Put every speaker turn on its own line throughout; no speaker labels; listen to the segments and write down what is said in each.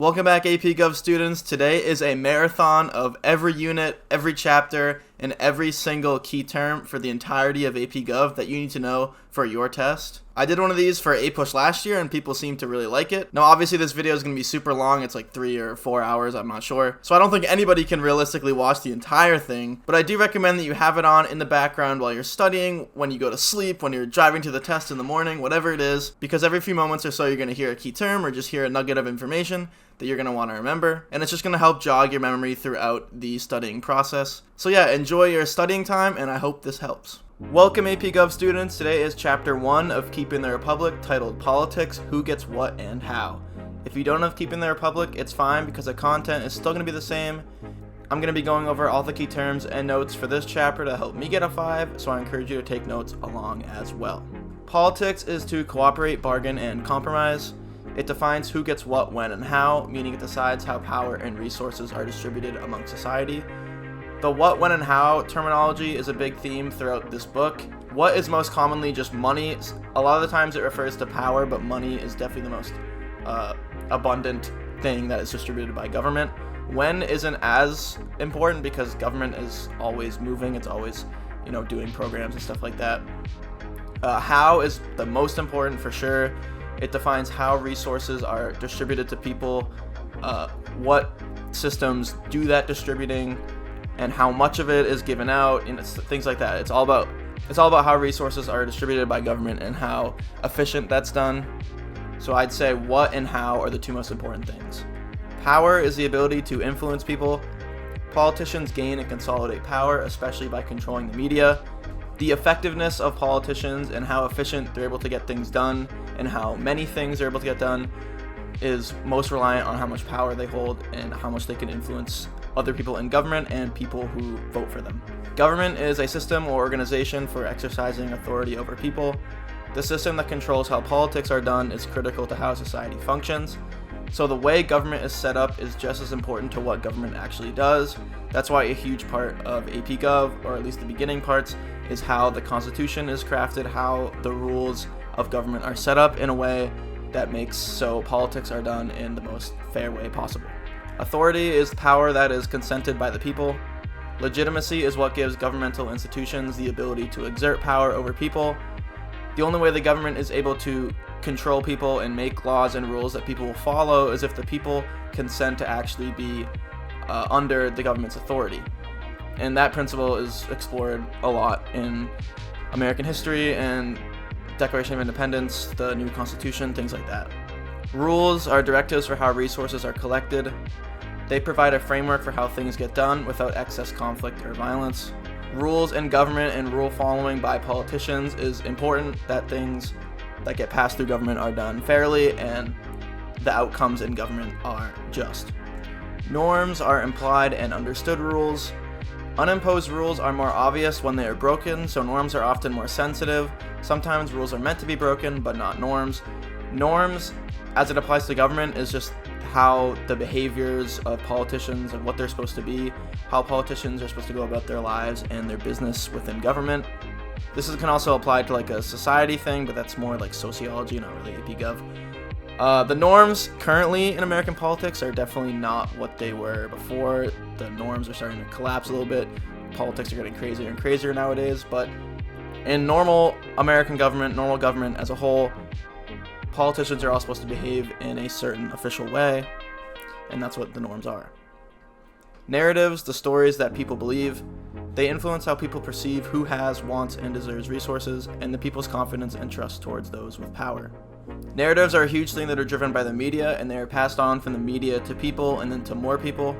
Welcome back, AP Gov students. Today is a marathon of every unit, every chapter, and every single key term for the entirety of AP Gov that you need to know for your test. I did one of these for APUSH last year and people seem to really like it. Now obviously this video is going to be super long, it's like 3 or 4 hours, I'm not sure. So I don't think anybody can realistically watch the entire thing, but I do recommend that you have it on in the background while you're studying, when you go to sleep, when you're driving to the test in the morning, whatever it is, because every few moments or so you're going to hear a key term or just hear a nugget of information that you're going to want to remember, and it's just going to help jog your memory throughout the studying process. So yeah, enjoy your studying time, and I hope this helps. Welcome AP Gov students. Today is chapter 1 of Keeping the Republic, titled Politics, Who Gets What and How. If you don't have Keeping the Republic, it's fine because the content is still going to be the same. I'm going to be going over all the key terms and notes for this chapter to help me get a 5, so I encourage you to take notes along as well. Politics is to cooperate, bargain, and compromise. It defines who gets what, when, and how, meaning it decides how power and resources are distributed among society. The what, when, and how terminology is a big theme throughout this book. What is most commonly just money. A lot of the times it refers to power, but money is definitely the most abundant thing that is distributed by government. When isn't as important because government is always moving, it's always, doing programs and stuff like that. How is the most important for sure. It defines how resources are distributed to people, what systems do that distributing, and how much of it is given out, and things like that. It's all about how resources are distributed by government and how efficient that's done. So I'd say what and how are the two most important things. Power is the ability to influence people. Politicians gain and consolidate power, especially by controlling the media. The effectiveness of politicians and how efficient they're able to get things done and how many things they're able to get done is most reliant on how much power they hold and how much they can influence other people in government and people who vote for them. Government is a system or organization for exercising authority over people. The system that controls how politics are done is critical to how society functions. So the way government is set up is just as important to what government actually does. That's why a huge part of AP Gov, or at least the beginning parts, is how the Constitution is crafted, how the rules of government are set up in a way that makes so politics are done in the most fair way possible. Authority is power that is consented by the people. Legitimacy is what gives governmental institutions the ability to exert power over people. The only way the government is able to control people and make laws and rules that people will follow is if the people consent to actually be under the government's authority. And that principle is explored a lot in American history and Declaration of Independence, the new Constitution, things like that. Rules are directives for how resources are collected. They provide a framework for how things get done without excess conflict or violence. Rules in government and rule following by politicians is important, that things that get passed through government are done fairly and the outcomes in government are just. Norms are implied and understood rules. Unimposed rules are more obvious when they are broken, so norms are often more sensitive. Sometimes rules are meant to be broken, but not norms. Norms, as it applies to government, is just how the behaviors of politicians and what they're supposed to be, how politicians are supposed to go about their lives and their business within government. This can also apply to like a society thing, but that's more like sociology, not really AP Gov. The norms currently in American politics are definitely not what they were before. The norms are starting to collapse a little bit. Politics are getting crazier and crazier nowadays, but in normal American government, normal government as a whole, politicians are all supposed to behave in a certain official way, and that's what the norms are. Narratives, the stories that people believe, they influence how people perceive who has, wants, and deserves resources, and the people's confidence and trust towards those with power. Narratives are a huge thing that are driven by the media, and they are passed on from the media to people and then to more people.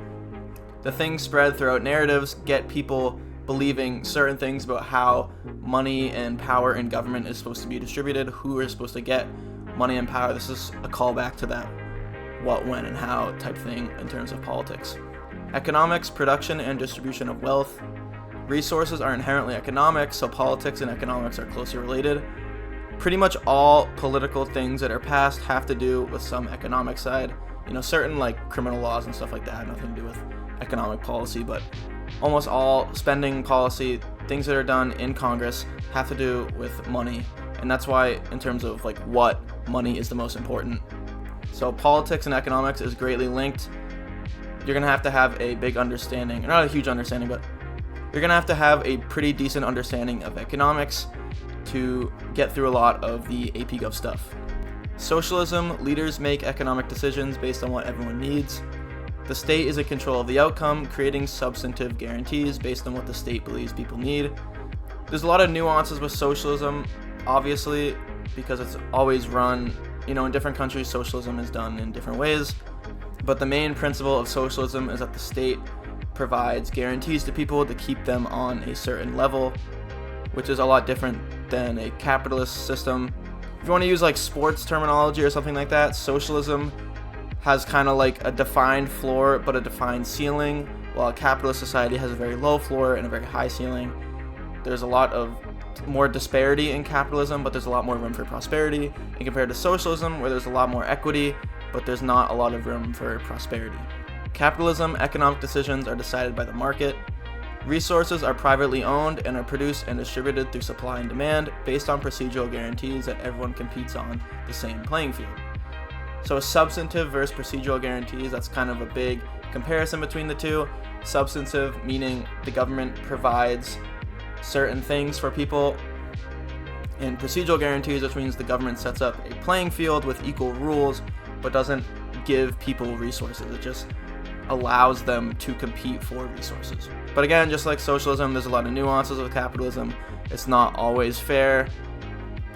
The things spread throughout narratives get people believing certain things about how money and power in government is supposed to be distributed, who is supposed to get money and power. This is a callback to that what, when, and how type thing in terms of politics. Economics, production, and distribution of wealth. Resources are inherently economic, so politics and economics are closely related. Pretty much all political things that are passed have to do with some economic side. Certain like criminal laws and stuff like that have nothing to do with economic policy, but almost all spending policy, things that are done in Congress have to do with money. And that's why in terms of like what money is the most important So politics and economics is greatly linked. You're going to have a big understanding, not a huge understanding, but you're going to have a pretty decent understanding of economics to get through a lot of the AP Gov stuff. Socialism, leaders make economic decisions based on what everyone needs. The state is in control of the outcome, creating substantive guarantees based on what the state believes people need. There's a lot of nuances with socialism, obviously, because it's always run, in different countries, socialism is done in different ways. But the main principle of socialism is that the state provides guarantees to people to keep them on a certain level, which is a lot different than a capitalist system. If you want to use like sports terminology or something like that, socialism has kind of like a defined floor but a defined ceiling, while a capitalist society has a very low floor and a very high ceiling. There's a lot of more disparity in capitalism, but there's a lot more room for prosperity, and compared to socialism, where there's a lot more equity, but there's not a lot of room for prosperity. Capitalism, economic decisions are decided by the market. Resources are privately owned and are produced and distributed through supply and demand based on procedural guarantees that everyone competes on the same playing field. So substantive versus procedural guarantees, that's kind of a big comparison between the two. Substantive meaning the government provides certain things for people, and procedural guarantees, which means the government sets up a playing field with equal rules but doesn't give people resources. It just allows them to compete for resources. But again, just like socialism, there's a lot of nuances with capitalism. It's not always fair,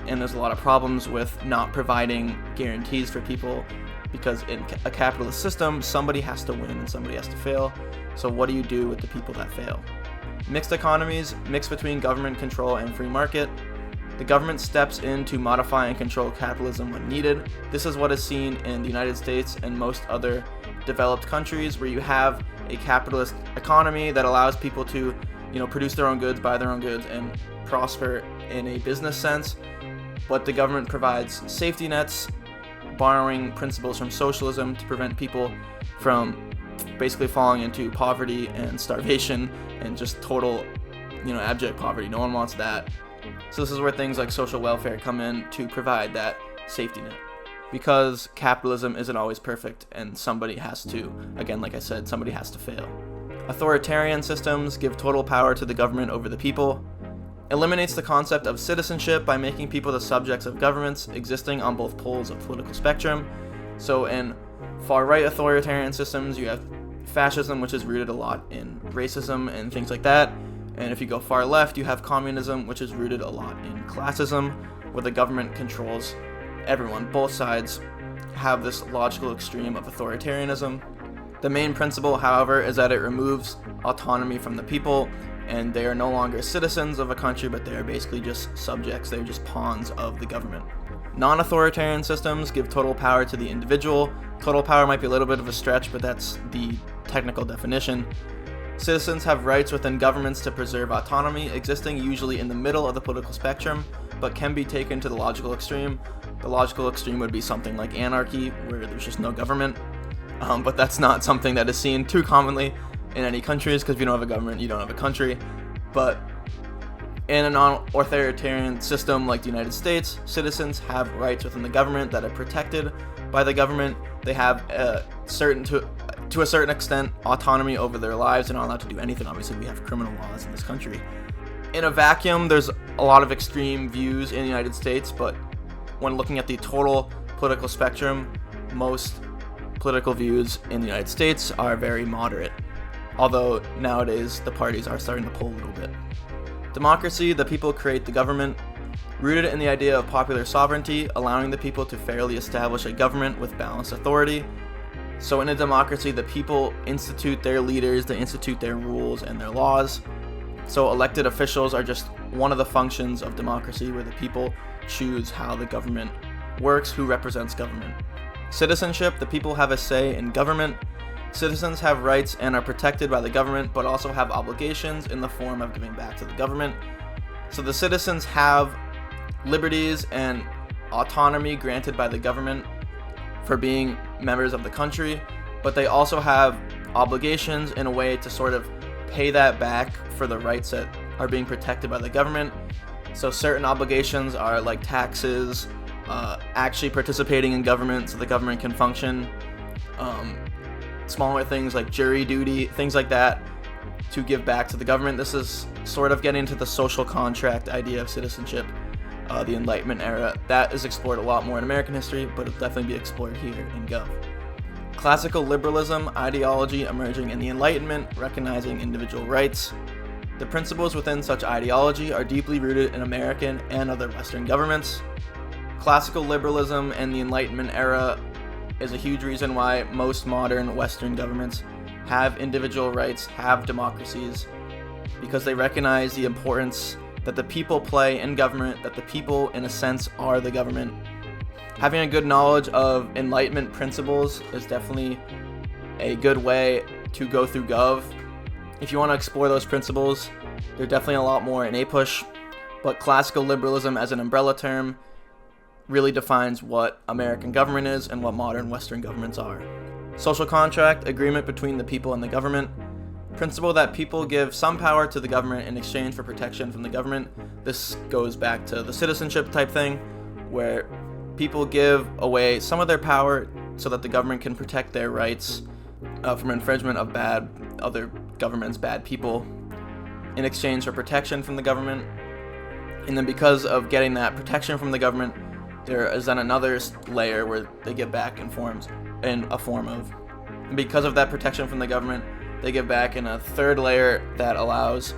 and there's a lot of problems with not providing guarantees for people, because in a capitalist system, somebody has to win and somebody has to fail. So what do you do with the people that fail? Mixed economies, mix between government control and free market. The government steps in to modify and control capitalism when needed. This is what is seen in the United States and most other developed countries, where you have a capitalist economy that allows people to, produce their own goods, buy their own goods, and prosper in a business sense. But the government provides safety nets, borrowing principles from socialism to prevent people from basically falling into poverty and starvation and just total, abject poverty. No one wants that. So this is where things like social welfare come in to provide that safety net. Because capitalism isn't always perfect, and somebody has to, again, like I said, somebody has to fail. Authoritarian systems give total power to the government over the people. Eliminates the concept of citizenship by making people the subjects of governments existing on both poles of political spectrum. So in far-right authoritarian systems, you have fascism, which is rooted a lot in racism and things like that. And if you go far left, you have communism, which is rooted a lot in classism, where the government controls everyone. Both sides have this logical extreme of authoritarianism. The main principle, however, is that it removes autonomy from the people, and they are no longer citizens of a country, but they are basically just subjects. They're just pawns of the government. Non-authoritarian systems give total power to the individual. Total power might be a little bit of a stretch, but that's the technical definition. Citizens have rights within governments to preserve autonomy, existing usually in the middle of the political spectrum, but can be taken to the logical extreme. The logical extreme would be something like anarchy, where there's just no government. But that's not something that is seen too commonly in any countries, because if you don't have a government, you don't have a country. But in a non-authoritarian system like the United States, citizens have rights within the government that are protected by the government. They have to a certain extent, autonomy over their lives. They're not allowed to do anything. Obviously, we have criminal laws in this country. In a vacuum, there's a lot of extreme views in the United States, but when looking at the total political spectrum, most political views in the United States are very moderate. Although nowadays, the parties are starting to pull a little bit. Democracy, the people create the government, rooted in the idea of popular sovereignty, allowing the people to fairly establish a government with balanced authority. So in a democracy, the people institute their leaders, they institute their rules and their laws. So elected officials are just one of the functions of democracy, where the people choose how the government works, who represents government. Citizenship, the people have a say in government. Citizens have rights and are protected by the government, but also have obligations in the form of giving back to the government. So the citizens have liberties and autonomy granted by the government for being members of the country, but they also have obligations in a way to sort of pay that back for the rights that are being protected by the government. So certain obligations are like taxes, actually participating in government so the government can function, smaller things like jury duty, things like that, to give back to the government. This is sort of getting into the social contract idea of citizenship, the Enlightenment era. That is explored a lot more in American history, but it'll definitely be explored here in Gov. Classical liberalism ideology emerging in the Enlightenment, recognizing individual rights. The principles within such ideology are deeply rooted in American and other Western governments. Classical liberalism and the Enlightenment era is a huge reason why most modern Western governments have individual rights, have democracies, because they recognize the importance that the people play in government, that the people, in a sense, are the government. Having a good knowledge of Enlightenment principles is definitely a good way to go through Gov. If you want to explore those principles, there's definitely a lot more in APUSH, but classical liberalism as an umbrella term really defines what American government is and what modern Western governments are. Social contract, agreement between the people and the government. Principle that people give some power to the government in exchange for protection from the government. This goes back to the citizenship type thing, where people give away some of their power so that the government can protect their rights from infringement of other governments, bad people, in exchange for protection from the government. And then because of getting that protection from the government, there is then another layer where they give back in a form of. And because of that protection from the government, they give back in a third layer that allows,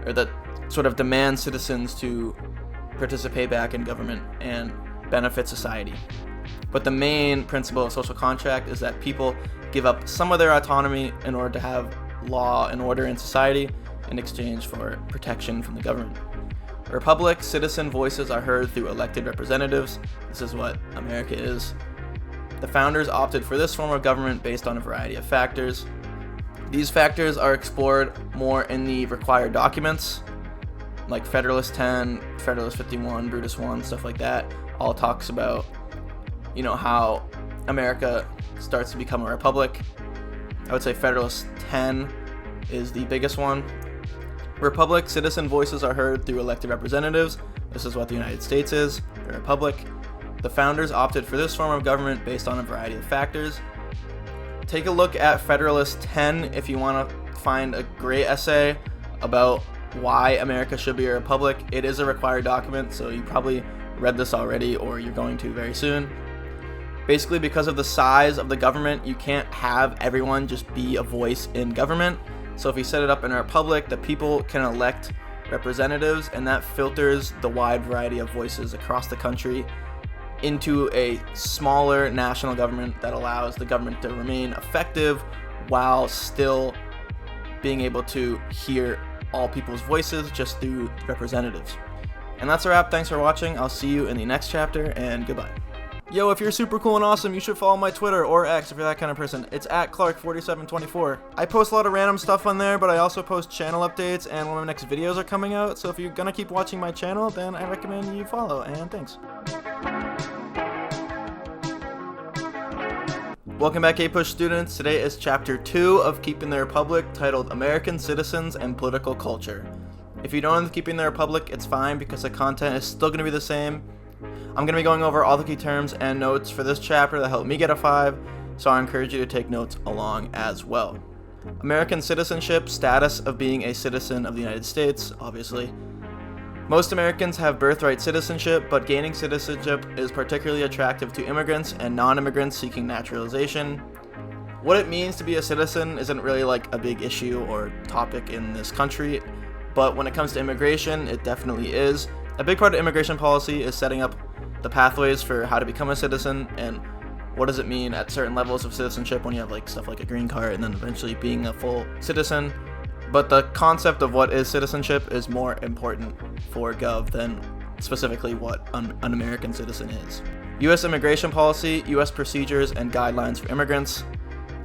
or that sort of demands citizens to participate back in government and benefit society. But the main principle of social contract is that people give up some of their autonomy in order to have law and order in society in exchange for protection from the government. Republic, citizen voices are heard through elected representatives. This is what America is. The founders opted for this form of government based on a variety of factors. These factors are explored more in the required documents, like Federalist 10, Federalist 51, Brutus 1, stuff like that. All talks about, how America starts to become a republic. I would say Federalist 10 is the biggest one. Republic, citizen voices are heard through elected representatives. This is what the United States is, a republic. The founders opted for this form of government based on a variety of factors. Take a look at Federalist 10 if you want to find a great essay about why America should be a republic. It is a required document, so you probably read this already or you're going to very soon. Basically, because of the size of the government, you can't have everyone just be a voice in government. So if you set it up in a republic, the people can elect representatives, and that filters the wide variety of voices across the country into a smaller national government that allows the government to remain effective while still being able to hear all people's voices just through representatives. And that's a wrap. Thanks for watching. I'll see you in the next chapter, and goodbye. Yo, if you're super cool and awesome, you should follow my Twitter or X if you're that kind of person. It's at Clark4724. I post a lot of random stuff on there, but I also post channel updates and when my next videos are coming out. So if you're gonna keep watching my channel, then I recommend you follow, and thanks. Welcome back, APUSH students. Today is Chapter 2 of Keeping the Republic, titled American Citizens and Political Culture. If you don't know Keeping the Republic, it's fine because the content is still going to be the same. I'm going to be going over all the key terms and notes for this chapter that helped me get a 5, so I encourage you to take notes along as well. American citizenship, status of being a citizen of the United States, obviously. Most Americans have birthright citizenship, but gaining citizenship is particularly attractive to immigrants and non-immigrants seeking naturalization. What it means to be a citizen isn't really like a big issue or topic in this country, but when it comes to immigration, it definitely is. A big part of immigration policy is setting up the pathways for how to become a citizen and what does it mean at certain levels of citizenship when you have like stuff like a green card and then eventually being a full citizen. But the concept of what is citizenship is more important for Gov than specifically what an American citizen is. U.S. immigration policy, U.S. procedures, and guidelines for immigrants.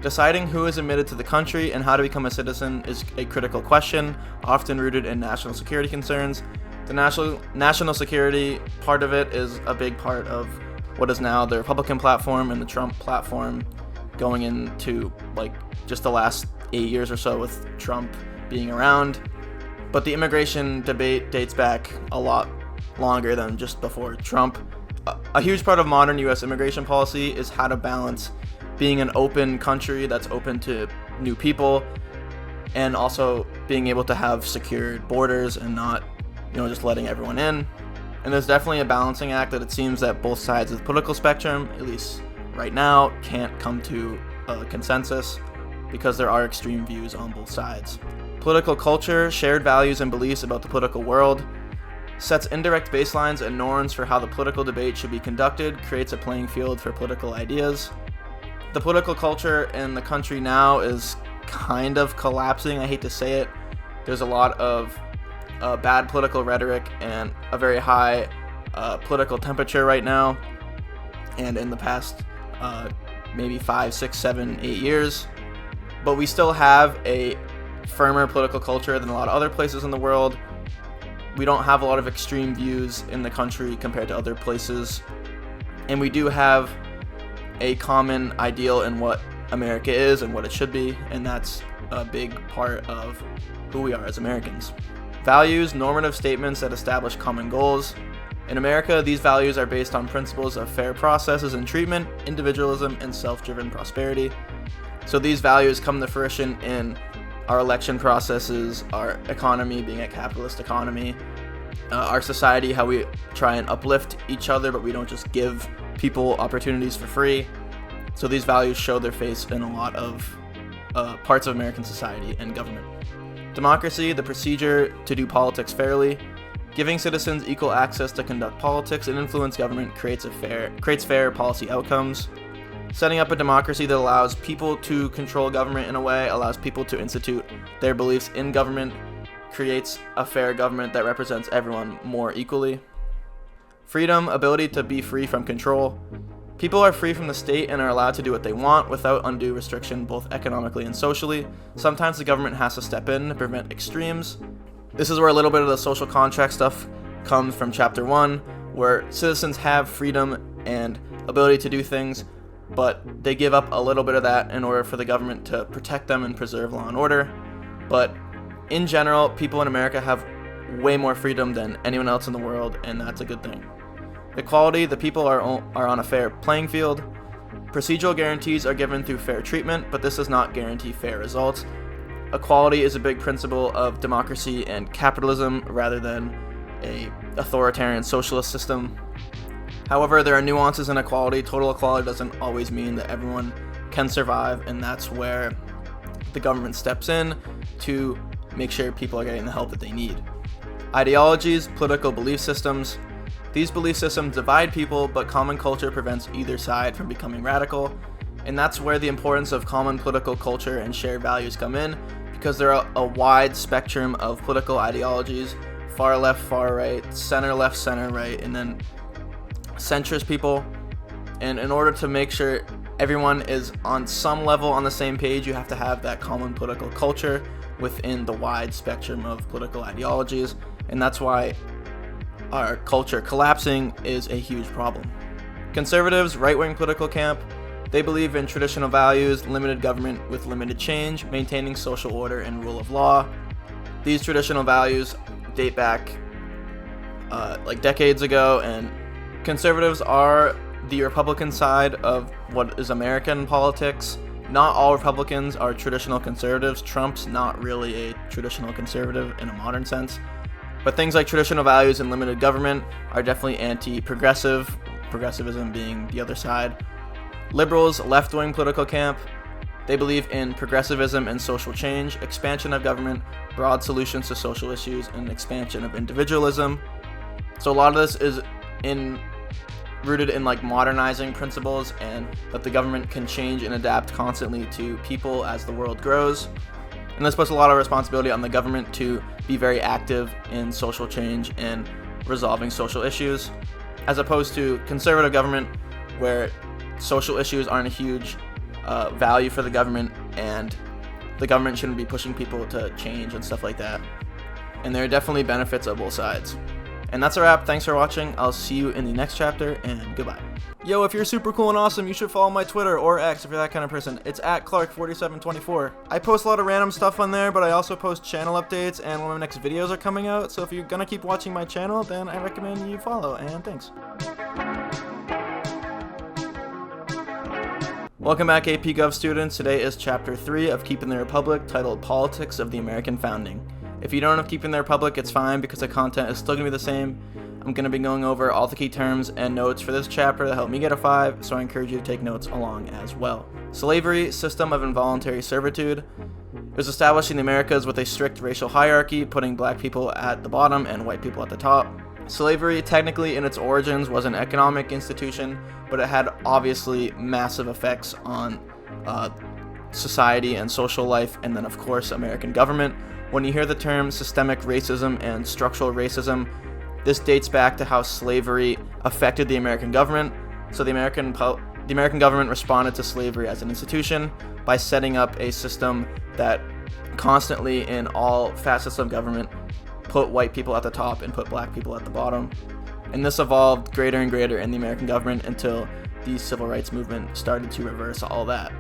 Deciding who is admitted to the country and how to become a citizen is a critical question, often rooted in national security concerns. The national security part of it is a big part of what is now the Republican platform and the Trump platform, going into like just the last 8 years or so with Trump being around. But the immigration debate dates back a lot longer than just before Trump. a huge part of modern U.S. immigration policy is how to balance being an open country that's open to new people, and also being able to have secured borders and not, just letting everyone in. And there's definitely a balancing act that it seems that both sides of the political spectrum, at least right now, can't come to a consensus because there are extreme views on both sides. Political culture, shared values and beliefs about the political world, sets indirect baselines and norms for how the political debate should be conducted, creates a playing field for political ideas. The political culture in the country now is kind of collapsing. I hate to say it. There's a lot of bad political rhetoric and a very high political temperature right now, and in the past maybe 5, 6, 7, 8 years. But we still have a firmer political culture than a lot of other places in the world. We don't have a lot of extreme views in the country compared to other places, and we do have a common ideal in what America is and what it should be, and that's a big part of who we are as Americans. Values, normative statements that establish common goals. In America, these values are based on principles of fair processes and treatment, individualism, and self-driven prosperity. So these values come to fruition in our election processes, our economy being a capitalist economy, our society, how we try and uplift each other, but we don't just give people opportunities for free. So these values show their face in a lot of parts of American society and government. Democracy, the procedure to do politics fairly. Giving citizens equal access to conduct politics and influence government creates fair policy outcomes. Setting up a democracy that allows people to control government in a way, allows people to institute their beliefs in government, creates a fair government that represents everyone more equally. Freedom, ability to be free from control. People are free from the state and are allowed to do what they want without undue restriction, both economically and socially. Sometimes the government has to step in to prevent extremes. This is where a little bit of the social contract stuff comes from chapter 1, where citizens have freedom and ability to do things, but they give up a little bit of that in order for the government to protect them and preserve law and order. But in general, people in America have way more freedom than anyone else in the world, and that's a good thing. Equality, the people are on a fair playing field. Procedural guarantees are given through fair treatment, but this does not guarantee fair results. Equality is a big principle of democracy and capitalism rather than an authoritarian socialist system. However, there are nuances in equality. Total equality doesn't always mean that everyone can survive, and that's where the government steps in to make sure people are getting the help that they need. Ideologies, political belief systems. These belief systems divide people, but common culture prevents either side from becoming radical, and that's where the importance of common political culture and shared values come in, because there are a wide spectrum of political ideologies, far left, far right, center left, center right, and then centrist people. And in order to make sure everyone is on some level on the same page, you have to have that common political culture within the wide spectrum of political ideologies, and that's why our culture collapsing is a huge problem. Conservatives, right-wing political camp, they believe in traditional values, limited government with limited change, maintaining social order and rule of law. These traditional values date back like decades ago, and conservatives are the Republican side of what is American politics. Not all Republicans are traditional conservatives. Trump's not really a traditional conservative in a modern sense. But things like traditional values and limited government are definitely anti-progressive, progressivism being the other side. Liberals, left-wing political camp, they believe in progressivism and social change, expansion of government, broad solutions to social issues, and expansion of individualism. So a lot of this is rooted in like modernizing principles, and that the government can change and adapt constantly to people as the world grows. And this puts a lot of responsibility on the government to be very active in social change and resolving social issues, as opposed to conservative government, where social issues aren't a huge value for the government, and the government shouldn't be pushing people to change and stuff like that. And there are definitely benefits of both sides. And that's a wrap. Thanks for watching. I'll see you in the next chapter, and goodbye. Yo, if you're super cool and awesome, you should follow my Twitter or X if you're that kind of person. It's at Clark4724. I post a lot of random stuff on there, but I also post channel updates, and when my next videos are coming out. So if you're gonna keep watching my channel, then I recommend you follow, and thanks. Welcome back, AP Gov students. Today is Chapter 3 of Keeping the Republic, titled Politics of the American Founding. If you don't have Keeping the Republic, it's fine because the content is still going to be the same. I'm going to be going over all the key terms and notes for this chapter that helped me get a 5, so I encourage you to take notes along as well. Slavery, system of involuntary servitude. It was established in the Americas with a strict racial hierarchy, putting black people at the bottom and white people at the top. Slavery, technically in its origins, was an economic institution, but it had obviously massive effects on society and social life, and then of course American government. When you hear the term systemic racism and structural racism, this dates back to how slavery affected the American government. So the American government responded to slavery as an institution by setting up a system that constantly, in all facets of government, put white people at the top and put black people at the bottom. And this evolved greater and greater in the American government until the civil rights movement started to reverse all that.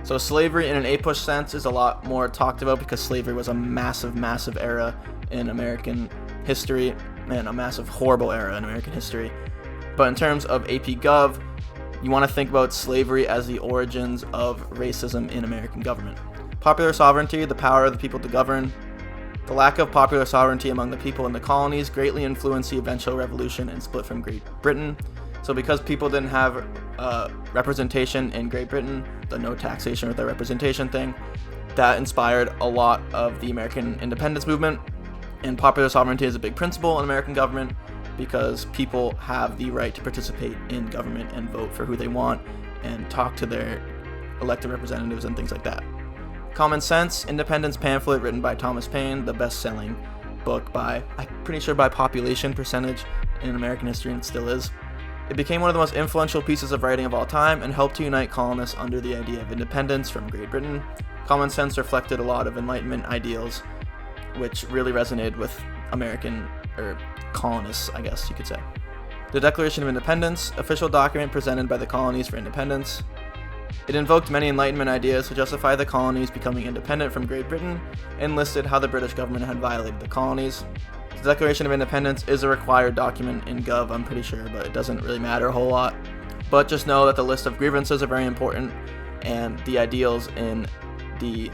So slavery in an APUSH sense is a lot more talked about because slavery was a massive era in American history, and a massive horrible era in American history. But in terms of AP Gov, you want to think about slavery as the origins of racism in American government. Popular sovereignty, the power of the people to govern. The lack of popular sovereignty among the people in the colonies greatly influenced the eventual revolution and split from Great Britain. So because people didn't have representation in Great Britain, the no taxation without representation thing, that inspired a lot of the American independence movement. And popular sovereignty is a big principle in American government because people have the right to participate in government and vote for who they want and talk to their elected representatives and things like that. Common Sense, independence pamphlet written by Thomas Paine, the best-selling book by, I'm pretty sure by population percentage in American history, and it still is. It became one of the most influential pieces of writing of all time and helped to unite colonists under the idea of independence from Great Britain. Common Sense reflected a lot of Enlightenment ideals, which really resonated with American, colonists, I guess you could say. The Declaration of Independence, official document presented by the colonies for independence. It invoked many Enlightenment ideas to justify the colonies becoming independent from Great Britain and listed how the British government had violated the colonies. The Declaration of Independence is a required document in Gov, I'm pretty sure, but it doesn't really matter a whole lot. But just know that the list of grievances are very important, and the ideals in the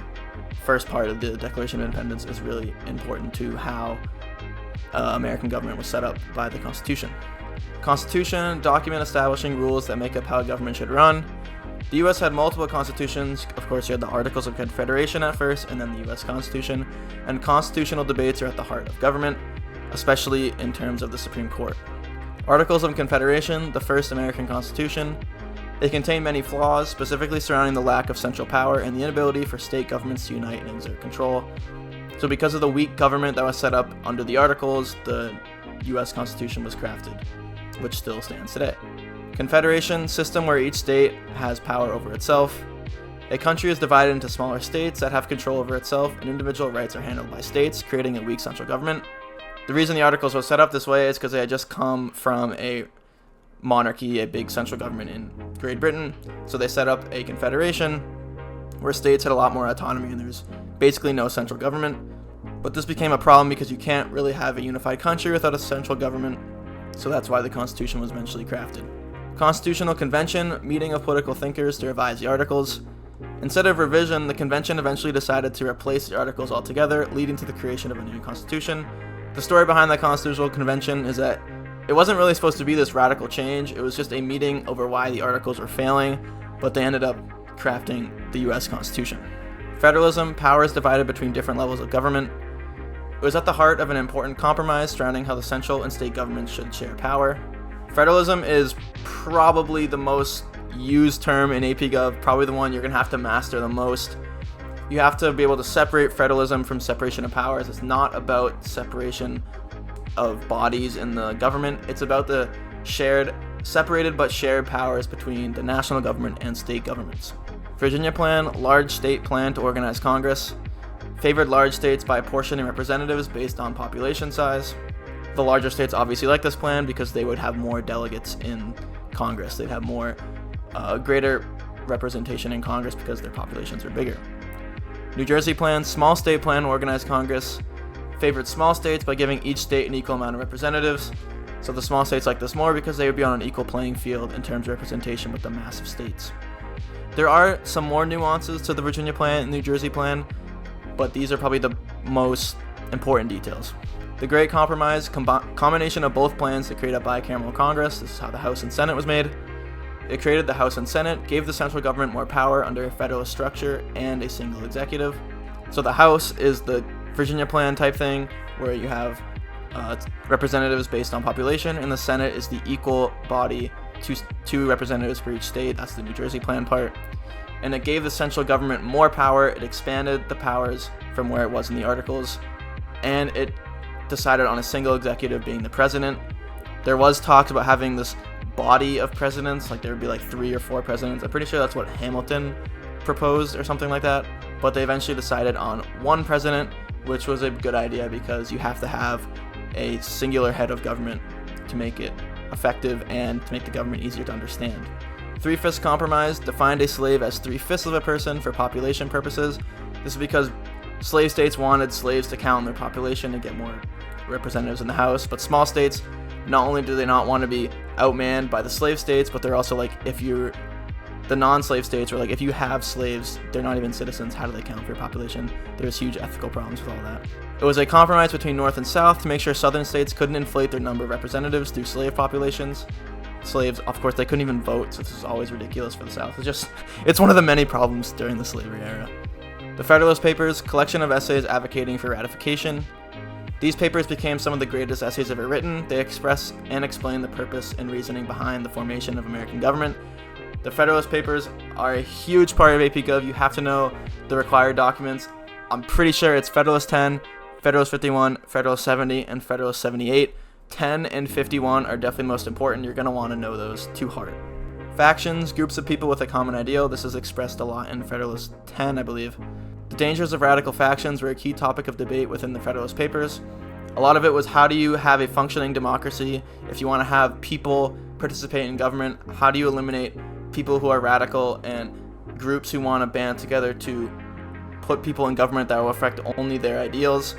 first part of the Declaration of Independence is really important to how American government was set up by the Constitution. Constitution, document establishing rules that make up how government should run. The U.S. had multiple constitutions. Of course, you had the Articles of Confederation at first, and then the U.S. Constitution. And constitutional debates are at the heart of government, especially in terms of the Supreme Court. Articles of Confederation, the first American Constitution. They contain many flaws, specifically surrounding the lack of central power and the inability for state governments to unite and exert control. So because of the weak government that was set up under the Articles, the U.S. Constitution was crafted, which still stands today. Confederation, system where each state has power over itself. A country is divided into smaller states that have control over itself, and individual rights are handled by states, creating a weak central government. The reason the Articles were set up this way is because they had just come from a monarchy, a big central government in Great Britain. So they set up a confederation where states had a lot more autonomy and there's basically no central government. But this became a problem because you can't really have a unified country without a central government. So that's why the Constitution was eventually crafted. Constitutional Convention, meeting of political thinkers to revise the Articles. Instead of revision, the convention eventually decided to replace the Articles altogether, leading to the creation of a new constitution. The story behind the Constitutional Convention is that it wasn't really supposed to be this radical change. It was just a meeting over why the Articles were failing, but they ended up crafting the U.S. Constitution. Federalism, powers divided between different levels of government. It was at the heart of an important compromise surrounding how the central and state governments should share power. Federalism is probably the most used term in AP Gov, probably the one you're going to have to master the most. You have to be able to separate federalism from separation of powers. It's not about separation of bodies in the government. It's about the separated but shared powers between the national government and state governments. Virginia Plan, large state plan to organize Congress. Favored large states by apportioning representatives based on population size. The larger states obviously like this plan because they would have more delegates in Congress. They'd have more greater representation in Congress because their populations are bigger. New Jersey Plan, small state plan to organize Congress. Favored small states by giving each state an equal amount of representatives. So the small states like this more because they would be on an equal playing field in terms of representation with the massive states. There are some more nuances to the Virginia plan and New Jersey plan, but these are probably the most important details. The Great Compromise, combination of both plans to create a bicameral Congress. This is how the House and Senate was made. It created the House and Senate, gave the central government more power under a federalist structure and a single executive. So the House is the Virginia plan type thing, where you have representatives based on population, and the Senate is the equal body, two representatives for each state. That's the New Jersey plan part. And it gave the central government more power. It expanded the powers from where it was in the Articles, and it decided on a single executive being the president. There was talks about having this body of presidents, like there would be like 3 or 4 presidents. I'm pretty sure that's what Hamilton proposed or something like that, but they eventually decided on one president, which was a good idea because you have to have a singular head of government to make it effective and to make the government easier to understand. 3/5 Compromise defined a slave as 3/5 of a person for population purposes. This is because slave states wanted slaves to count in their population to get more representatives in the House, but small states, not only do they not want to be outmanned by the slave states, but they're also like, if you're the non-slave states, or like if you have slaves, they're not even citizens, how do they count for your population? There's huge ethical problems with all that. It was a compromise between North and South to make sure Southern states couldn't inflate their number of representatives through slave populations. Slaves, of course, they couldn't even vote, so this is always ridiculous for the South. It's one of the many problems during the slavery era. The Federalist Papers, collection of essays advocating for ratification. These papers became some of the greatest essays ever written. They express and explain the purpose and reasoning behind the formation of American government. The Federalist Papers are a huge part of AP Gov. You have to know the required documents. I'm pretty sure it's Federalist 10, Federalist 51, Federalist 70, and Federalist 78. 10 and 51 are definitely most important. You're going to want to know those to heart. Factions, groups of people with a common ideal. This is expressed a lot in Federalist 10, I believe. The dangers of radical factions were a key topic of debate within the Federalist Papers. A lot of it was, how do you have a functioning democracy? If you want to have people participate in government, how do you eliminate people who are radical and groups who want to band together to put people in government that will affect only their ideals?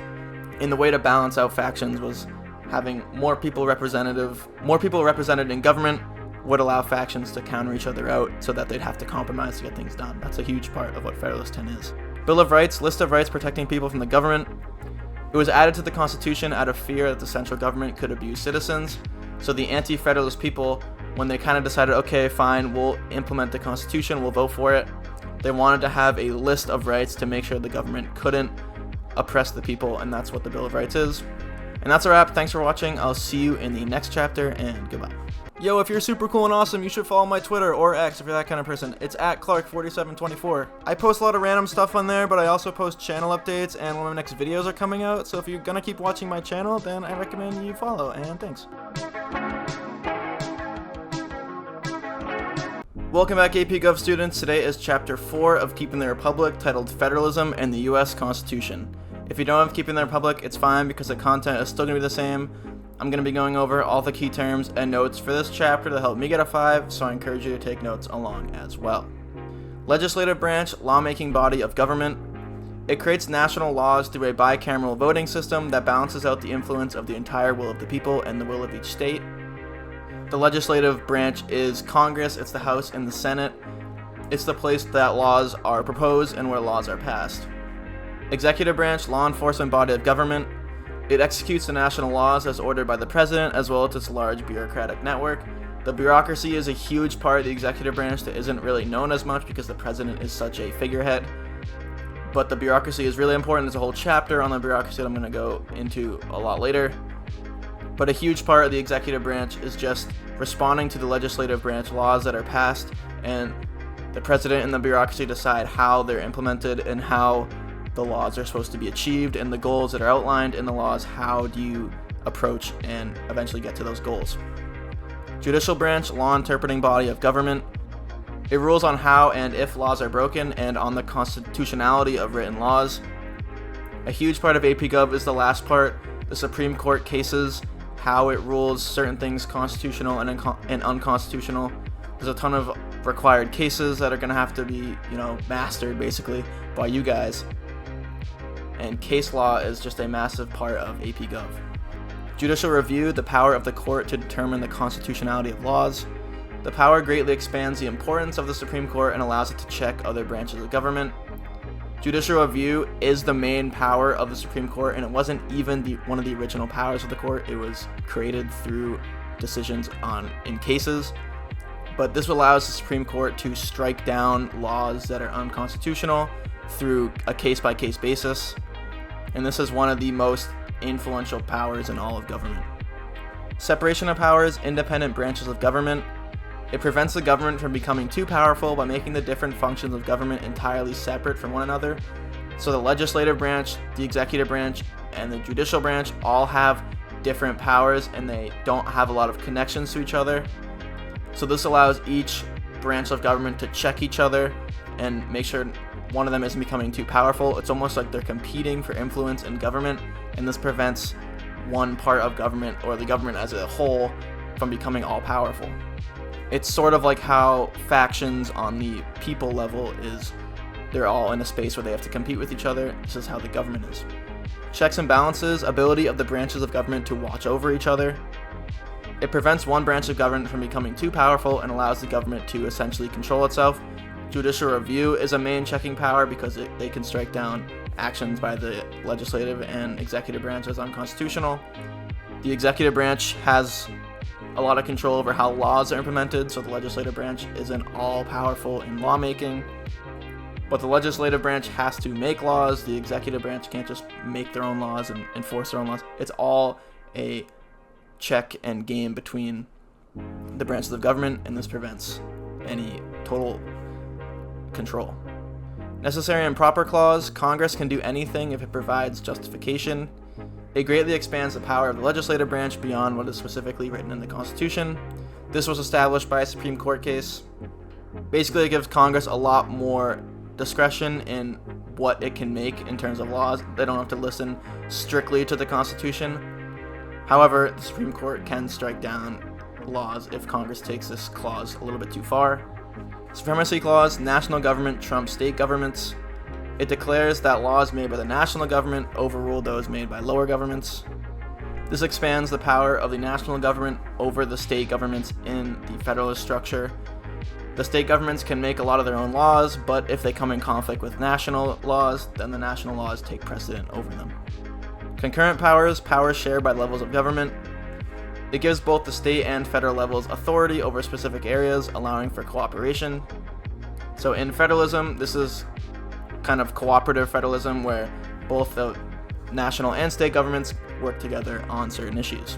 And the way to balance out factions was having more people represented in government would allow factions to counter each other out so that they'd have to compromise to get things done. That's a huge part of what Federalist 10 is. Bill of Rights, list of rights protecting people from the government. It was added to the Constitution out of fear that the central government could abuse citizens. So the anti-Federalist people, when they kind of decided, okay, fine, we'll implement the Constitution, we'll vote for it, they wanted to have a list of rights to make sure the government couldn't oppress the people, and that's what the Bill of Rights is. And that's a wrap. Thanks for watching. I'll see you in the next chapter, and goodbye. Yo, if you're super cool and awesome, you should follow my Twitter or X if you're that kind of person. It's @Clark4724. I post a lot of random stuff on there, but I also post channel updates, and when my next videos are coming out. So if you're gonna keep watching my channel, then I recommend you follow, and thanks. Welcome back, AP Gov students. Today is Chapter 4 of Keeping the Republic, titled Federalism and the U.S. Constitution. If you don't have Keeping the Republic, it's fine because the content is still going to be the same. I'm going to be going over all the key terms and notes for this chapter to help me get a 5, so I encourage you to take notes along as well. Legislative branch, lawmaking body of government. It creates national laws through a bicameral voting system that balances out the influence of the entire will of the people and the will of each state. The legislative branch is Congress. It's the House and the Senate. It's the place that laws are proposed and where laws are passed. Executive branch, law enforcement body of government. It executes the national laws as ordered by the president, as well as its large bureaucratic network. The bureaucracy is a huge part of the executive branch that isn't really known as much because the president is such a figurehead. But the bureaucracy is really important. There's a whole chapter on the bureaucracy that I'm going to go into a lot later. But a huge part of the executive branch is just responding to the legislative branch laws that are passed, and the president and the bureaucracy decide how they're implemented and how the laws are supposed to be achieved, and the goals that are outlined in the laws, how do you approach and eventually get to those goals. Judicial branch, law interpreting body of government. It rules on how and if laws are broken and on the constitutionality of written laws. A huge part of AP Gov is the last part, the Supreme Court cases, how it rules certain things constitutional and unconstitutional. There's a ton of required cases that are going to have to be, mastered basically by you guys. And case law is just a massive part of AP Gov. Judicial review, the power of the court to determine the constitutionality of laws. The power greatly expands the importance of the Supreme Court and allows it to check other branches of government. Judicial review is the main power of the Supreme Court, and it wasn't even one of the original powers of the court. It was created through decisions in cases. But this allows the Supreme Court to strike down laws that are unconstitutional through a case-by-case basis. And this is one of the most influential powers in all of government. Separation of powers, independent branches of government. It prevents the government from becoming too powerful by making the different functions of government entirely separate from one another. So the legislative branch, the executive branch, and the judicial branch all have different powers, and they don't have a lot of connections to each other. So this allows each branch of government to check each other and make sure one of them isn't becoming too powerful. It's almost like they're competing for influence in government, and this prevents one part of government, or the government as a whole, from becoming all powerful. It's sort of like how factions on the people level they're all in a space where they have to compete with each other. This is how the government is. Checks and balances, ability of the branches of government to watch over each other. It prevents one branch of government from becoming too powerful and allows the government to essentially control itself. Judicial review is a main checking power because they can strike down actions by the legislative and executive branch as unconstitutional. The executive branch has a lot of control over how laws are implemented, so the legislative branch isn't all powerful in lawmaking. But the legislative branch has to make laws. The executive branch can't just make their own laws and enforce their own laws. It's all a check and game between the branches of government, and this prevents any total control. Necessary and proper clause. Congress can do anything if it provides justification. It greatly expands the power of the legislative branch beyond what is specifically written in the Constitution. This was established by a Supreme Court case. Basically, it gives Congress a lot more discretion in what it can make in terms of laws. They don't have to listen strictly to the Constitution. However, the Supreme Court can strike down laws if Congress takes this clause a little bit too far. Supremacy clause. National government trumps state governments. It declares that laws made by the national government overrule those made by lower governments. This expands the power of the national government over the state governments in the federalist structure. The state governments can make a lot of their own laws, but if they come in conflict with national laws, then the national laws take precedent over them. Concurrent powers, powers shared by levels of government. It gives both the state and federal levels authority over specific areas, allowing for cooperation. So in federalism, this is kind of cooperative federalism where both the national and state governments work together on certain issues.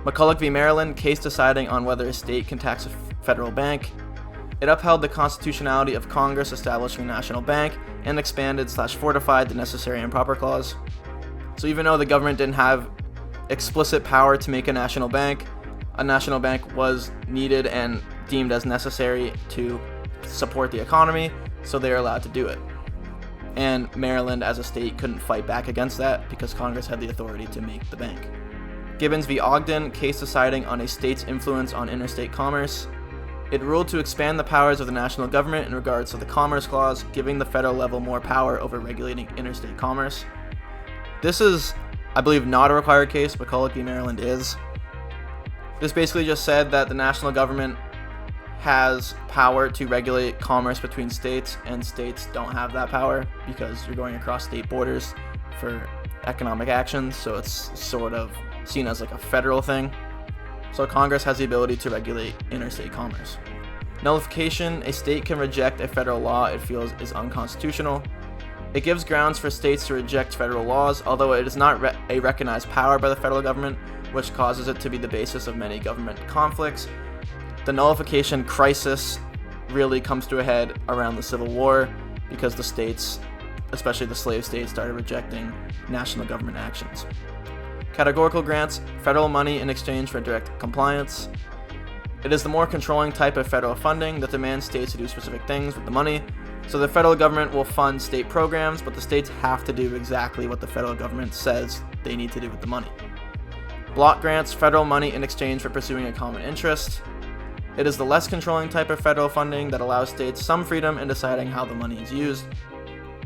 McCulloch v. Maryland, case deciding on whether a state can tax a federal bank. It upheld the constitutionality of Congress establishing a national bank and expanded/fortified the necessary and proper clause. So even though the government didn't have explicit power to make a national bank was needed and deemed as necessary to support the economy, so they were allowed to do it. And Maryland as a state couldn't fight back against that because Congress had the authority to make the bank. Gibbons v. Ogden, case deciding on a state's influence on interstate commerce. It ruled to expand the powers of the national government in regards to the Commerce Clause, giving the federal level more power over regulating interstate commerce. This is, I believe, not a required case, but McCulloch v. Maryland is. This basically just said that the national government has power to regulate commerce between states, and states don't have that power because you're going across state borders for economic actions, so it's sort of seen as like a federal thing. So Congress has the ability to regulate interstate commerce. Nullification. A state can reject a federal law it feels is unconstitutional. It gives grounds for states to reject federal laws, although it is not a recognized power by the federal government, which causes it to be the basis of many government conflicts. The nullification crisis really comes to a head around the Civil War because the states, especially the slave states, started rejecting national government actions. Categorical grants, federal money in exchange for direct compliance. It is the more controlling type of federal funding that demands states to do specific things with the money. So the federal government will fund state programs, but the states have to do exactly what the federal government says they need to do with the money. Block grants, federal money in exchange for pursuing a common interest. It is the less controlling type of federal funding that allows states some freedom in deciding how the money is used.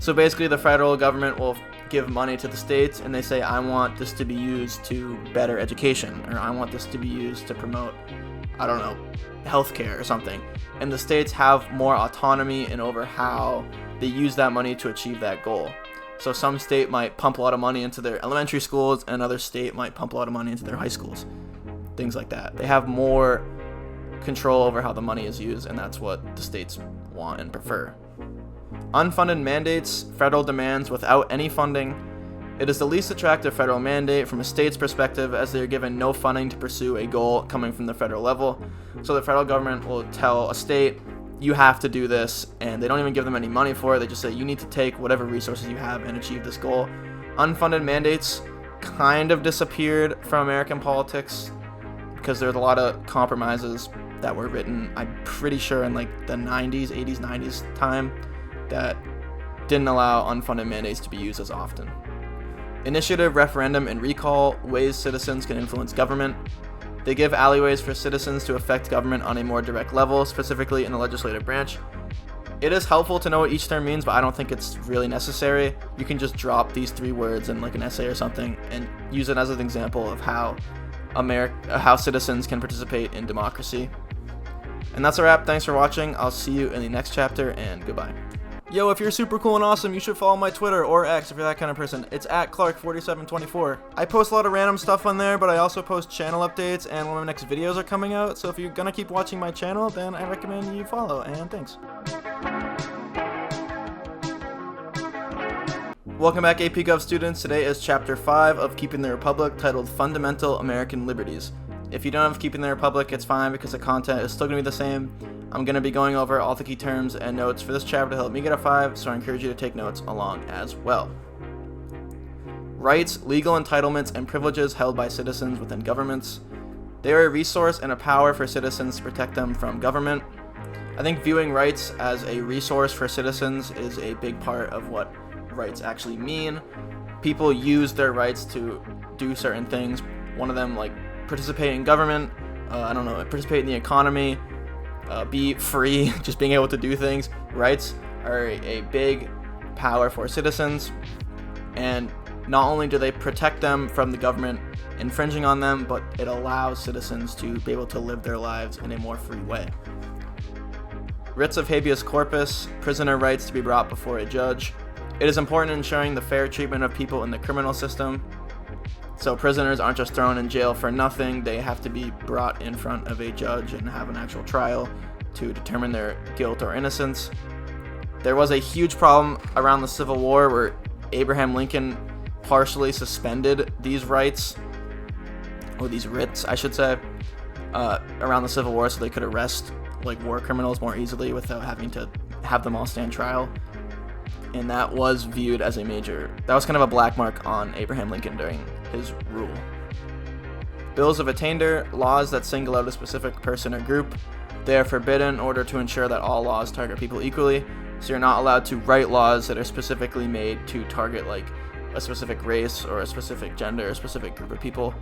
So basically the federal government will give money to the states and they say, I want this to be used to better education, or I want this to be used to promote I don't know, healthcare or something. And the states have more autonomy in over how they use that money to achieve that goal. So some state might pump a lot of money into their elementary schools, and another state might pump a lot of money into their high schools. Things like that. They have more control over how the money is used, and that's what the states want and prefer. Unfunded mandates, federal demands without any funding. It is the least attractive federal mandate from a state's perspective, as they are given no funding to pursue a goal coming from the federal level. So the federal government will tell a state, you have to do this, and they don't even give them any money for it. They just say, you need to take whatever resources you have and achieve this goal. Unfunded mandates kind of disappeared from American politics because there's a lot of compromises that were written, I'm pretty sure in like the 90s, 80s, 90s time, that didn't allow unfunded mandates to be used as often. Initiative, referendum, and recall, ways citizens can influence government. They give alleyways for citizens to affect government on a more direct level, specifically in the legislative branch. It is helpful to know what each term means, but I don't think it's really necessary. You can just drop these 3 words in like an essay or something and use it as an example of how citizens can participate in democracy. And that's a wrap. Thanks for watching. I'll see you in the next chapter, and goodbye. Yo, if you're super cool and awesome, you should follow my Twitter or X if you're that kind of person. It's at Clark4724. I post a lot of random stuff on there, but I also post channel updates, and when my next videos are coming out. So if you're gonna keep watching my channel, then I recommend you follow, and thanks. Welcome back, AP Gov students. Today is Chapter 5 of Keeping the Republic, titled Fundamental American Liberties. If you don't have Keeping the Republic, it's fine because the content is still going to be the same. I'm going to be going over all the key terms and notes for this chapter to help me get a 5, so I encourage you to take notes along as well. Rights, legal entitlements, and privileges held by citizens within governments. They are a resource and a power for citizens to protect them from government. I think viewing rights as a resource for citizens is a big part of what rights actually mean. People use their rights to do certain things. One of them, like participate in government, participate in the economy, be free, just being able to do things. Rights are a big power for citizens, and not only do they protect them from the government infringing on them, but it allows citizens to be able to live their lives in a more free way. Writs of habeas corpus, prisoner rights to be brought before a judge. It is important in ensuring the fair treatment of people in the criminal system. So prisoners aren't just thrown in jail for nothing. They have to be brought in front of a judge and have an actual trial to determine their guilt or innocence. There was a huge problem around the Civil War where Abraham Lincoln partially suspended these rights, or these writs, I should say, around the Civil War so they could arrest like war criminals more easily without having to have them all stand trial. And that was viewed as that was kind of a black mark on Abraham Lincoln during his rule. Bills of attainder, laws that single out a specific person or group. They are forbidden in order to ensure that all laws target people equally. So you're not allowed to write laws that are specifically made to target like a specific race or a specific gender or a specific group of people.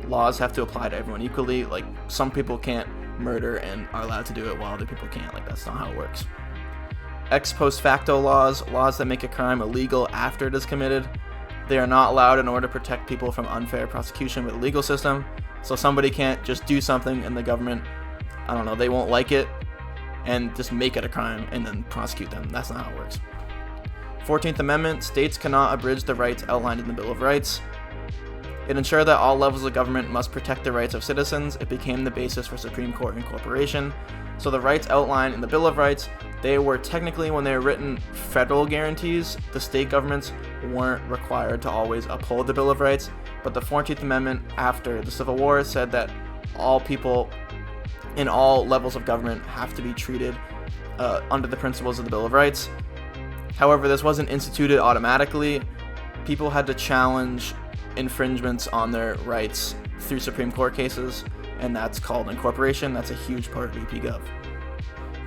Laws have to apply to everyone equally. Like some people can't murder and are allowed to do it while other people can't. Like that's not how it works. Ex post facto laws, laws that make a crime illegal after it is committed. They are not allowed in order to protect people from unfair prosecution with the legal system. So somebody can't just do something and the government, they won't like it and just make it a crime and then prosecute them. That's not how it works. 14th Amendment, states cannot abridge the rights outlined in the Bill of Rights. It ensured that all levels of government must protect the rights of citizens. It became the basis for Supreme Court incorporation. So the rights outlined in the Bill of Rights, they were technically, when they were written, federal guarantees. The state governments weren't required to always uphold the Bill of Rights, but the 14th Amendment after the Civil War said that all people in all levels of government have to be treated under the principles of the Bill of Rights. However, this wasn't instituted automatically. People had to challenge infringements on their rights through Supreme Court cases, and that's called incorporation. That's a huge part of AP Gov.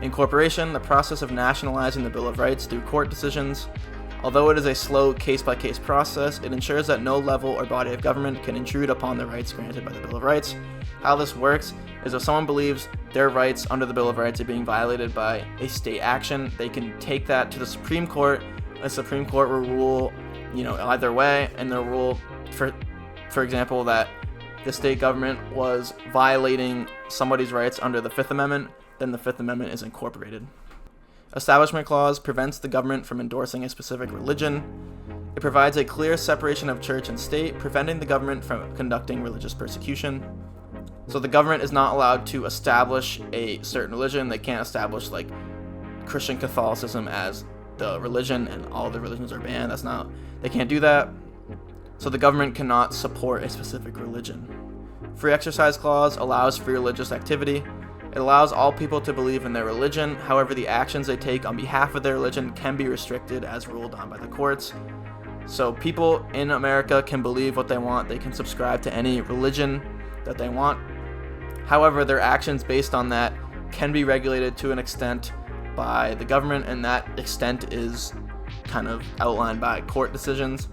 Incorporation, the process of nationalizing the Bill of Rights through court decisions. Although it is a slow case-by-case process, it ensures that no level or body of government can intrude upon the rights granted by the Bill of Rights. How this works is if someone believes their rights under the Bill of Rights are being violated by a state action, they can take that to the Supreme Court. The Supreme Court will rule, either way, and they'll rule, for example, that the state government was violating somebody's rights under the Fifth Amendment, then the Fifth Amendment is incorporated. Establishment Clause prevents the government from endorsing a specific religion. It provides a clear separation of church and state, preventing the government from conducting religious persecution. So the government is not allowed to establish a certain religion. They can't establish like Christian Catholicism as the religion and all the religions are banned. They can't do that. So the government cannot support a specific religion. Free Exercise Clause allows free religious activity. It allows all people to believe in their religion. However, the actions they take on behalf of their religion can be restricted as ruled on by the courts. So people in America can believe what they want. They can subscribe to any religion that they want. However, their actions based on that can be regulated to an extent by the government, and that extent is kind of outlined by court decisions.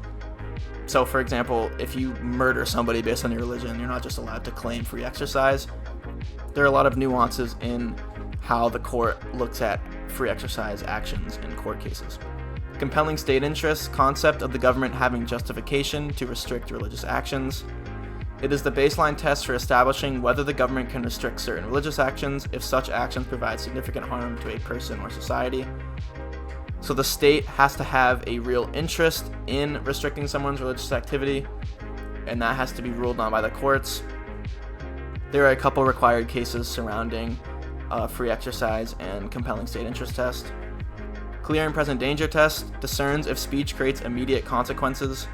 So, for example, if you murder somebody based on your religion, you're not just allowed to claim free exercise. There are a lot of nuances in how the court looks at free exercise actions in court cases. Compelling state interest, concept of the government having justification to restrict religious actions. It is the baseline test for establishing whether the government can restrict certain religious actions if such actions provide significant harm to a person or society. So the state has to have a real interest in restricting someone's religious activity, and that has to be ruled on by the courts. There are a couple required cases surrounding free exercise and compelling state interest test. Clear and present danger test discerns if speech creates immediate consequences.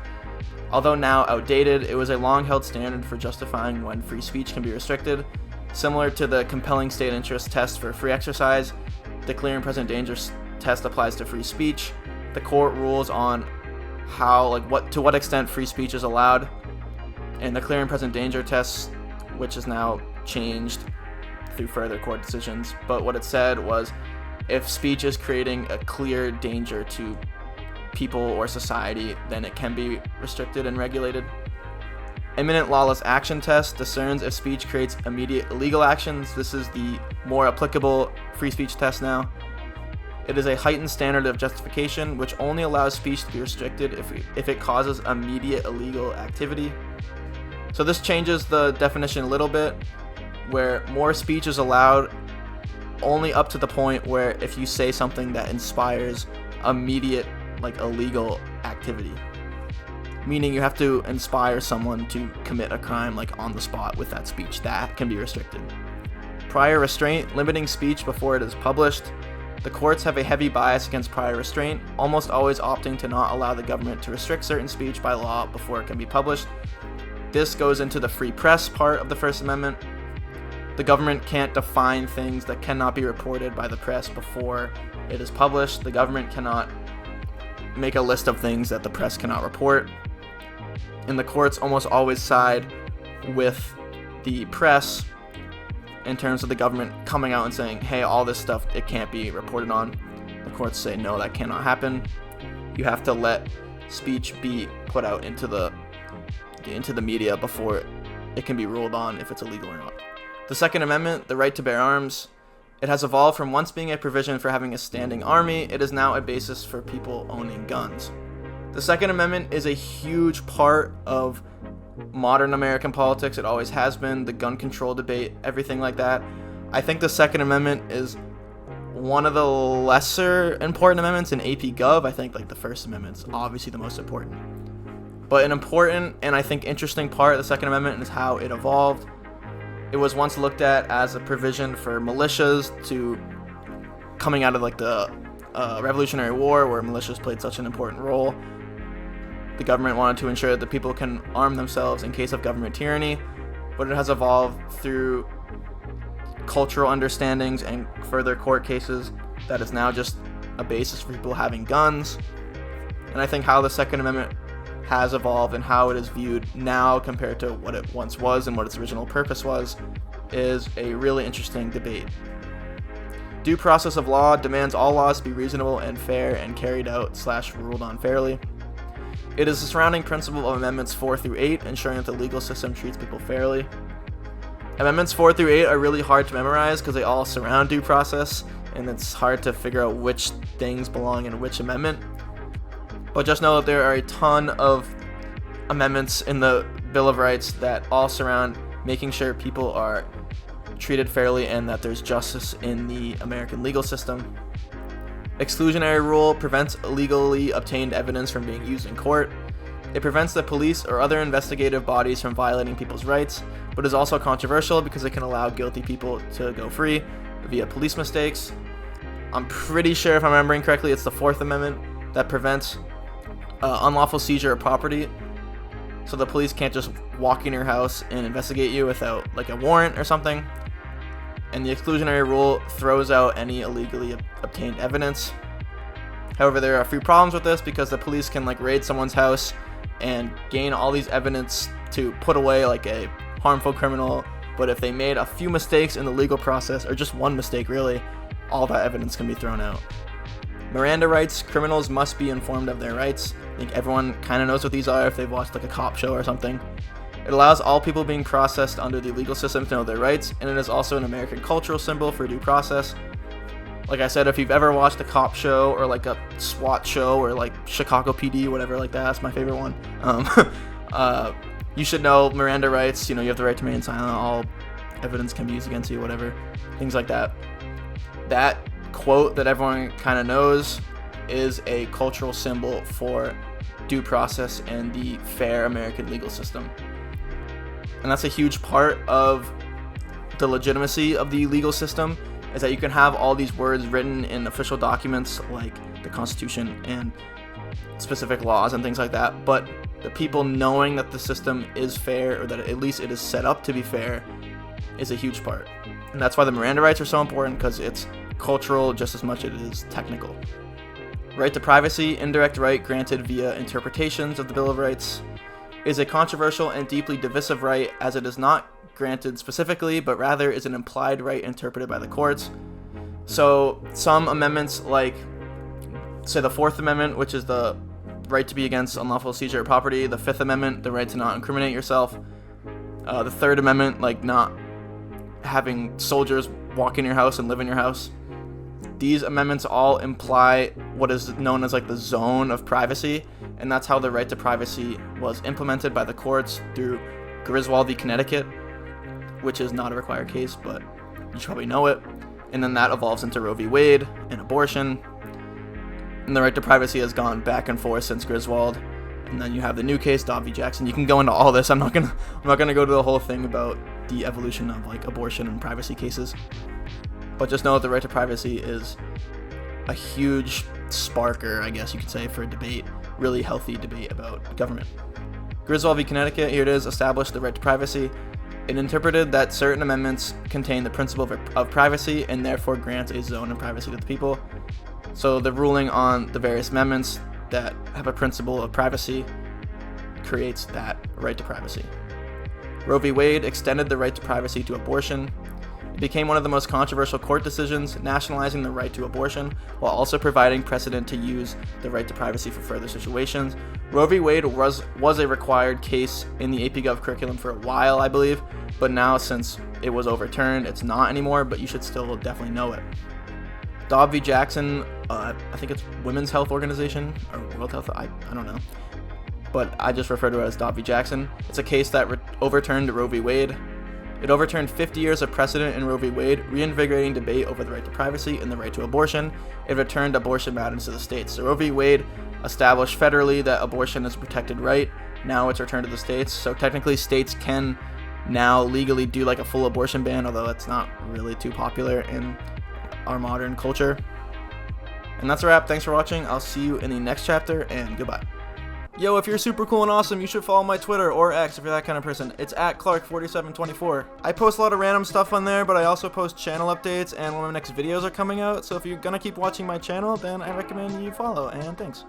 Although now outdated, it was a long-held standard for justifying when free speech can be restricted. Similar to the compelling state interest test for free exercise, the clear and present danger test applies to free speech. The court rules on to what extent free speech is allowed, and the clear and present danger test, which is now changed through further court decisions, but what it said was if speech is creating a clear danger to people or society, then it can be restricted and regulated. Imminent lawless action test discerns if speech creates immediate illegal actions. This is the more applicable free speech test now. It is a heightened standard of justification, which only allows speech to be restricted if it causes immediate illegal activity. So this changes the definition a little bit, where more speech is allowed only up to the point where if you say something that inspires immediate illegal activity, meaning you have to inspire someone to commit a crime on the spot with that speech, that can be restricted. Prior restraint, limiting speech before it is published. The courts have a heavy bias against prior restraint, almost always opting to not allow the government to restrict certain speech by law before it can be published. This goes into the free press part of the First Amendment. The government can't define things that cannot be reported by the press before it is published. The government cannot make a list of things that the press cannot report. And the courts almost always side with the press in terms of the government coming out and saying, hey, all this stuff, it can't be reported on. The courts say, no, that cannot happen. You have to let speech be put out into the media before it can be ruled on if it's illegal or not. The Second Amendment, the right to bear arms, it has evolved from once being a provision for having a standing army, it is now a basis for people owning guns. The Second Amendment is a huge part of modern American politics. It always has been. The gun control debate, everything like that. I think the Second Amendment is one of the lesser important amendments in AP Gov. I think the First Amendment is obviously the most important. But an important and I think interesting part of the Second Amendment is how it evolved. It was once looked at as a provision for militias coming out of the Revolutionary War, where militias played such an important role. The government wanted to ensure that the people can arm themselves in case of government tyranny, but it has evolved through cultural understandings and further court cases that is now just a basis for people having guns. And I think how the Second Amendment has evolved and how it is viewed now compared to what it once was and what its original purpose was is a really interesting debate. Due process of law demands all laws be reasonable and fair and carried out / ruled on fairly. It is the surrounding principle of Amendments 4 through 8, ensuring that the legal system treats people fairly. Amendments 4 through 8 are really hard to memorize because they all surround due process, and it's hard to figure out which things belong in which amendment. But just know that there are a ton of amendments in the Bill of Rights that all surround making sure people are treated fairly and that there's justice in the American legal system. Exclusionary rule prevents illegally obtained evidence from being used in court. It prevents the police or other investigative bodies from violating people's rights, but is also controversial because it can allow guilty people to go free via police mistakes. I'm pretty sure, if I'm remembering correctly, it's the Fourth Amendment that prevents unlawful seizure of property. So the police can't just walk in your house and investigate you without like a warrant or something. And the exclusionary rule throws out any illegally obtained evidence. However, there are a few problems with this because the police can like raid someone's house and gain all these evidence to put away like a harmful criminal, but if they made a few mistakes in the legal process, or just one mistake really, all that evidence can be thrown out. Miranda rights: criminals must be informed of their rights. I think everyone kind of knows what these are if they've watched like a cop show or something. It allows all people being processed under the legal system to know their rights, and it is also an American cultural symbol for due process. Like I said, if you've ever watched a cop show or like a SWAT show or like Chicago PD, whatever like that, that's my favorite one. You should know Miranda rights. You know, you have the right to remain silent. All evidence can be used against you, whatever. Things like that. That quote that everyone kind of knows is a cultural symbol for due process and the fair American legal system. And that's a huge part of the legitimacy of the legal system, is that you can have all these words written in official documents like the Constitution and specific laws and things like that, but the people knowing that the system is fair, or that at least it is set up to be fair, is a huge part. And that's why the Miranda rights are so important, because it's cultural just as much as it is technical. Right to privacy, indirect right granted via interpretations of the Bill of Rights, is a controversial and deeply divisive right, as it is not granted specifically, but rather is an implied right interpreted by the courts. So some amendments, like say the Fourth Amendment, which is the right to be against unlawful seizure of property, the Fifth Amendment, the right to not incriminate yourself, the Third Amendment, like not having soldiers walk in your house and live in your house. These amendments all imply what is known as like the zone of privacy, and that's how the right to privacy was implemented by the courts through Griswold v. Connecticut, which is not a required case, but you should probably know it. And then that evolves into Roe v. Wade and abortion. And the right to privacy has gone back and forth since Griswold. And then you have the new case, Dobbs v. Jackson. You can go into all this. I'm not gonna go to the whole thing about the evolution of like abortion and privacy cases. But just know that the right to privacy is a huge sparker, I guess you could say, for a debate, really healthy debate about government. Griswold v. Connecticut, here it is, established the right to privacy. It interpreted that certain amendments contain the principle of privacy and therefore grants a zone of privacy to the people. So the ruling on the various amendments that have a principle of privacy creates that right to privacy. Roe v. Wade extended the right to privacy to abortion. It became one of the most controversial court decisions, nationalizing the right to abortion while also providing precedent to use the right to privacy for further situations. Roe v. Wade was a required case in the AP Gov curriculum for a while, I believe, but now since it was overturned, it's not anymore, but you should still definitely know it. Dobbs v. Jackson, I think it's Women's Health Organization, or World Health, I don't know, but I just refer to it as Dobbs v. Jackson. It's a case that overturned Roe v. Wade. It overturned 50 years of precedent in Roe v. Wade, reinvigorating debate over the right to privacy and the right to abortion. It returned abortion matters to the states. So Roe v. Wade established federally that abortion is a protected right. Now it's returned to the states. So technically states can now legally do like a full abortion ban, although it's not really too popular in our modern culture. And that's a wrap. Thanks for watching. I'll see you in the next chapter, and goodbye. Yo, if you're super cool and awesome, you should follow my Twitter, or X if you're that kind of person. It's at Clark4724. I post a lot of random stuff on there, but I also post channel updates, and when my next videos are coming out, so if you're gonna keep watching my channel, then I recommend you follow, and thanks.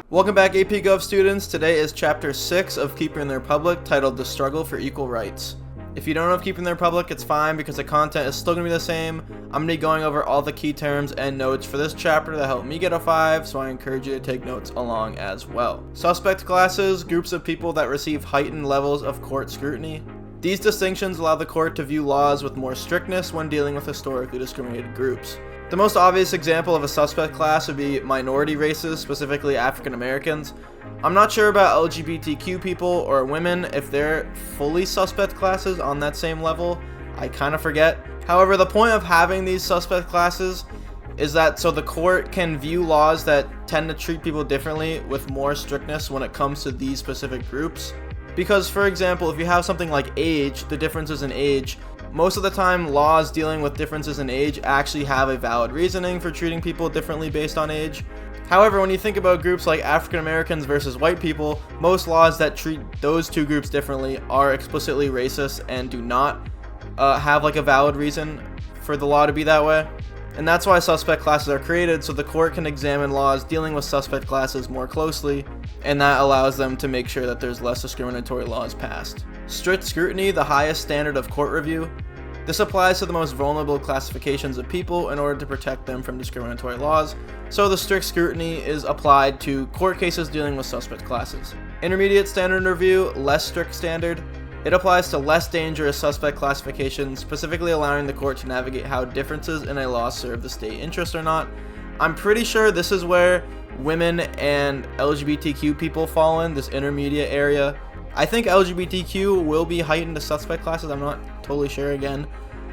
Welcome back, AP Gov students. Today is Chapter 6 of Keeping the Republic, titled The Struggle for Equal Rights. If you don't know of Keeping the Republic, it's fine because the content is still going to be the same. I'm going to be going over all the key terms and notes for this chapter that helped me get a 5, so I encourage you to take notes along as well. Suspect classes, groups of people that receive heightened levels of court scrutiny. These distinctions allow the court to view laws with more strictness when dealing with historically discriminated groups. The most obvious example of a suspect class would be minority races, specifically African Americans. I'm not sure about LGBTQ people or women if they're fully suspect classes on that same level. I kind of forget. However, the point of having these suspect classes is that so the court can view laws that tend to treat people differently with more strictness when it comes to these specific groups. Because, for example, if you have something like age, the differences in age, most of the time laws dealing with differences in age actually have a valid reasoning for treating people differently based on age. However, when you think about groups like African Americans versus white people, most laws that treat those two groups differently are explicitly racist and do not have like a valid reason for the law to be that way. And that's why suspect classes are created, so the court can examine laws dealing with suspect classes more closely, and that allows them to make sure that there's less discriminatory laws passed. Strict scrutiny, the highest standard of court review. This applies to the most vulnerable classifications of people in order to protect them from discriminatory laws, so the strict scrutiny is applied to court cases dealing with suspect classes. Intermediate standard review, less strict standard. It applies to less dangerous suspect classifications, specifically allowing the court to navigate how differences in a law serve the state interest or not. I'm pretty sure this is where women and LGBTQ people fall in, this intermediate area. I think LGBTQ will be heightened to suspect classes, I'm not totally sure again.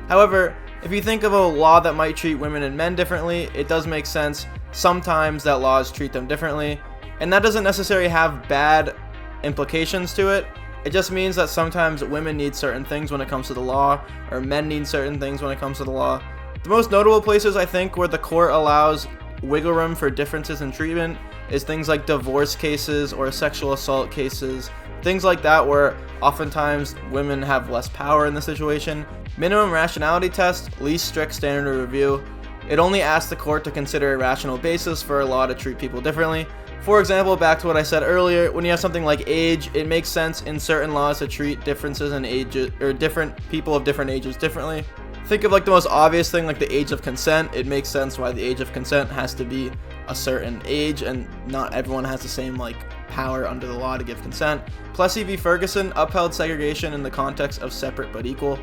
However, if you think of a law that might treat women and men differently, it does make sense sometimes that laws treat them differently, and that doesn't necessarily have bad implications to it. It just means that sometimes women need certain things when it comes to the law, or men need certain things when it comes to the law. The most notable places I think where the court allows wiggle room for differences in treatment is things like divorce cases or sexual assault cases, things like that where oftentimes women have less power in the situation. Minimum rationality test, least strict standard of review. It only asks the court to consider a rational basis for a law to treat people differently. For example, back to what I said earlier, when you have something like age, it makes sense in certain laws to treat differences in ages or different people of different ages differently. Think of like the most obvious thing, like the age of consent. It makes sense why the age of consent has to be a certain age, and not everyone has the same like power under the law to give consent. Plessy v. Ferguson upheld segregation in the context of separate but equal.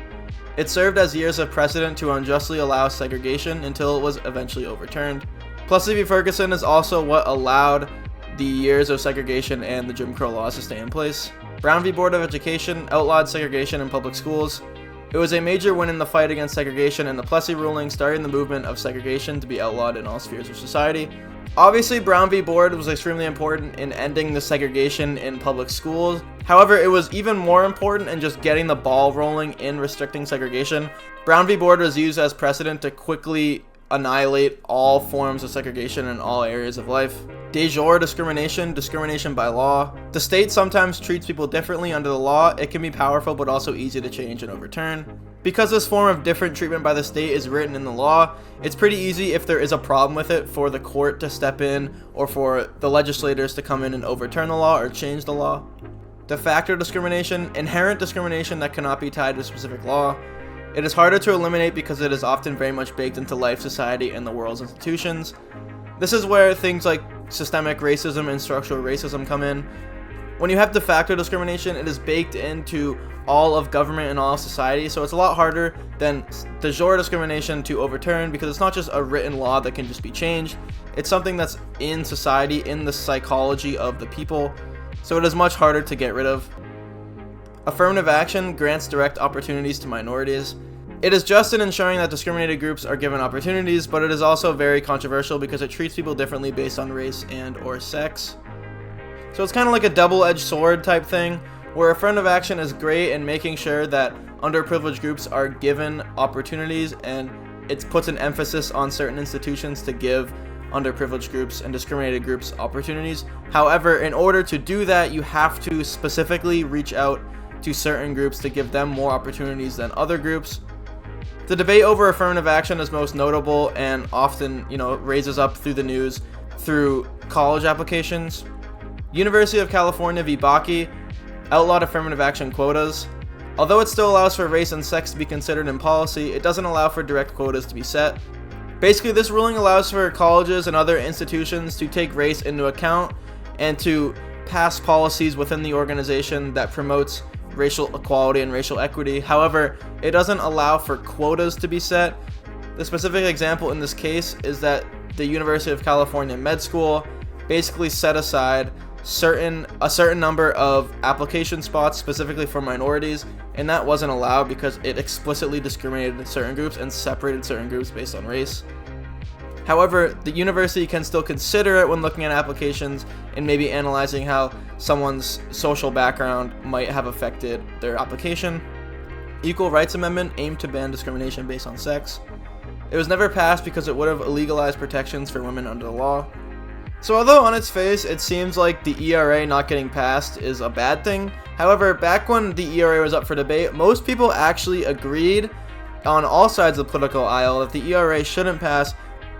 It served as years of precedent to unjustly allow segregation until it was eventually overturned. Plessy v. Ferguson is also what allowed the years of segregation and the Jim Crow laws to stay in place. Brown v. Board of Education outlawed segregation in public schools. It was a major win in the fight against segregation, and the Plessy ruling started the movement of segregation to be outlawed in all spheres of society. Obviously, Brown v. Board was extremely important in ending the segregation in public schools. However, it was even more important in just getting the ball rolling in restricting segregation. Brown v. Board was used as precedent to quickly annihilate all forms of segregation in all areas of life. De jure discrimination, discrimination by law. The state sometimes treats people differently under the law. It can be powerful but also easy to change and overturn. Because this form of different treatment by the state is written in the law, it's pretty easy if there is a problem with it for the court to step in or for the legislators to come in and overturn the law or change the law. De facto discrimination, inherent discrimination that cannot be tied to a specific law. It is harder to eliminate because it is often very much baked into life, society, and the world's institutions. This is where things like systemic racism and structural racism come in. When you have de facto discrimination, it is baked into all of government and all of society, so it's a lot harder than de jure discrimination to overturn because it's not just a written law that can just be changed. It's something that's in society, in the psychology of the people, so it is much harder to get rid of. Affirmative action grants direct opportunities to minorities. It is just in ensuring that discriminated groups are given opportunities, but it is also very controversial because it treats people differently based on race and or sex. So it's kind of like a double-edged sword type thing, where affirmative action is great in making sure that underprivileged groups are given opportunities, and it puts an emphasis on certain institutions to give underprivileged groups and discriminated groups opportunities. However, in order to do that, you have to specifically reach out to certain groups to give them more opportunities than other groups. The debate over affirmative action is most notable and often, raises up through the news through college applications. University of California v. Bakke outlawed affirmative action quotas. Although it still allows for race and sex to be considered in policy, it doesn't allow for direct quotas to be set. Basically, this ruling allows for colleges and other institutions to take race into account and to pass policies within the organization that promotes racial equality and racial equity. However, it doesn't allow for quotas to be set. The specific example in this case is that the University of California Med School basically set aside a certain number of application spots specifically for minorities, and that wasn't allowed because it explicitly discriminated certain groups and separated certain groups based on race. However, the university can still consider it when looking at applications and maybe analyzing how someone's social background might have affected their application. Equal Rights Amendment aimed to ban discrimination based on sex. It was never passed because it would have illegalized protections for women under the law. So although on its face it seems like the ERA not getting passed is a bad thing, however, back when the ERA was up for debate, most people actually agreed on all sides of the political aisle that the ERA shouldn't pass,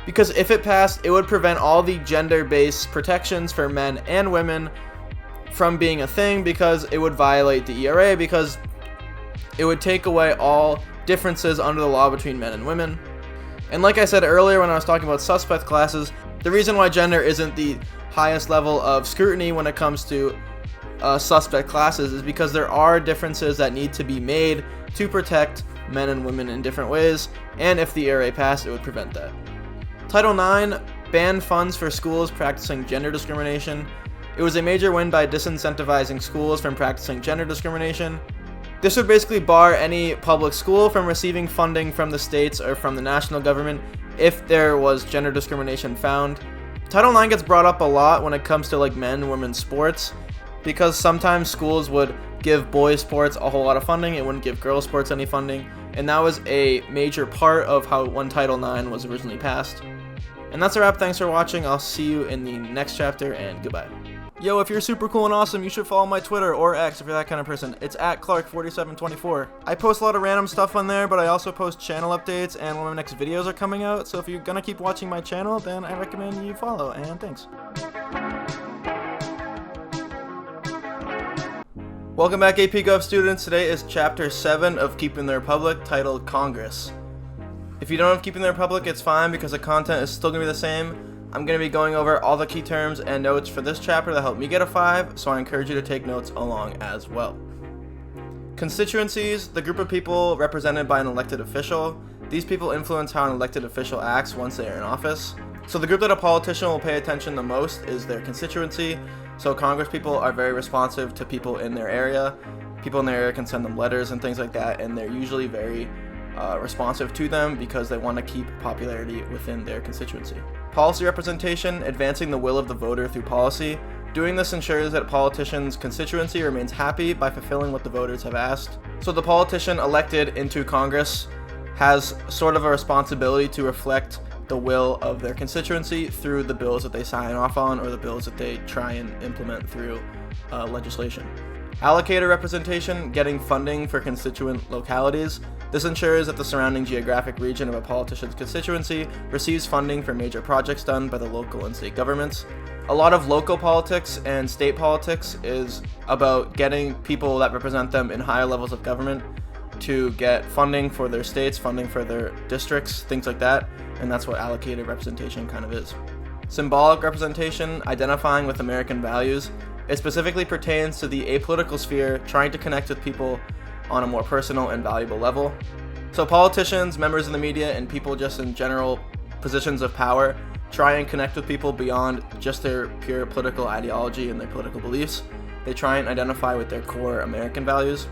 because if it passed, it would prevent all the gender-based protections for men and women from being a thing, because it would violate the ERA, because it would take away all differences under the law between men and women. And like I said earlier when I was talking about suspect classes, the reason why gender isn't the highest level of scrutiny when it comes to suspect classes is because there are differences that need to be made to protect men and women in different ways, and if the ERA passed, it would prevent that. Title IX banned funds for schools practicing gender discrimination. It was a major win by disincentivizing schools from practicing gender discrimination. This would basically bar any public school from receiving funding from the states or from the national government if there was gender discrimination found. Title IX gets brought up a lot when it comes to like men and women's sports, because sometimes schools would give boys sports a whole lot of funding, it wouldn't give girls sports any funding, and that was a major part of how when Title IX was originally passed. And that's a wrap. Thanks for watching. I'll see you in the next chapter, and goodbye. Yo, if you're super cool and awesome, you should follow my Twitter or X if you're that kind of person. It's @Clark4724. I post a lot of random stuff on there, but I also post channel updates and when my next videos are coming out. So if you're gonna keep watching my channel, then I recommend you follow, and thanks. Welcome back, AP Gov students. Today is Chapter 7 of Keeping the Republic, titled Congress. If you don't have Keeping the Republic, it's fine because the content is still going to be the same. I'm going to be going over all the key terms and notes for this chapter that helped me get a 5, so I encourage you to take notes along as well. Constituencies, the group of people represented by an elected official. These people influence how an elected official acts once they are in office. So the group that a politician will pay attention the most is their constituency. So Congress people are very responsive to people in their area. People in their area can send them letters and things like that, and they're usually very responsive to them because they want to keep popularity within their constituency. Policy representation, advancing the will of the voter through policy. Doing this ensures that a politician's constituency remains happy by fulfilling what the voters have asked. So the politician elected into Congress has sort of a responsibility to reflect the will of their constituency through the bills that they sign off on or the bills that they try and implement through legislation. Allocator representation, getting funding for constituent localities. This ensures that the surrounding geographic region of a politician's constituency receives funding for major projects done by the local and state governments. A lot of local politics and state politics is about getting people that represent them in higher levels of government to get funding for their states, funding for their districts, things like that, and that's what allocated representation kind of is. Symbolic representation, identifying with American values. It specifically pertains to the apolitical sphere, trying to connect with people on a more personal and valuable level. So politicians, members of the media, and people just in general positions of power try and connect with people beyond just their pure political ideology and their political beliefs. They try and identify with their core American values,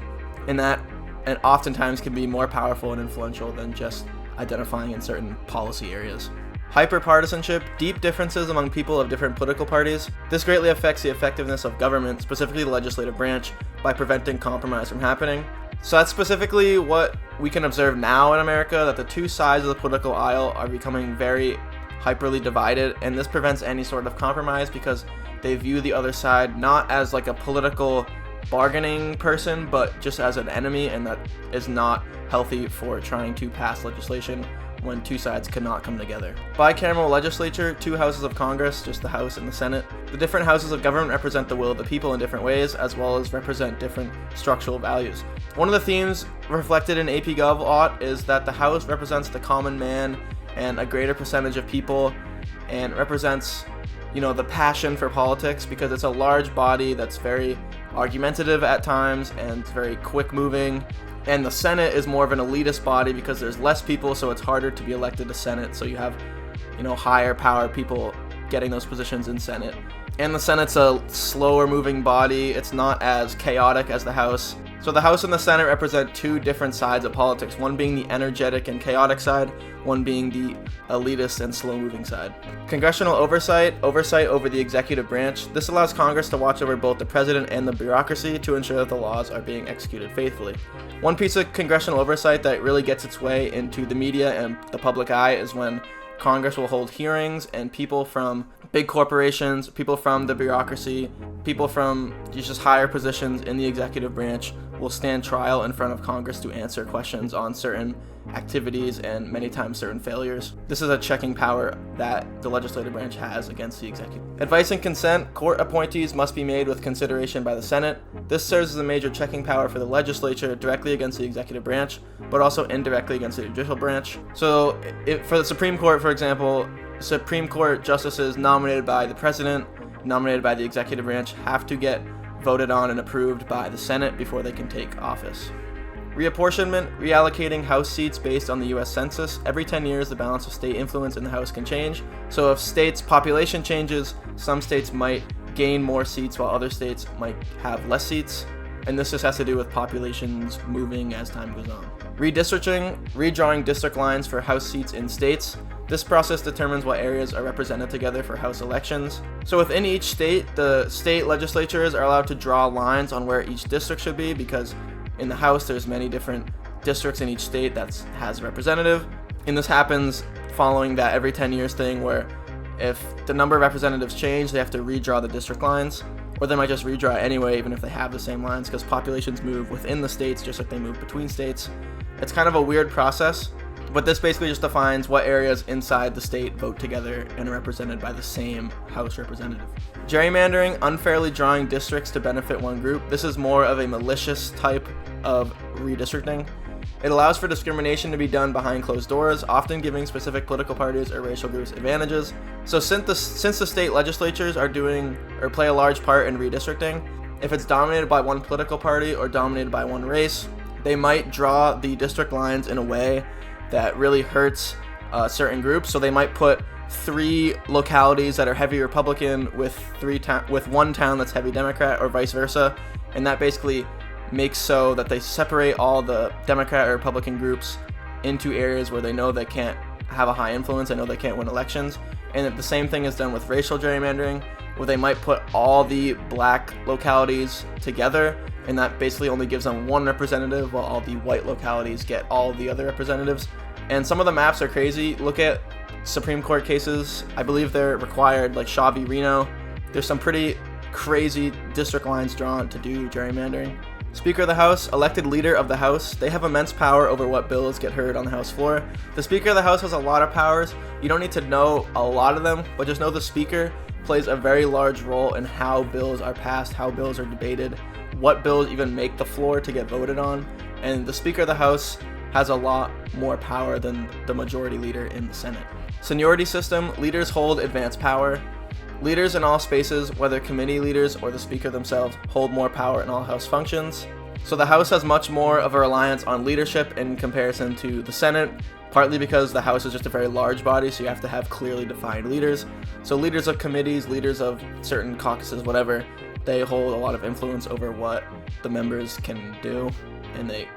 and that and oftentimes can be more powerful and influential than just identifying in certain policy areas. Hyperpartisanship, deep differences among people of different political parties. This greatly affects the effectiveness of government, specifically the legislative branch, by preventing compromise from happening. So that's specifically what we can observe now in America, that the two sides of the political aisle are becoming very hyperly divided, and this prevents any sort of compromise because they view the other side not as like a political bargaining person, but just as an enemy, and that is not healthy for trying to pass legislation when two sides cannot come together. Bicameral legislature, 2 houses of Congress, just the House and the Senate. The different houses of government represent the will of the people in different ways, as well as represent different structural values. One of the themes reflected in AP Gov a lot is that the House represents the common man and a greater percentage of people, and represents, the passion for politics, because it's a large body that's very argumentative at times and very quick moving And the Senate is more of an elitist body because there's less people, so it's harder to be elected to Senate. So you have, higher power people getting those positions in Senate. And the Senate's a slower moving body. It's not as chaotic as the House. So the House and the Senate represent two different sides of politics, one being the energetic and chaotic side, one being the elitist and slow-moving side. Congressional oversight over the executive branch. This allows Congress to watch over both the president and the bureaucracy to ensure that the laws are being executed faithfully. One piece of congressional oversight that really gets its way into the media and the public eye is when Congress will hold hearings and people from big corporations, people from the bureaucracy, people from just higher positions in the executive branch will stand trial in front of Congress to answer questions on certain activities and many times certain failures. This is a checking power that the legislative branch has against the executive. Advice and consent. Court appointees must be made with consideration by the Senate. This serves as a major checking power for the legislature directly against the executive branch, but also indirectly against the judicial branch. So for the Supreme Court, for example, Supreme Court justices nominated by the president, nominated by the executive branch, have to get voted on and approved by the Senate before they can take office. Reapportionment, reallocating House seats based on the U.S. Census. Every 10 years, the balance of state influence in the House can change. So if states' population changes, some states might gain more seats while other states might have less seats. And this just has to do with populations moving as time goes on. Redistricting, redrawing district lines for House seats in states. This process determines what areas are represented together for House elections. So within each state, the state legislatures are allowed to draw lines on where each district should be, because in the House there's many different districts in each state that has a representative. And this happens following that every 10 years thing where if the number of representatives change, they have to redraw the district lines, or they might just redraw it anyway even if they have the same lines, because populations move within the states just like they move between states. It's kind of a weird process, but this basically just defines what areas inside the state vote together and are represented by the same House representative. Gerrymandering, unfairly drawing districts to benefit one group. This is more of a malicious type of redistricting. It allows for discrimination to be done behind closed doors, often giving specific political parties or racial groups advantages. So since the state legislatures are doing or play a large part in redistricting, if it's dominated by one political party or dominated by one race, they might draw the district lines in a way that really hurts certain groups. So they might put 3 localities that are heavy Republican with one town that's heavy Democrat, or vice versa, and that basically makes so that they separate all the Democrat or Republican groups into areas where they know they can't have a high influence, they know they can't win elections. And the same thing is done with racial gerrymandering, where they might put all the black localities together, and that basically only gives them one representative, while all the white localities get all the other representatives. And some of the maps are crazy. Look at Supreme Court cases. I believe they're required, like Shaw v. Reno. There's some pretty crazy district lines drawn to do gerrymandering. Speaker of the House, elected leader of the House. They have immense power over what bills get heard on the House floor. The Speaker of the House has a lot of powers. You don't need to know a lot of them, but just know the Speaker plays a very large role in how bills are passed, how bills are debated, what bills even make the floor to get voted on. And the Speaker of the House has a lot more power than the majority leader in the Senate. Seniority system, leaders hold advanced power. Leaders in all spaces, whether committee leaders or the Speaker themselves, hold more power in all House functions. So the House has much more of a reliance on leadership in comparison to the Senate, partly because the House is just a very large body, so you have to have clearly defined leaders. So leaders of committees, leaders of certain caucuses, whatever, they hold a lot of influence over what the members can do, and they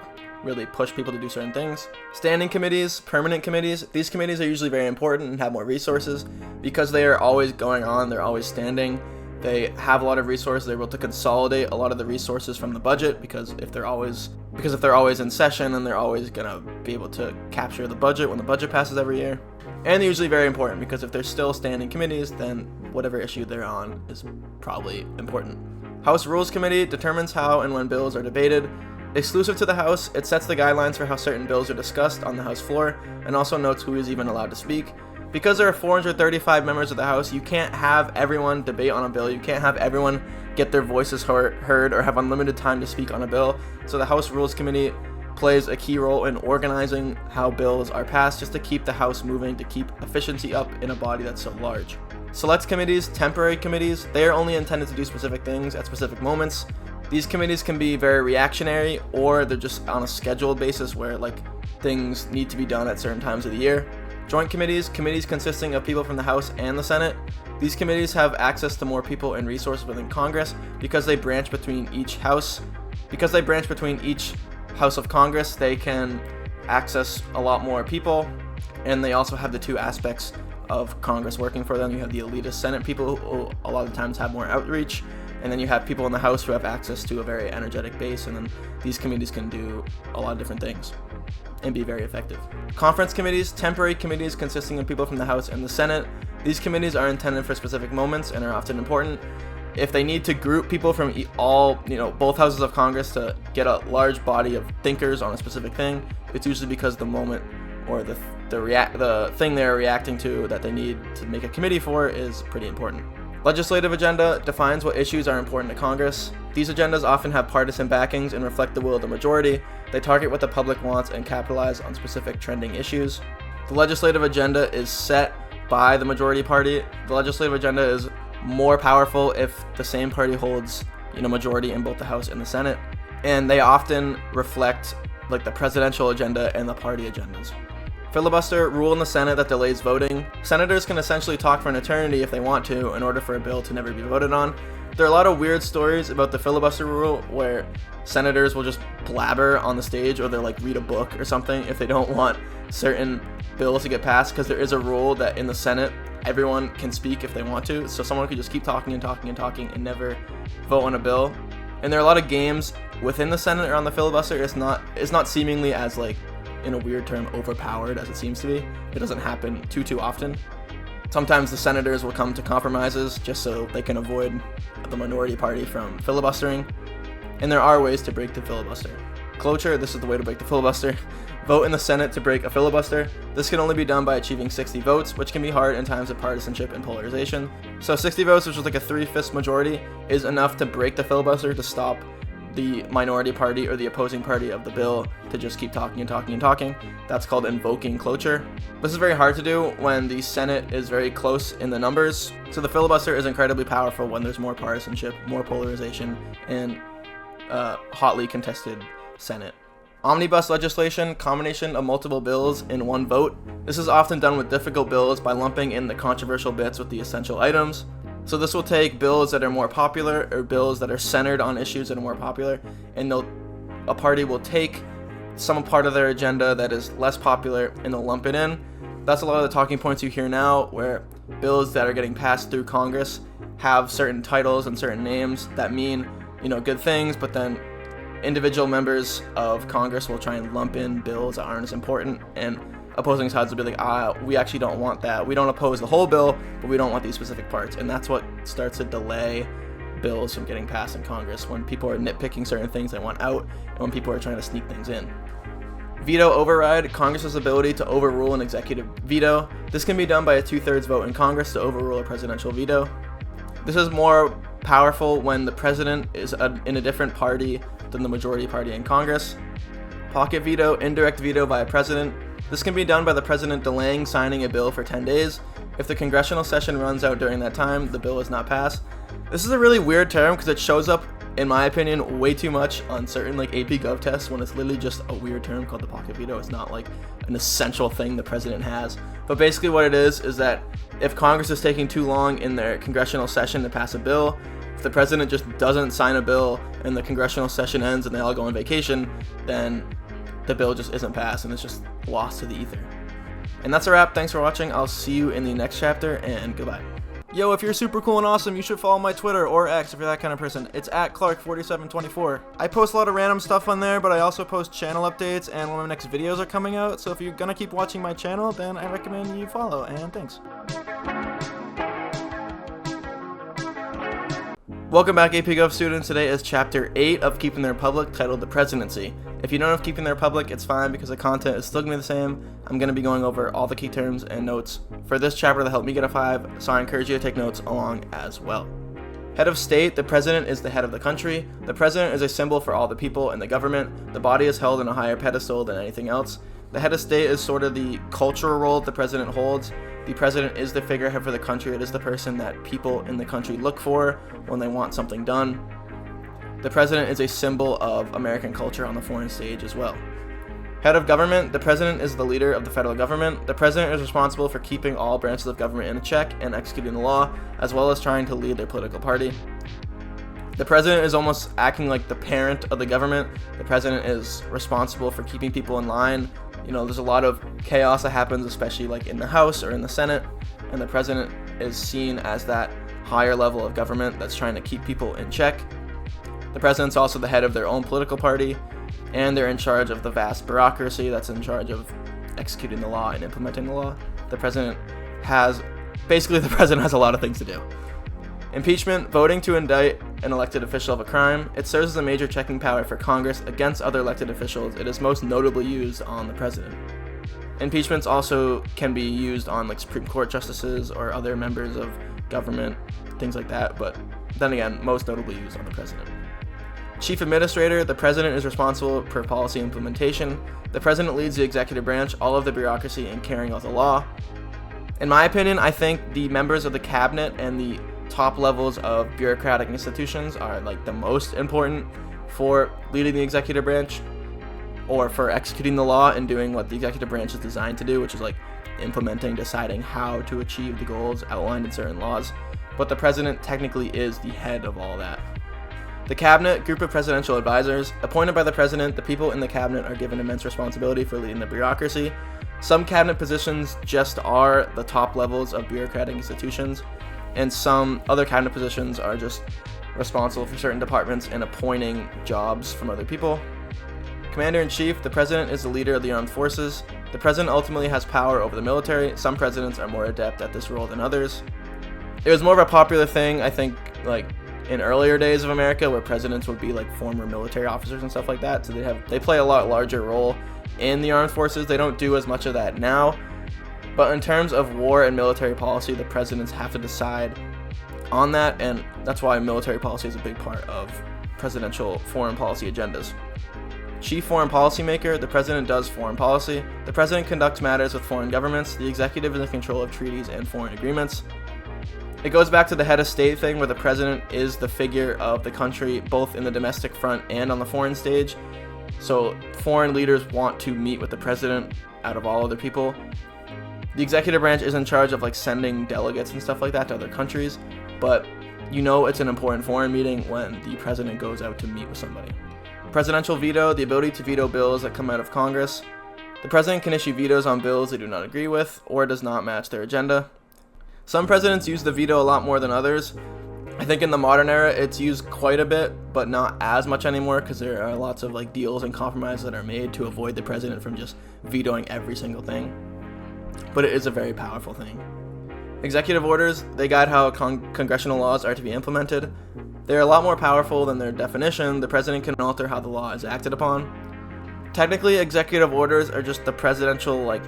really push people to do certain things. Standing committees, permanent committees. These committees are usually very important and have more resources because they are always going on, they're always standing. They have a lot of resources. They're able to consolidate a lot of the resources from the budget because if they're always in session, then they're always gonna be able to capture the budget when the budget passes every year. And they're usually very important because if they're still standing committees, then whatever issue they're on is probably important. House Rules Committee determines how and when bills are debated. Exclusive to the House, it sets the guidelines for how certain bills are discussed on the House floor and also notes who is even allowed to speak. Because there are 435 members of the House, you can't have everyone debate on a bill. You can't have everyone get their voices heard or have unlimited time to speak on a bill. So the House Rules Committee plays a key role in organizing how bills are passed just to keep the House moving, to keep efficiency up in a body that's so large. Select committees, temporary committees, they are only intended to do specific things at specific moments. These committees can be very reactionary, or they're just on a scheduled basis where like things need to be done at certain times of the year. Joint committees, committees consisting of people from the House and the Senate. These committees have access to more people and resources within Congress because they branch between each house. Because they branch between each house of Congress, they can access a lot more people, and they also have the two aspects of Congress working for them. You have the elitist Senate people who a lot of times have more outreach, and then you have people in the House who have access to a very energetic base, and then these committees can do a lot of different things and be very effective. Conference committees, temporary committees consisting of people from the House and the Senate. These committees are intended for specific moments and are often important. If they need to group people from both houses of Congress to get a large body of thinkers on a specific thing, it's usually because the moment or the thing they're reacting to that they need to make a committee for is pretty important. Legislative agenda defines what issues are important to Congress. These agendas often have partisan backings and reflect the will of the majority. They target what the public wants and capitalize on specific trending issues. The legislative agenda is set by the majority party. The legislative agenda is more powerful if the same party holds majority in both the House and the Senate, and they often reflect like the presidential agenda and the party agendas. Filibuster, rule in the Senate that delays voting. Senators can essentially talk for an eternity if they want to in order for a bill to never be voted on. There are a lot of weird stories about the filibuster rule where senators will just blabber on the stage, or they'll like read a book or something if they don't want certain bills to get passed, because there is a rule that in the Senate everyone can speak if they want to, so someone could just keep talking and talking and talking and never vote on a bill. And there are a lot of games within the Senate or on the filibuster. It's not seemingly as like, in a weird term, overpowered as it seems to be. It doesn't happen too often. Sometimes the senators will come to compromises just so they can avoid the minority party from filibustering. And there are ways to break the filibuster. Cloture, this is the way to break the filibuster. Vote in the Senate to break a filibuster. This can only be done by achieving 60 votes, which can be hard in times of partisanship and polarization. So 60 votes, which is like a 3/5 majority, is enough to break the filibuster to stop the minority party or the opposing party of the bill to just keep talking and talking and talking. That's called invoking cloture. This is very hard to do when the Senate is very close in the numbers. So the filibuster is incredibly powerful when there's more partisanship, more polarization, and hotly contested Senate. Omnibus legislation, combination of multiple bills in one vote. This is often done with difficult bills by lumping in the controversial bits with the essential items. So this will take bills that are more popular or bills that are centered on issues that are more popular, and a party will take some part of their agenda that is less popular and they'll lump it in. That's a lot of the talking points you hear now, where bills that are getting passed through Congress have certain titles and certain names that mean, good things, but then individual members of Congress will try and lump in bills that aren't as important, and opposing sides will be like, we actually don't want that. We don't oppose the whole bill, but we don't want these specific parts. And that's what starts to delay bills from getting passed in Congress, when people are nitpicking certain things they want out, and when people are trying to sneak things in. Veto override, Congress's ability to overrule an executive veto. This can be done by a 2/3 vote in Congress to overrule a presidential veto. This is more powerful when the president is in a different party than the majority party in Congress. Pocket veto, indirect veto by a president. This can be done by the president delaying signing a bill for 10 days. If the congressional session runs out during that time, the bill is not passed. This is a really weird term because it shows up, in my opinion, way too much on certain AP Gov tests, when it's literally just a weird term called the pocket veto. It's not like an essential thing the president has. But basically what it is that if Congress is taking too long in their congressional session to pass a bill, if the president just doesn't sign a bill and the congressional session ends and they all go on vacation, then the bill just isn't passed and it's just lost to the ether. And that's a wrap. Thanks for watching. I'll see you in the next chapter, and goodbye. Yo, if you're super cool and awesome, you should follow my Twitter or X if you're that kind of person. It's @Clark4724. I post a lot of random stuff on there, but I also post channel updates and when my next videos are coming out. So if you're gonna keep watching my channel, then I recommend you follow, and thanks. Welcome back, AP Gov students. Today is Chapter 8 of Keeping the Republic, titled The Presidency. If you don't have Keeping the Republic, it's fine because the content is still going to be the same. I'm going to be going over all the key terms and notes for this chapter that helped me get a 5, so I encourage you to take notes along as well. Head of state, the president is the head of the country. The president is a symbol for all the people in the government. The body is held in a higher pedestal than anything else. The head of state is sort of the cultural role that the president holds. The president is the figurehead for the country. It is the person that people in the country look for when they want something done. the president is a symbol of American culture on the foreign stage as well. Head of government, the president is the leader of the federal government. The president is responsible for keeping all branches of government in check and executing the law, as well as trying to lead their political party. The president is almost acting like the parent of the government. The president is responsible for keeping people in line. There's a lot of chaos that happens, especially like in the House or in the Senate, and the president is seen as that higher level of government that's trying to keep people in check. The president's also the head of their own political party, and they're in charge of the vast bureaucracy that's in charge of executing the law and implementing the law. The president has a lot of things to do. Impeachment, voting to indict an elected official of a crime. It serves as a major checking power for Congress against other elected officials. It is most notably used on the president. Impeachments also can be used on like Supreme Court justices or other members of government, things like that, but then again, most notably used on the president. Chief Administrator, the president is responsible for policy implementation. The president leads the executive branch, all of the bureaucracy, in carrying out the law. In my opinion, I think the members of the cabinet and the top levels of bureaucratic institutions are like the most important for leading the executive branch or for executing the law and doing what the executive branch is designed to do, which is like implementing, deciding how to achieve the goals outlined in certain laws. But the president technically is the head of all that. The cabinet, group of presidential advisors, appointed by the president, the people in the cabinet are given immense responsibility for leading the bureaucracy. Some cabinet positions just are the top levels of bureaucratic institutions, and some other cabinet positions are just responsible for certain departments and appointing jobs from other people. Commander-in-Chief, the president is the leader of the armed forces. The president ultimately has power over the military. Some presidents are more adept at this role than others. It was more of a popular thing, I think, like in earlier days of America, where presidents would be like former military officers and stuff like that. So they play a lot larger role in the armed forces. They don't do as much of that now. But in terms of war and military policy, the presidents have to decide on that, and that's why military policy is a big part of presidential foreign policy agendas. Chief foreign policy maker, the president does foreign policy. The president conducts matters with foreign governments. The executive is in control of treaties and foreign agreements. It goes back to the head of state thing, where the president is the figure of the country, both in the domestic front and on the foreign stage. So foreign leaders want to meet with the president out of all other people. The executive branch is in charge of like sending delegates and stuff like that to other countries, but it's an important foreign meeting when the president goes out to meet with somebody. Presidential veto, the ability to veto bills that come out of Congress. The president can issue vetoes on bills they do not agree with or does not match their agenda. Some presidents use the veto a lot more than others. I think in the modern era it's used quite a bit, but not as much anymore, because there are lots of like deals and compromises that are made to avoid the president from just vetoing every single thing. But it is a very powerful thing. Executive orders, they guide how congressional laws are to be implemented. They're a lot more powerful than their definition. The president can alter how the law is acted upon. Technically, executive orders are just the presidential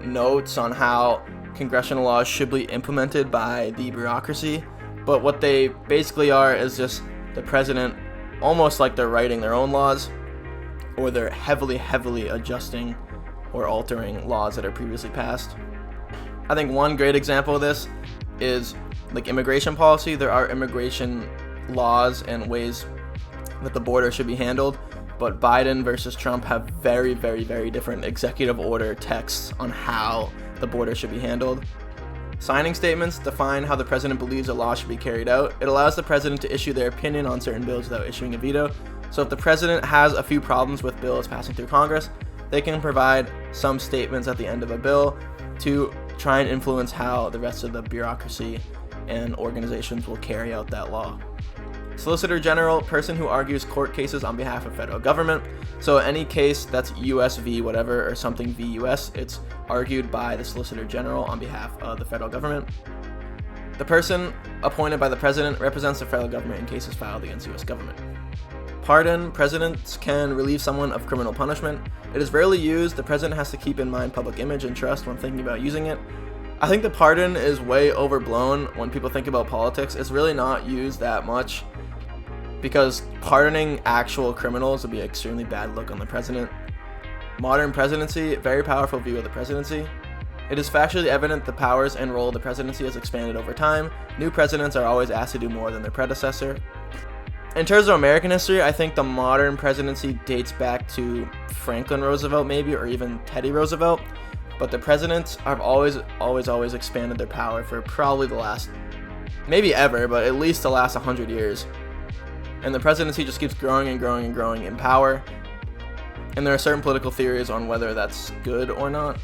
notes on how congressional laws should be implemented by the bureaucracy, but what they basically are is just the president, almost like they're writing their own laws, or they're heavily adjusting or altering laws that are previously passed. I think one great example of this is like immigration policy. There are immigration laws and ways that the border should be handled, but Biden versus Trump have very different executive order texts on how the border should be handled. Signing statements define how the president believes a law should be carried out. It allows the president to issue their opinion on certain bills without issuing a veto. So if the president has a few problems with bills passing through Congress, they can provide some statements at the end of a bill to try and influence how the rest of the bureaucracy and organizations will carry out that law. Solicitor General, person who argues court cases on behalf of federal government. So any case that's US v whatever or something v US, it's argued by the Solicitor General on behalf of the federal government. The person appointed by the president represents the federal government in cases filed against US government. Pardon, presidents can relieve someone of criminal punishment. It is rarely used. The president has to keep in mind public image and trust when thinking about using it. I think the pardon is way overblown when people think about politics. It's really not used that much, because pardoning actual criminals would be an extremely bad look on the president. Modern presidency, very powerful view of the presidency. It is factually evident the powers and role of the presidency has expanded over time. New presidents are always asked to do more than their predecessor. In terms of American history, I think the modern presidency dates back to Franklin Roosevelt maybe, or even Teddy Roosevelt. But the presidents have always expanded their power for probably the last, maybe ever, but at least the last 100 years. And the presidency just keeps growing and growing and growing in power. And there are certain political theories on whether that's good or not.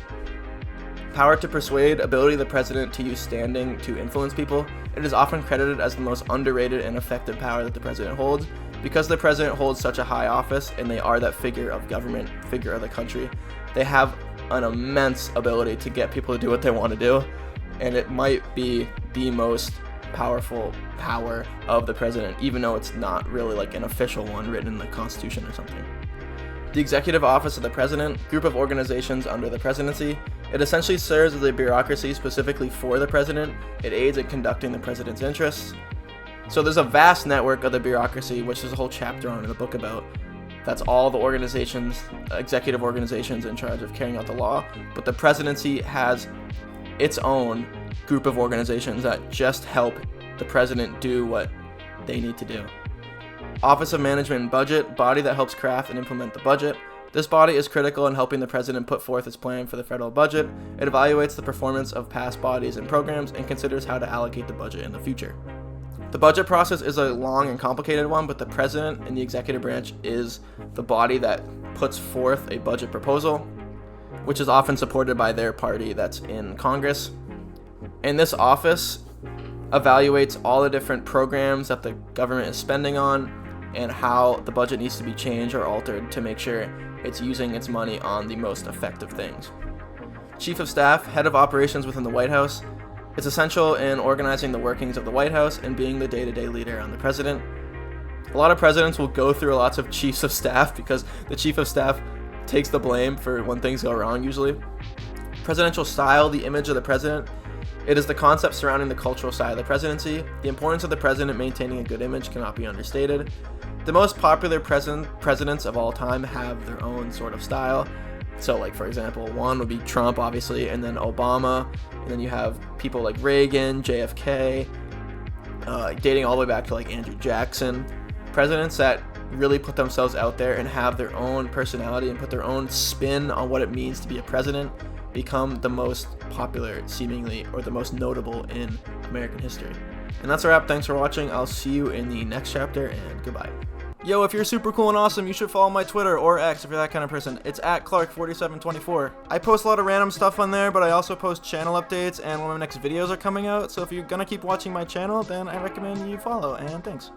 Power to persuade, ability of the president to use standing to influence people. It is often credited as the most underrated and effective power that the president holds. Because the president holds such a high office and they are that figure of government, figure of the country, they have an immense ability to get people to do what they want to do. And it might be the most powerful power of the president, even though it's not really like an official one written in the Constitution or something. The executive office of the president, group of organizations under the presidency. It essentially serves as a bureaucracy specifically for the president. It aids in conducting the president's interests. So there's a vast network of the bureaucracy, which there's a whole chapter on in the book about. That's all the organizations, executive organizations in charge of carrying out the law. But the presidency has its own group of organizations that just help the president do what they need to do. Office of Management and Budget, body that helps craft and implement the budget. This body is critical in helping the president put forth his plan for the federal budget. It evaluates the performance of past bodies and programs and considers how to allocate the budget in the future. The budget process is a long and complicated one, but the president and the executive branch is the body that puts forth a budget proposal, which is often supported by their party that's in Congress. And this office evaluates all the different programs that the government is spending on and how the budget needs to be changed or altered to make sure it's using its money on the most effective things. Chief of Staff, head of operations within the White House. It's essential in organizing the workings of the White House and being the day-to-day leader on the president. A lot of presidents will go through lots of chiefs of staff because the chief of staff takes the blame for when things go wrong usually. Presidential style, the image of the president. It is the concept surrounding the cultural side of the presidency. The importance of the president maintaining a good image cannot be understated. The most popular presidents of all time have their own sort of style. So, like, for example, one would be Trump, obviously, and then Obama. And then you have people like Reagan, JFK, dating all the way back to, like, Andrew Jackson. Presidents that really put themselves out there and have their own personality and put their own spin on what it means to be a president become the most popular, seemingly, or the most notable in American history. And that's a wrap. Thanks for watching. I'll see you in the next chapter, and goodbye. Yo, if you're super cool and awesome, you should follow my Twitter, or X if you're that kind of person. It's at Clark4724. I post a lot of random stuff on there, but I also post channel updates, and when my next videos are coming out, so if you're gonna keep watching my channel, then I recommend you follow, and thanks.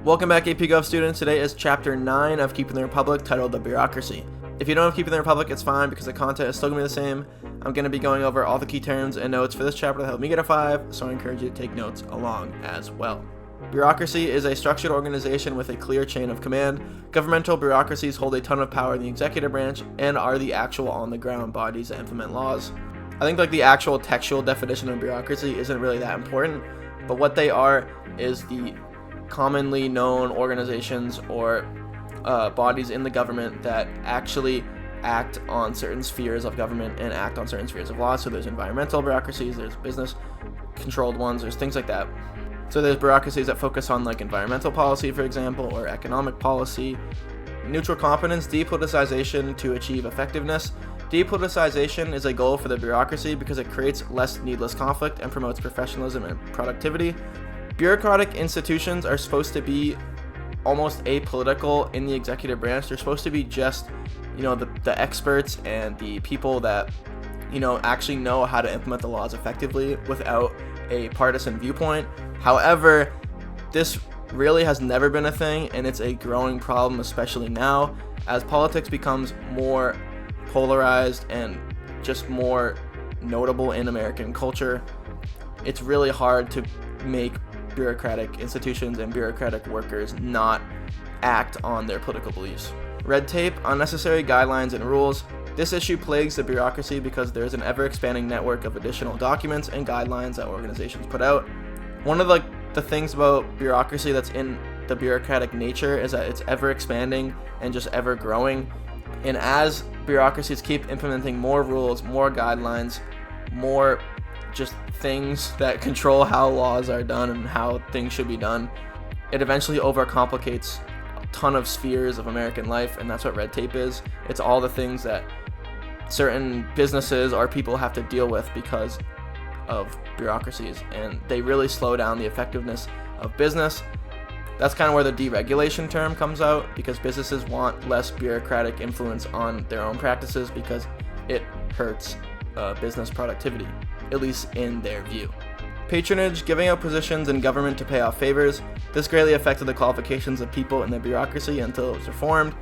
Welcome back, AP Gov students. Today is Chapter 9 of Keeping the Republic, titled The Bureaucracy. If you don't have Keeping the Republic, it's fine because the content is still going to be the same. I'm going to be going over all the key terms and notes for this chapter that helped me get a 5, so I encourage you to take notes along as well. Bureaucracy is a structured organization with a clear chain of command. Governmental bureaucracies hold a ton of power in the executive branch and are the actual on-the-ground bodies that implement laws. I think like the actual textual definition of bureaucracy isn't really that important, but what they are is the commonly known organizations or bodies in the government that actually act on certain spheres of government and act on certain spheres of law. So there's environmental bureaucracies, there's business controlled ones, there's things like that. So there's bureaucracies that focus on like environmental policy, for example, or economic policy. Neutral competence, depoliticization to achieve effectiveness. Depoliticization is a goal for the bureaucracy because it creates less needless conflict and promotes professionalism and productivity. Bureaucratic institutions are supposed to be almost apolitical in the executive branch. They're supposed to be just, the experts and the people that, actually know how to implement the laws effectively without a partisan viewpoint. However, this really has never been a thing, and it's a growing problem, especially now, as politics becomes more polarized and just more notable in American culture. It's really hard to make bureaucratic institutions and bureaucratic workers not act on their political beliefs. Red tape, unnecessary guidelines and rules. This issue plagues the bureaucracy because there's an ever-expanding network of additional documents and guidelines that organizations put out. One of the things about bureaucracy that's in the bureaucratic nature is that it's ever-expanding and just ever-growing. And as bureaucracies keep implementing more rules, more guidelines, more just things that control how laws are done and how things should be done, it eventually overcomplicates a ton of spheres of American life, and that's what red tape is. It's all the things that certain businesses or people have to deal with because of bureaucracies, and they really slow down the effectiveness of business. That's kind of where the deregulation term comes out, because businesses want less bureaucratic influence on their own practices because it hurts business productivity, at least in their view. Patronage, giving out positions in government to pay off favors. This greatly affected the qualifications of people in the bureaucracy until it was reformed.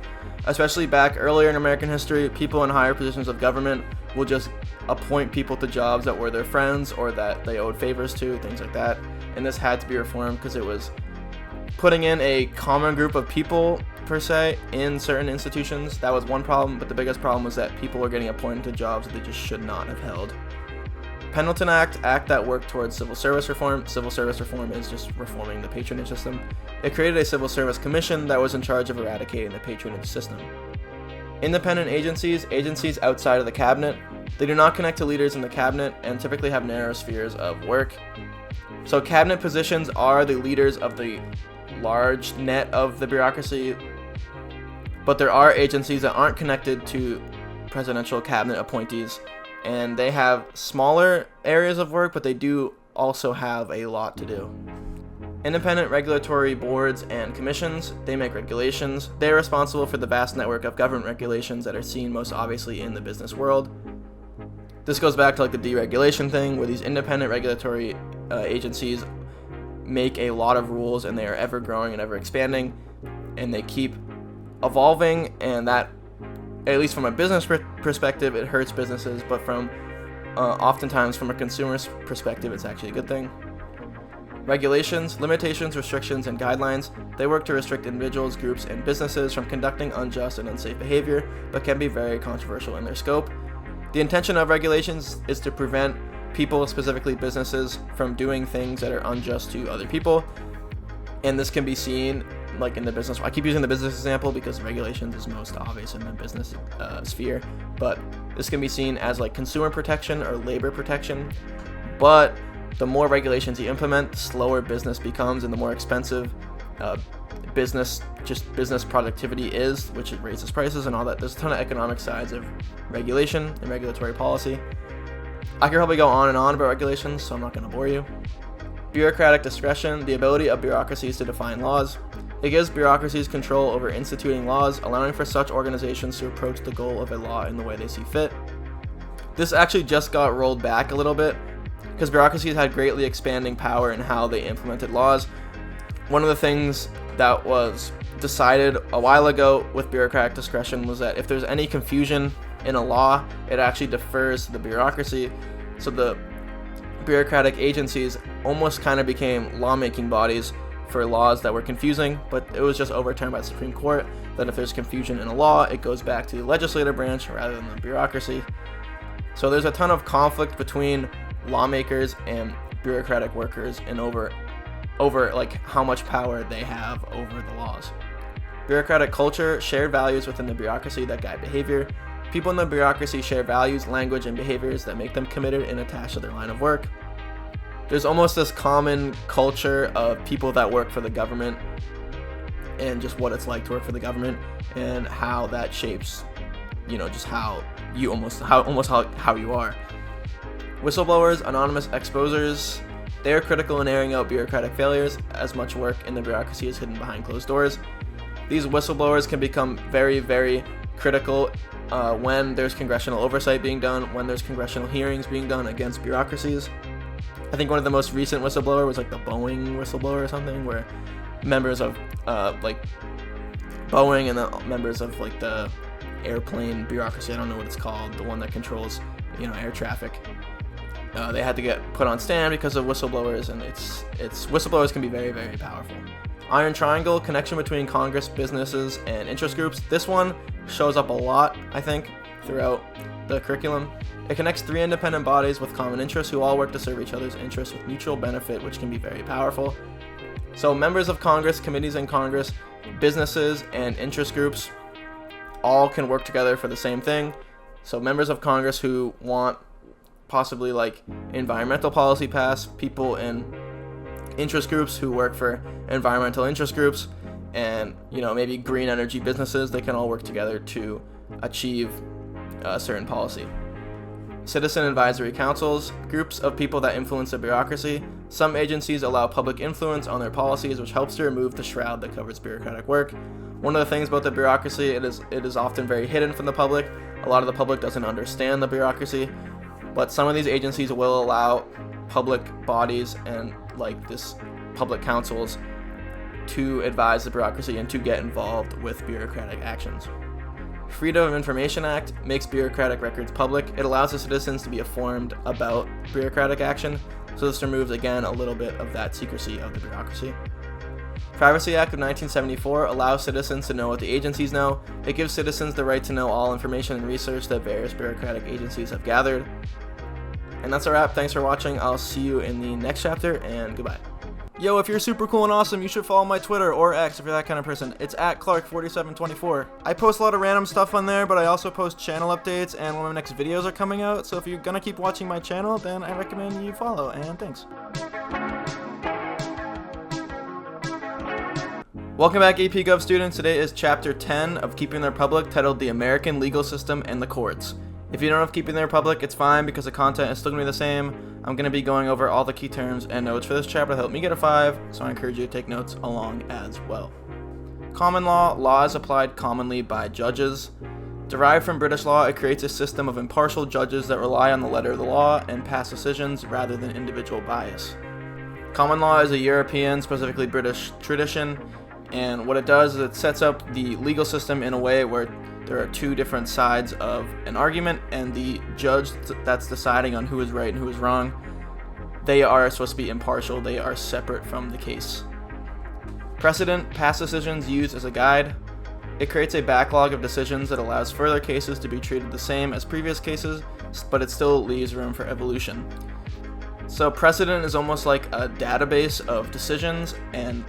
Especially back earlier in American history, people in higher positions of government will just appoint people to jobs that were their friends or that they owed favors to, things like that. And this had to be reformed because it was putting in a common group of people, per se, in certain institutions. That was one problem, but the biggest problem was that people were getting appointed to jobs that they just should not have held. Pendleton Act that worked towards civil service reform. Civil service reform is just reforming the patronage system. It created a civil service commission that was in charge of eradicating the patronage system. Independent agencies outside of the cabinet. They do not connect to leaders in the cabinet and typically have narrow spheres of work. So cabinet positions are the leaders of the large net of the bureaucracy, but there are agencies that aren't connected to presidential cabinet appointees, and they have smaller areas of work, but they do also have a lot to do. Independent regulatory boards and commissions, they make regulations. They're responsible for the vast network of government regulations that are seen most obviously in the business world. This goes back to like the deregulation thing, where these independent regulatory agencies make a lot of rules, and they are ever growing and ever expanding, and they keep evolving, and that, at least from a business perspective, it hurts businesses, but from oftentimes from a consumer's perspective, it's actually a good thing. Regulations, limitations, restrictions, and guidelines. They work to restrict individuals, groups, and businesses from conducting unjust and unsafe behavior, but can be very controversial in their scope. The intention of regulations is to prevent people, specifically businesses, from doing things that are unjust to other people, and this can be seen like in the business. I keep using the business example because regulations is most obvious in the business sphere, but this can be seen as like consumer protection or labor protection. But the more regulations you implement, the slower business becomes, and the more expensive business productivity is, which it raises prices and all that. There's a ton of economic sides of regulation and regulatory policy. I could probably go on and on about regulations, so I'm not going to bore you. Bureaucratic discretion, the ability of bureaucracies to define laws. It gives bureaucracies control over instituting laws, allowing for such organizations to approach the goal of a law in the way they see fit. This actually just got rolled back a little bit, because bureaucracies had greatly expanding power in how they implemented laws. One of the things that was decided a while ago with bureaucratic discretion was that if there's any confusion in a law, it actually defers to the bureaucracy. So the bureaucratic agencies almost kind of became lawmaking bodies for laws that were confusing, but it was just overturned by the Supreme Court that if there's confusion in a law, it goes back to the legislative branch rather than the bureaucracy. So there's a ton of conflict between lawmakers and bureaucratic workers and over like how much power they have over the laws. Bureaucratic culture, shared values within the bureaucracy that guide behavior. People in the bureaucracy share values, language, and behaviors that make them committed and attached to their line of work. There's almost this common culture of people that work for the government and just what it's like to work for the government and how that shapes, just how you how you are. Whistleblowers, anonymous exposers, they are critical in airing out bureaucratic failures, as much work in the bureaucracy is hidden behind closed doors. These whistleblowers can become very, very critical when there's congressional oversight being done, when there's congressional hearings being done against bureaucracies. I think one of the most recent whistleblower was like the Boeing whistleblower or something, where members of like Boeing and the members of like the airplane bureaucracy, I don't know what it's called, the one that controls air traffic, they had to get put on stand because of whistleblowers, and it's whistleblowers can be very, very powerful. Iron Triangle, connection between Congress, businesses, and interest groups. This one shows up a lot, I think, throughout the curriculum. It connects 3 independent bodies with common interests who all work to serve each other's interests with mutual benefit, which can be very powerful. So members of Congress, committees in Congress, businesses, and interest groups all can work together for the same thing. So members of Congress who want possibly like environmental policy passed, people in interest groups who work for environmental interest groups, and maybe green energy businesses, they can all work together to achieve a certain policy. Citizen advisory councils, groups of people that influence the bureaucracy. Some agencies allow public influence on their policies, which helps to remove the shroud that covers bureaucratic work. One of the things about the bureaucracy, it is often very hidden from the public. A lot of the public doesn't understand the bureaucracy, but some of these agencies will allow public bodies and like this public councils to advise the bureaucracy and to get involved with bureaucratic actions. Freedom of Information Act makes bureaucratic records public. It allows the citizens to be informed about bureaucratic action, so this removes again a little bit of that secrecy of the bureaucracy. Privacy Act of 1974 allows citizens to know what the agencies know. It gives citizens the right to know all information and research that various bureaucratic agencies have gathered. And that's a wrap. Thanks for watching. I'll see you in the next chapter, and goodbye. Yo, if you're super cool and awesome, you should follow my Twitter, or X if you're that kind of person. It's @Clark4724. I post a lot of random stuff on there, but I also post channel updates, and one of my next videos are coming out, so if you're gonna keep watching my channel, then I recommend you follow, and thanks. Welcome back, AP Gov students. Today is Chapter 10 of Keeping the Republic, titled The American Legal System and the Courts. If you don't have Keeping the Republic, it's fine because the content is still going to be the same. I'm going to be going over all the key terms and notes for this chapter that helped me get a 5, so I encourage you to take notes along as well. Common law, law is applied commonly by judges. Derived from British law, it creates a system of impartial judges that rely on the letter of the law and pass decisions rather than individual bias. Common law is a European, specifically British tradition, and what it does is it sets up the legal system in a way where there are two different sides of an argument, and the judge that's deciding on who is right and who is wrong, they are supposed to be impartial. They are separate from the case. Precedent, past decisions used as a guide. It creates a backlog of decisions that allows further cases to be treated the same as previous cases, but it still leaves room for evolution. So precedent is almost like a database of decisions, and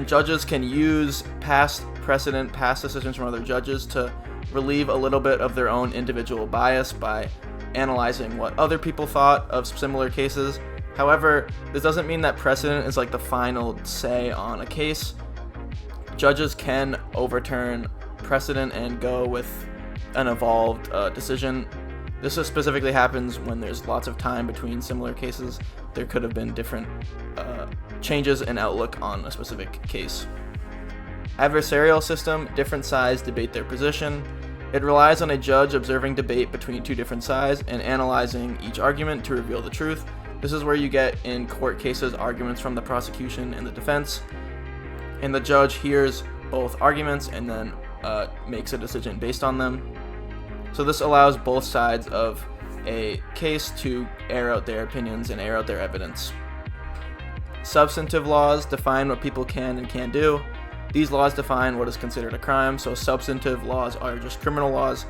judges can use past precedent, past decisions from other judges to relieve a little bit of their own individual bias by analyzing what other people thought of similar cases. However, this doesn't mean that precedent is like the final say on a case. Judges can overturn precedent and go with an evolved decision. This specifically happens when there's lots of time between similar cases. There could have been different changes in outlook on a specific case. Adversarial system, different sides debate their position. It relies on a judge observing debate between two different sides and analyzing each argument to reveal the truth. This is where you get in court cases arguments from the prosecution and the defense, and the judge hears both arguments and then makes a decision based on them. So this allows both sides of a case to air out their opinions and air out their evidence. Substantive laws define what people can and can't do. These laws define what is considered a crime, so substantive laws are just criminal laws.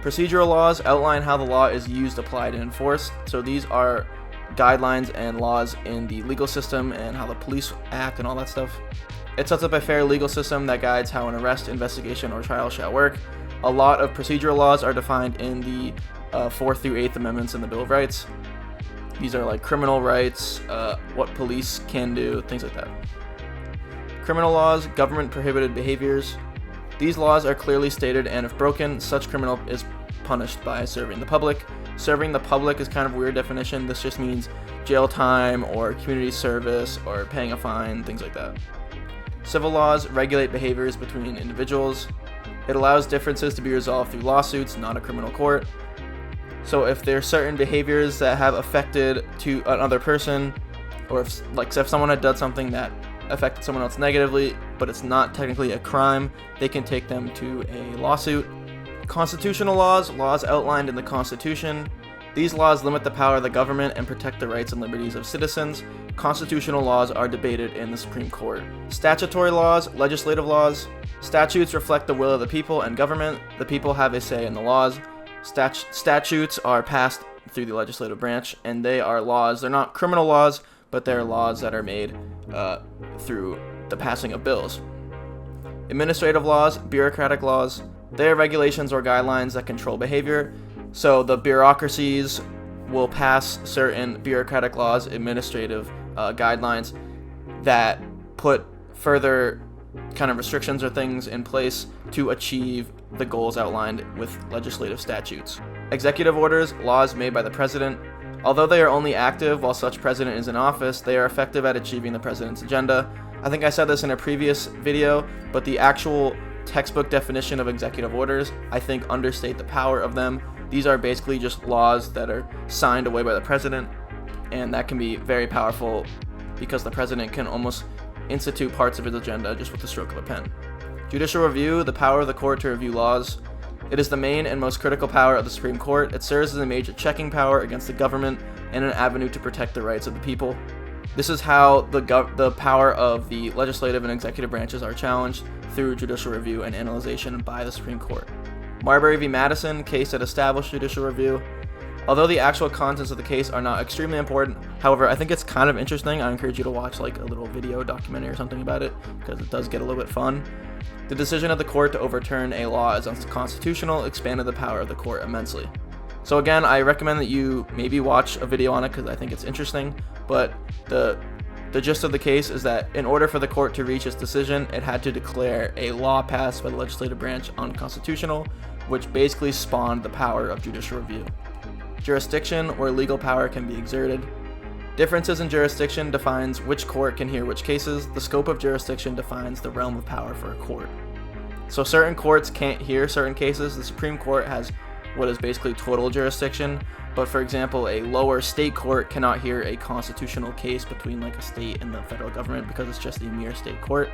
Procedural laws outline how the law is used, applied, and enforced. So these are guidelines and laws in the legal system and how the police act and all that stuff. It sets up a fair legal system that guides how an arrest, investigation, or trial shall work. A lot of procedural laws are defined in the 4th through 8th Amendments in the Bill of Rights. These are like criminal rights, what police can do, things like that. Criminal laws, government prohibited behaviors. These laws are clearly stated, and if broken, such criminal is punished by serving the public. Serving the public is kind of a weird definition. This just means jail time or community service or paying a fine, things like that. Civil laws regulate behaviors between individuals. It allows differences to be resolved through lawsuits, not a criminal court. So if there are certain behaviors that have affected to another person, or if someone had done something that affected someone else negatively, but it's not technically a crime, they can take them to a lawsuit. Constitutional laws, laws outlined in the Constitution. These laws limit the power of the government and protect the rights and liberties of citizens. Constitutional laws are debated in the Supreme Court. Statutory laws, legislative laws. Statutes reflect the will of the people and government. The people have a say in the laws. Statutes are passed through the legislative branch, and they are laws. They're not criminal laws, but they're laws that are made through the passing of bills. Administrative laws, bureaucratic laws. They are regulations or guidelines that control behavior. So the bureaucracies will pass certain bureaucratic laws, administrative guidelines that put further kind of restrictions or things in place to achieve the goals outlined with legislative statutes. Executive orders, laws made by the president, although they are only active while such president is in office, they are effective at achieving the president's agenda. I think I said this in a previous video, but the actual textbook definition of executive orders, I think, understate the power of them. These are basically just laws that are signed away by the president, and that can be very powerful because the president can almost institute parts of his agenda just with the stroke of a pen. Judicial review, the power of the court to review laws. It is the main and most critical power of the Supreme Court. It serves as a major checking power against the government and an avenue to protect the rights of the people. This is how the power of the legislative and executive branches are challenged through judicial review and analyzation by the Supreme Court. Marbury v. Madison, case that established judicial review. Although the actual contents of the case are not extremely important, however, I think it's kind of interesting. I encourage you to watch like a little video documentary or something about it because it does get a little bit fun. The decision of the court to overturn a law as unconstitutional expanded the power of the court immensely. So again, I recommend that you maybe watch a video on it because I think it's interesting, but the gist of the case is that in order for the court to reach its decision, it had to declare a law passed by the legislative branch unconstitutional, which basically spawned the power of judicial review. Jurisdiction, where legal power can be exerted. Differences in jurisdiction defines which court can hear which cases. The scope of jurisdiction defines the realm of power for a court. So certain courts can't hear certain cases. The Supreme Court has what is basically total jurisdiction, but for example, a lower state court cannot hear a constitutional case between like a state and the federal government because it's just a mere state court.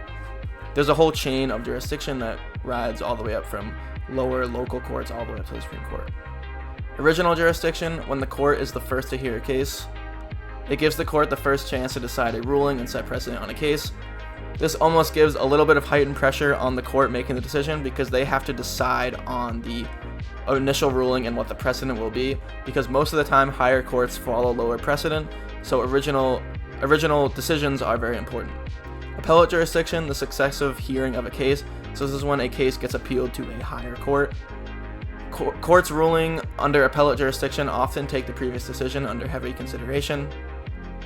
There's a whole chain of jurisdiction that rides all the way up from lower local courts all the way up to the Supreme Court. Original jurisdiction, when the court is the first to hear a case. It gives the court the first chance to decide a ruling and set precedent on a case. This almost gives a little bit of heightened pressure on the court making the decision because they have to decide on the initial ruling and what the precedent will be, because most of the time higher courts follow lower precedent, so original decisions are very important. Appellate jurisdiction, the successive hearing of a case. So this is when a case gets appealed to a higher court. Courts ruling under appellate jurisdiction often take the previous decision under heavy consideration.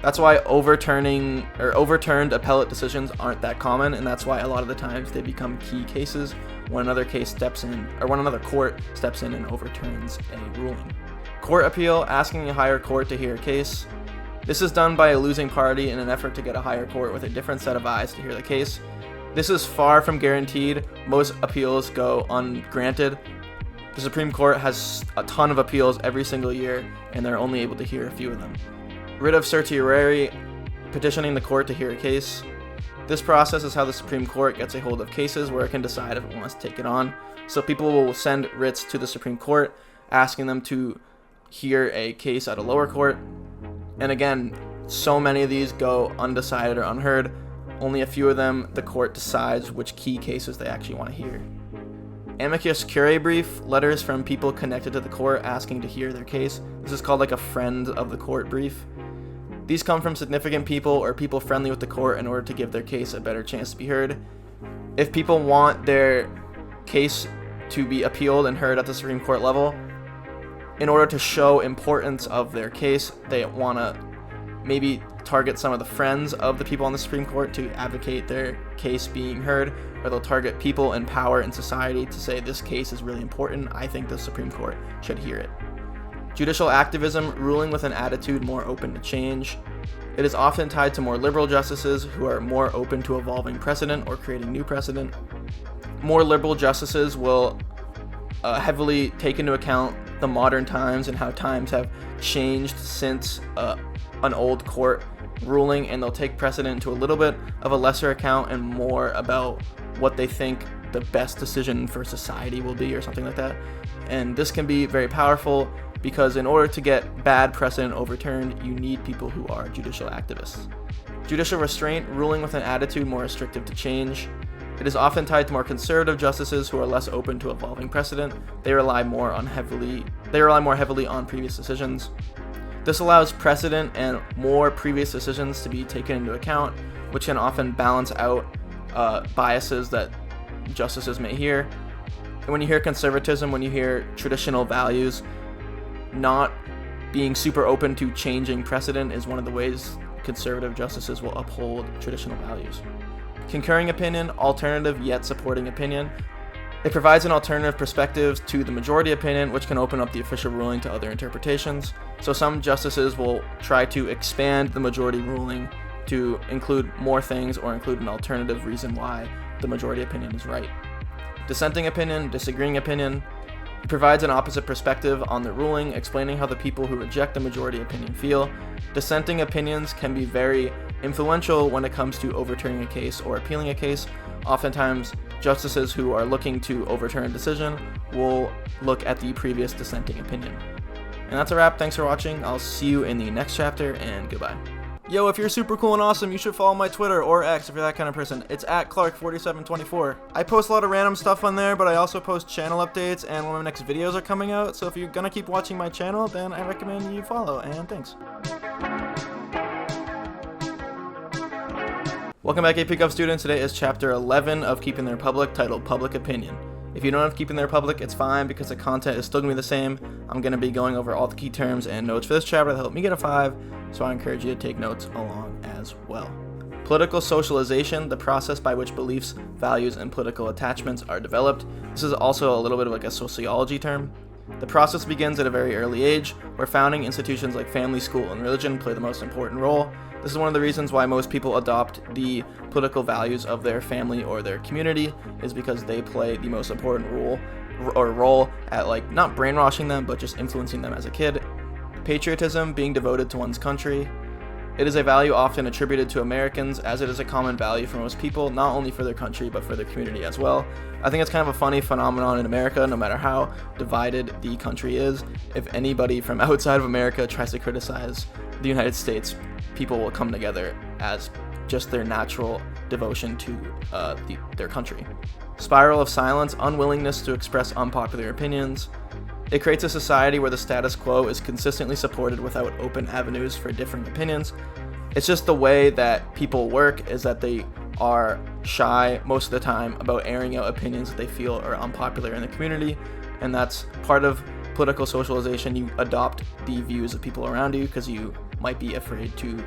That's why overturned appellate decisions aren't that common, and that's why a lot of the times they become key cases when another case steps in, or when another court steps in and overturns a ruling. Court appeal, asking a higher court to hear a case. This is done by a losing party in an effort to get a higher court with a different set of eyes to hear the case. This is far from guaranteed. Most appeals go ungranted. The Supreme Court has a ton of appeals every single year, and they're only able to hear a few of them. Writ of certiorari, petitioning the court to hear a case. This process is how the Supreme Court gets a hold of cases where it can decide if it wants to take it on. So people will send writs to the Supreme Court asking them to hear a case at a lower court. And again, so many of these go undecided or unheard. Only a few of them, the court decides which key cases they actually want to hear. Amicus curiae brief, letters from people connected to the court asking to hear their case. This is called like a friend of the court brief. These come from significant people or people friendly with the court in order to give their case a better chance to be heard. If people want their case to be appealed and heard at the Supreme Court level, in order to show importance of their case, they want to maybe target some of the friends of the people on the Supreme Court to advocate their case being heard, or they'll target people in power in society to say this case is really important. I think the Supreme Court should hear it. Judicial activism, ruling with an attitude more open to change. It is often tied to more liberal justices who are more open to evolving precedent or creating new precedent. More liberal justices will heavily take into account the modern times and how times have changed since an old court ruling, and they'll take precedent to a little bit of a lesser account and more about what they think the best decision for society will be or something like that. And this can be very powerful because in order to get bad precedent overturned, you need people who are judicial activists. Judicial restraint, ruling with an attitude more restrictive to change. It is often tied to more conservative justices who are less open to evolving precedent. They rely more heavily on previous decisions. This allows precedent and more previous decisions to be taken into account, which can often balance out biases that justices may hear. And when you hear conservatism, when you hear traditional values, not being super open to changing precedent is one of the ways conservative justices will uphold traditional values. Concurring opinion, alternative yet supporting opinion. It provides an alternative perspective to the majority opinion, which can open up the official ruling to other interpretations. So some justices will try to expand the majority ruling to include more things or include an alternative reason why the majority opinion is right. Dissenting opinion, disagreeing opinion. It provides an opposite perspective on the ruling, explaining how the people who reject the majority opinion feel. Dissenting opinions can be very influential when it comes to overturning a case or appealing a case. Oftentimes, justices who are looking to overturn a decision will look at the previous dissenting opinion. And that's a wrap. Thanks for watching. I'll see you in the next chapter, and goodbye. Yo, if you're super cool and awesome, you should follow my Twitter or X if you're that kind of person. It's at Clark4724. I post a lot of random stuff on there, but I also post channel updates, and when my next videos are coming out. So if you're gonna keep watching my channel, then I recommend you follow, and thanks. Welcome back, AP GOV students. Today is chapter 11 of Keeping the Republic, titled Public Opinion. If you don't have Keeping the Republic, it's fine because the content is still going to be the same. I'm going to be going over all the key terms and notes for this chapter that helped me get a 5, so I encourage you to take notes along as well. Political socialization, the process by which beliefs, values, and political attachments are developed. This is also a little bit of like a sociology term. The process begins at a very early age, where founding institutions like family, school, and religion play the most important role. This is one of the reasons why most people adopt the political values of their family or their community, is because they play the most important role at like not brainwashing them, but just influencing them as a kid. Patriotism, being devoted to one's country. It is a value often attributed to Americans, as it is a common value for most people, not only for their country, but for their community as well. I think it's kind of a funny phenomenon in America, no matter how divided the country is. If anybody from outside of America tries to criticize the United States, people will come together as just their natural devotion to their country. Spiral of silence, unwillingness to express unpopular opinions. It creates a society where the status quo is consistently supported without open avenues for different opinions. It's just the way that people work, is that they are shy most of the time about airing out opinions that they feel are unpopular in the community, and that's part of political socialization. You adopt the views of people around you because you might be afraid to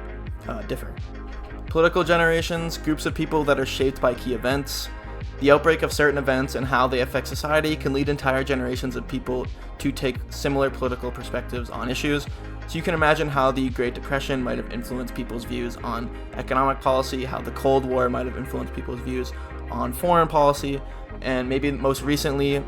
differ. Political generations, groups of people that are shaped by key events. The outbreak of certain events and how they affect society can lead entire generations of people to take similar political perspectives on issues. So you can imagine how the Great Depression might have influenced people's views on economic policy, how the Cold War might have influenced people's views on foreign policy, and maybe most recently,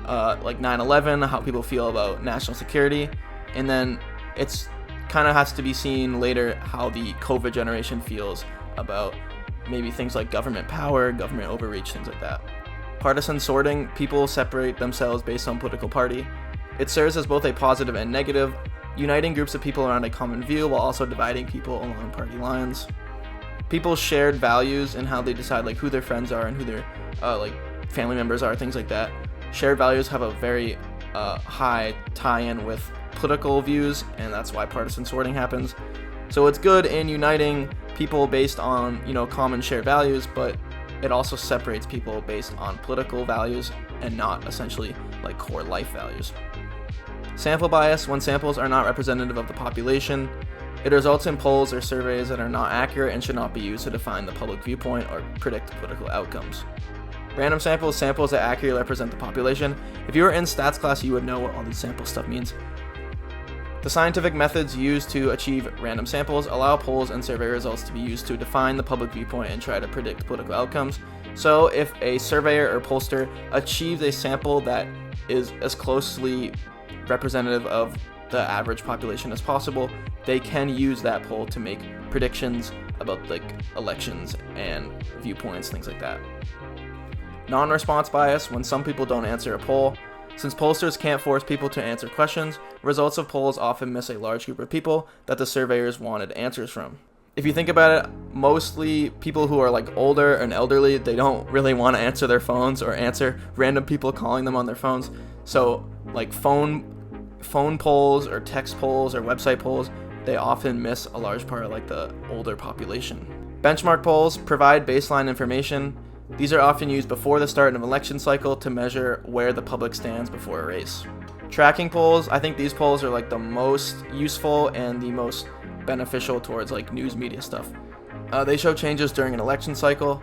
like 9/11, how people feel about national security. And then it's kind of has to be seen later how the COVID generation feels about maybe things like government power, government overreach, things like that. Partisan sorting, people separate themselves based on political party. It serves as both a positive and negative, uniting groups of people around a common view while also dividing people along party lines. People's shared values and how they decide like who their friends are and who their like family members are, things like that. Shared values have a very high tie-in with political views, and that's why partisan sorting happens. So it's good in uniting people based on, common shared values, but it also separates people based on political values and not essentially like core life values. Sample bias, when samples are not representative of the population. It results in polls or surveys that are not accurate and should not be used to define the public viewpoint or predict political outcomes. Random samples, samples that accurately represent the population. If you were in stats class, you would know what all this sample stuff means. The scientific methods used to achieve random samples allow polls and survey results to be used to define the public viewpoint and try to predict political outcomes. So if a surveyor or pollster achieves a sample that is as closely representative of the average population as possible, they can use that poll to make predictions about like elections and viewpoints, things like that. Non-response bias, when some people don't answer a poll. Since pollsters can't force people to answer questions, results of polls often miss a large group of people that the surveyors wanted answers from. If you think about it, mostly people who are like older and elderly, they don't really want to answer their phones or answer random people calling them on their phones. So like phone polls or text polls or website polls, they often miss a large part of like the older population. Benchmark polls provide baseline information. These are often used before the start of an election cycle to measure where the public stands before a race. Tracking polls, I think these polls are like the most useful and the most beneficial towards like news media stuff. They show changes during an election cycle.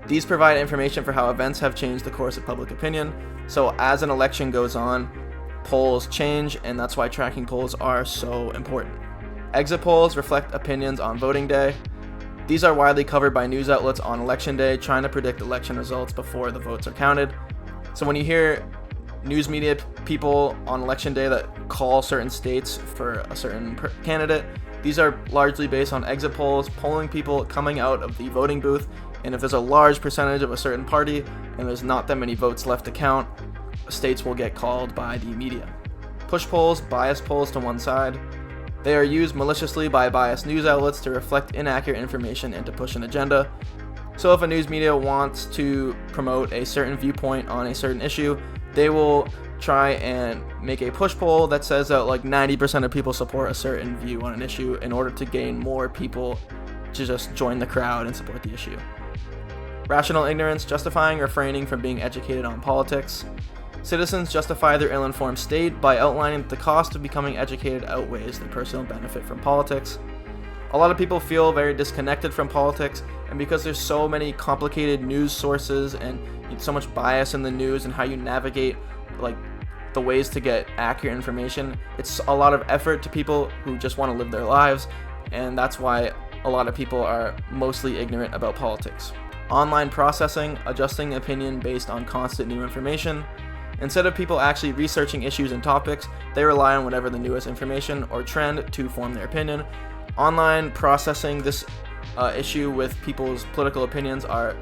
These provide information for how events have changed the course of public opinion. So as an election goes on, polls change, and that's why tracking polls are so important. Exit polls reflect opinions on voting day. These are widely covered by news outlets on election day, trying to predict election results before the votes are counted. So when you hear news media people on election day that call certain states for a certain candidate, these are largely based on exit polls, polling people coming out of the voting booth, and if there's a large percentage of a certain party and there's not that many votes left to count, states will get called by the media. Push polls bias polls to one side. They are used maliciously by biased news outlets to reflect inaccurate information and to push an agenda. So if a news media wants to promote a certain viewpoint on a certain issue, they will try and make a push poll that says that like 90% of people support a certain view on an issue in order to gain more people to just join the crowd and support the issue. Rational ignorance, justifying or refraining from being educated on politics. Citizens justify their ill-informed state by outlining that the cost of becoming educated outweighs the personal benefit from politics. A lot of people feel very disconnected from politics, and because there's so many complicated news sources and so much bias in the news and how you navigate like the ways to get accurate information, it's a lot of effort to people who just want to live their lives, and that's why a lot of people are mostly ignorant about politics. Online processing, adjusting opinion based on constant new information. Instead of people actually researching issues and topics, they rely on whatever the newest information or trend to form their opinion. Online processing this issue with people's political opinions are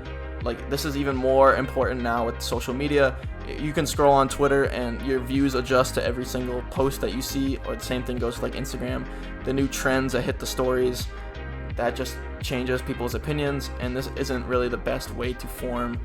like, this is even more important now with social media. You can scroll on Twitter and your views adjust to every single post that you see, or the same thing goes with like Instagram. The new trends that hit the stories, that just changes people's opinions, and this isn't really the best way to form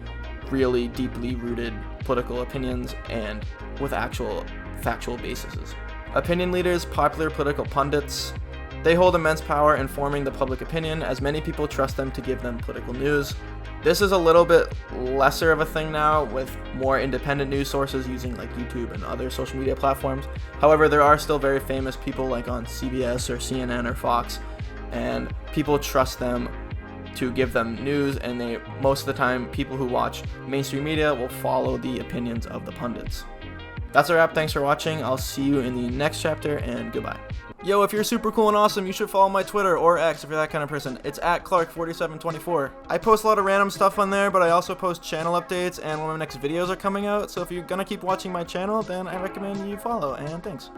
really deeply rooted political opinions and with actual factual bases. Opinion leaders, popular political pundits, they hold immense power in forming the public opinion, as many people trust them to give them political news. This is a little bit lesser of a thing now, with more independent news sources using like YouTube and other social media platforms. However, there are still very famous people like on CBS or CNN or Fox, and people trust them to give them news, and they most of the time, people who watch mainstream media will follow the opinions of the pundits. That's a wrap. Thanks for watching. I'll see you in the next chapter, and goodbye. Yo, if you're super cool and awesome, you should follow my Twitter or X if you're that kind of person. It's @Clark4724. I post a lot of random stuff on there, but I also post channel updates, and when my next videos are coming out, so if you're gonna keep watching my channel, then I recommend you follow, and thanks.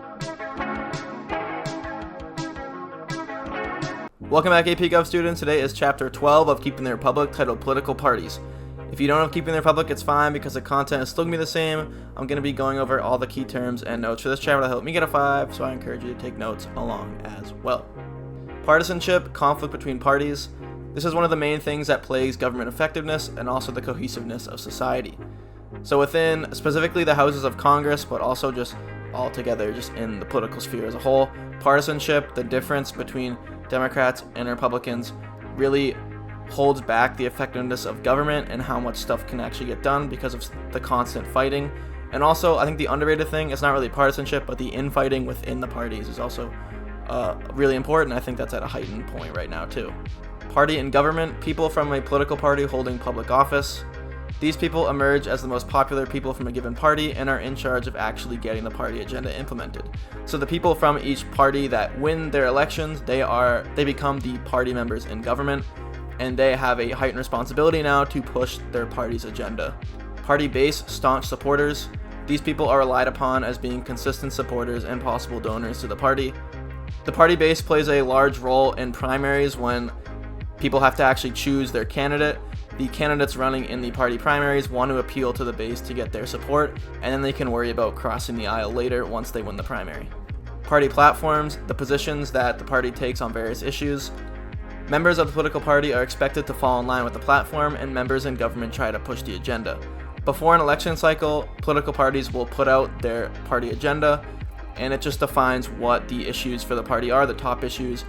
Welcome back, AP Gov students. Today is chapter 12 of Keeping the Republic, titled Political Parties. If you don't have Keeping the Republic, it's fine because the content is still going to be the same. I'm going to be going over all the key terms and notes for this chapter to help me get a 5, so I encourage you to take notes along as well. Partisanship, conflict between parties. This is one of the main things that plagues government effectiveness and also the cohesiveness of society. So within specifically the houses of Congress, but also just altogether just in the political sphere as a whole, partisanship, the difference between Democrats and Republicans, really holds back the effectiveness of government and how much stuff can actually get done because of the constant fighting. And also, I think the underrated thing is not really partisanship, but the infighting within the parties is also really important. I think that's at a heightened point right now too. Party and government, people from a political party holding public office. These people emerge as the most popular people from a given party and are in charge of actually getting the party agenda implemented. So the people from each party that win their elections, they become the party members in government, and they have a heightened responsibility now to push their party's agenda. Party base, staunch supporters. These people are relied upon as being consistent supporters and possible donors to the party. The party base plays a large role in primaries when people have to actually choose their candidate. The candidates running in the party primaries want to appeal to the base to get their support, and then they can worry about crossing the aisle later once they win the primary. Party platforms, the positions that the party takes on various issues. Members of the political party are expected to fall in line with the platform, and members in government try to push the agenda. Before an election cycle, political parties will put out their party agenda, and it just defines what the issues for the party are, the top issues,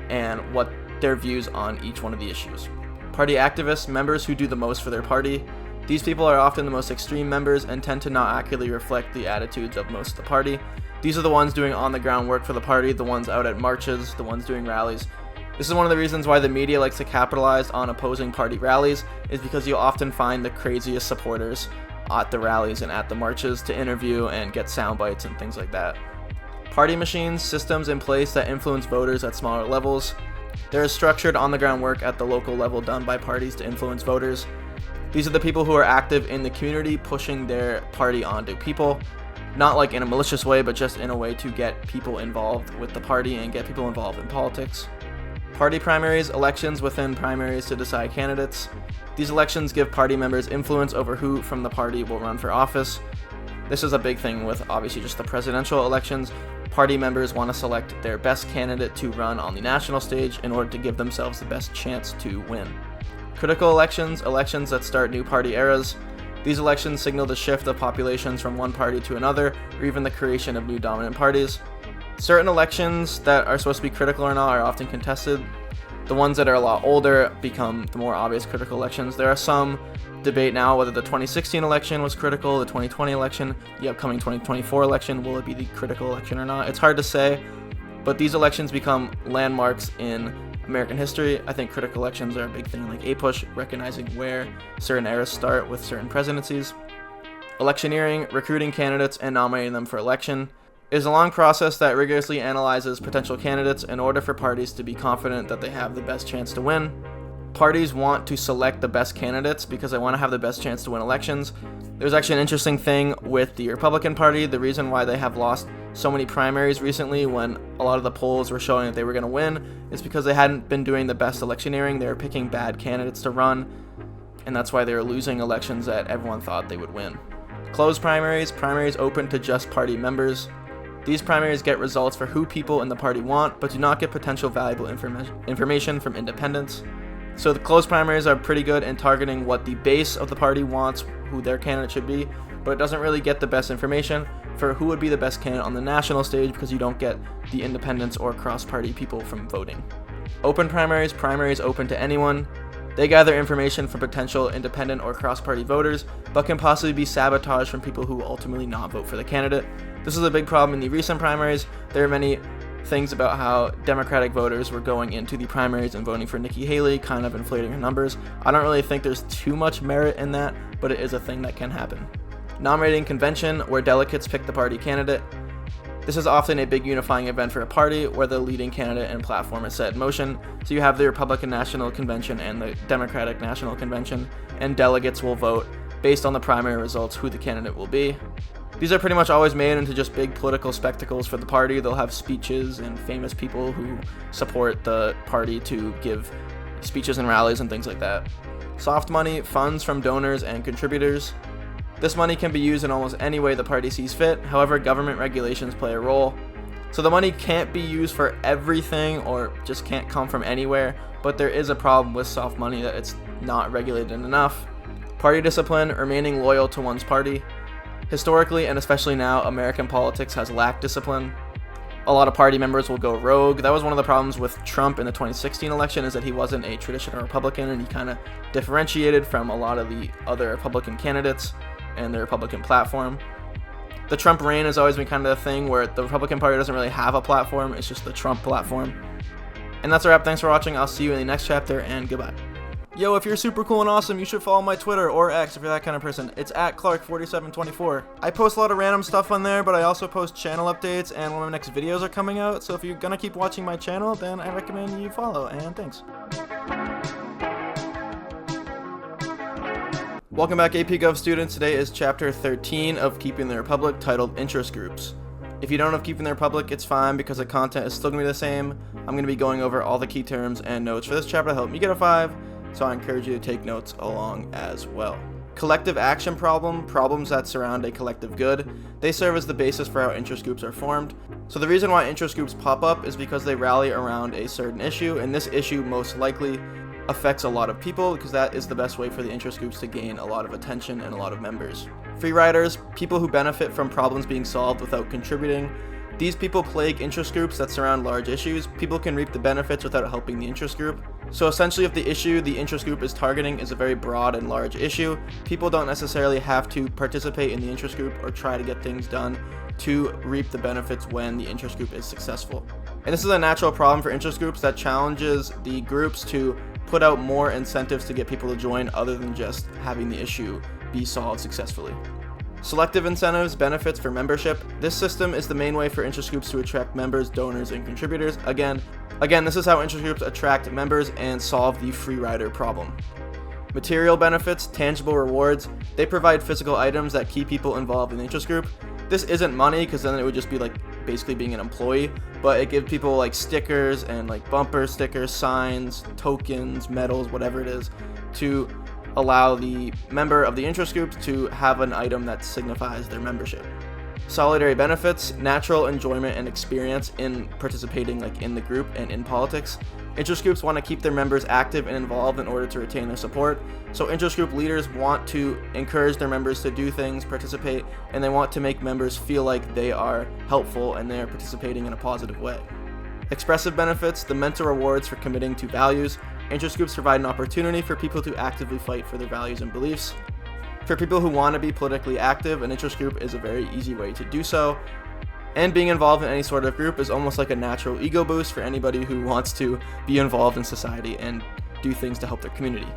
and what their views on each one of the issues. Party activists, members who do the most for their party. These people are often the most extreme members and tend to not accurately reflect the attitudes of most of the party. These are the ones doing on-the-ground work for the party, the ones out at marches, the ones doing rallies. This is one of the reasons why the media likes to capitalize on opposing party rallies, is because you'll often find the craziest supporters at the rallies and at the marches to interview and get sound bites and things like that. Party machines, systems in place that influence voters at smaller levels. There is structured on-the-ground work at the local level done by parties to influence voters. These are the people who are active in the community, pushing their party onto people. Not like in a malicious way, but just in a way to get people involved with the party and get people involved in politics. Party primaries, elections within primaries to decide candidates. These elections give party members influence over who from the party will run for office. This is a big thing with obviously just the presidential elections. Party members want to select their best candidate to run on the national stage in order to give themselves the best chance to win. Critical elections, elections that start new party eras. These elections signal the shift of populations from one party to another, or even the creation of new dominant parties. Certain elections that are supposed to be critical or not are often contested. The ones that are a lot older become the more obvious critical elections. There are some debate now whether the 2016 election was critical, the 2020 election, the upcoming 2024 election, will it be the critical election or not? It's hard to say, but these elections become landmarks in American history. I think critical elections are a big thing, like APUSH, recognizing where certain eras start with certain presidencies. Electioneering, recruiting candidates and nominating them for election, is a long process that rigorously analyzes potential candidates in order for parties to be confident that they have the best chance to win. Parties want to select the best candidates because they want to have the best chance to win elections. There's actually an interesting thing with the Republican Party. The reason why they have lost so many primaries recently when a lot of the polls were showing that they were going to win is because they hadn't been doing the best electioneering. They were picking bad candidates to run, and that's why they were losing elections that everyone thought they would win. Closed primaries, primaries open to just party members. These primaries get results for who people in the party want, but do not get potential valuable information from independents. So the closed primaries are pretty good in targeting what the base of the party wants, who their candidate should be, but it doesn't really get the best information for who would be the best candidate on the national stage because you don't get the independents or cross-party people from voting. Open primaries, primaries open to anyone. They gather information from potential independent or cross-party voters, but can possibly be sabotaged from people who ultimately not vote for the candidate. This is a big problem in the recent primaries. There are many things about how Democratic voters were going into the primaries and voting for Nikki Haley, kind of inflating her numbers. I don't really think there's too much merit in that, but it is a thing that can happen. Nominating convention, where delegates pick the party candidate. This is often a big unifying event for a party where the leading candidate and platform is set in motion. So you have the Republican National Convention and the Democratic National Convention, and delegates will vote based on the primary results who the candidate will be. These are pretty much always made into just big political spectacles for the party. They'll have speeches and famous people who support the party to give speeches and rallies and things like that. Soft money, funds from donors and contributors. This money can be used in almost any way the party sees fit. However, government regulations play a role. So the money can't be used for everything or just can't come from anywhere, but there is a problem with soft money that it's not regulated enough. Party discipline, remaining loyal to one's party. Historically, and especially now, American politics has lacked discipline. A lot of party members will go rogue. That was one of the problems with Trump in the 2016 election, is that he wasn't a traditional Republican, and he kind of differentiated from a lot of the other Republican candidates and the Republican platform. The Trump reign has always been kind of the thing where the Republican Party doesn't really have a platform, it's just the Trump platform. And that's a wrap. Thanks for watching. I'll see you in the next chapter, and goodbye. Yo, if you're super cool and awesome, you should follow my Twitter or X if you're that kind of person. It's at Clark4724. I post a lot of random stuff on there, but I also post channel updates and when my next videos are coming out. So if you're gonna keep watching my channel, then I recommend you follow, and thanks. Welcome back, AP Gov students. Today is chapter 13 of Keeping the Republic, titled Interest Groups. If you don't have Keeping the Republic, it's fine because the content is still gonna be the same. I'm gonna be going over all the key terms and notes for this chapter to help me get a 5. So I encourage you to take notes along as well. Collective action problem, problems that surround a collective good. They serve as the basis for how interest groups are formed. So the reason why interest groups pop up is because they rally around a certain issue, and this issue most likely affects a lot of people because that is the best way for the interest groups to gain a lot of attention and a lot of members. Free riders, people who benefit from problems being solved without contributing. These people plague interest groups that surround large issues. People can reap the benefits without helping the interest group. So essentially, if the issue the interest group is targeting is a very broad and large issue, people don't necessarily have to participate in the interest group or try to get things done to reap the benefits when the interest group is successful. And this is a natural problem for interest groups that challenges the groups to put out more incentives to get people to join other than just having the issue be solved successfully. Selective incentives, benefits for membership. This system is the main way for interest groups to attract members, donors, and contributors. Again, this is how interest groups attract members and solve the free rider problem. Material benefits, tangible rewards. They provide physical items that keep people involved in the interest group. This isn't money, because then it would just be like basically being an employee, but it gives people like stickers and like bumper stickers, signs, tokens, medals, whatever it is, to allow the member of the interest group to have an item that signifies their membership. Solidary benefits, natural enjoyment and experience in participating like in the group and in politics. Interest groups want to keep their members active and involved in order to retain their support. So interest group leaders want to encourage their members to do things, participate, and they want to make members feel like they are helpful and they are participating in a positive way. Expressive benefits, the mental rewards for committing to values. Interest groups provide an opportunity for people to actively fight for their values and beliefs. For people who want to be politically active, an interest group is a very easy way to do so. And being involved in any sort of group is almost like a natural ego boost for anybody who wants to be involved in society and do things to help their community.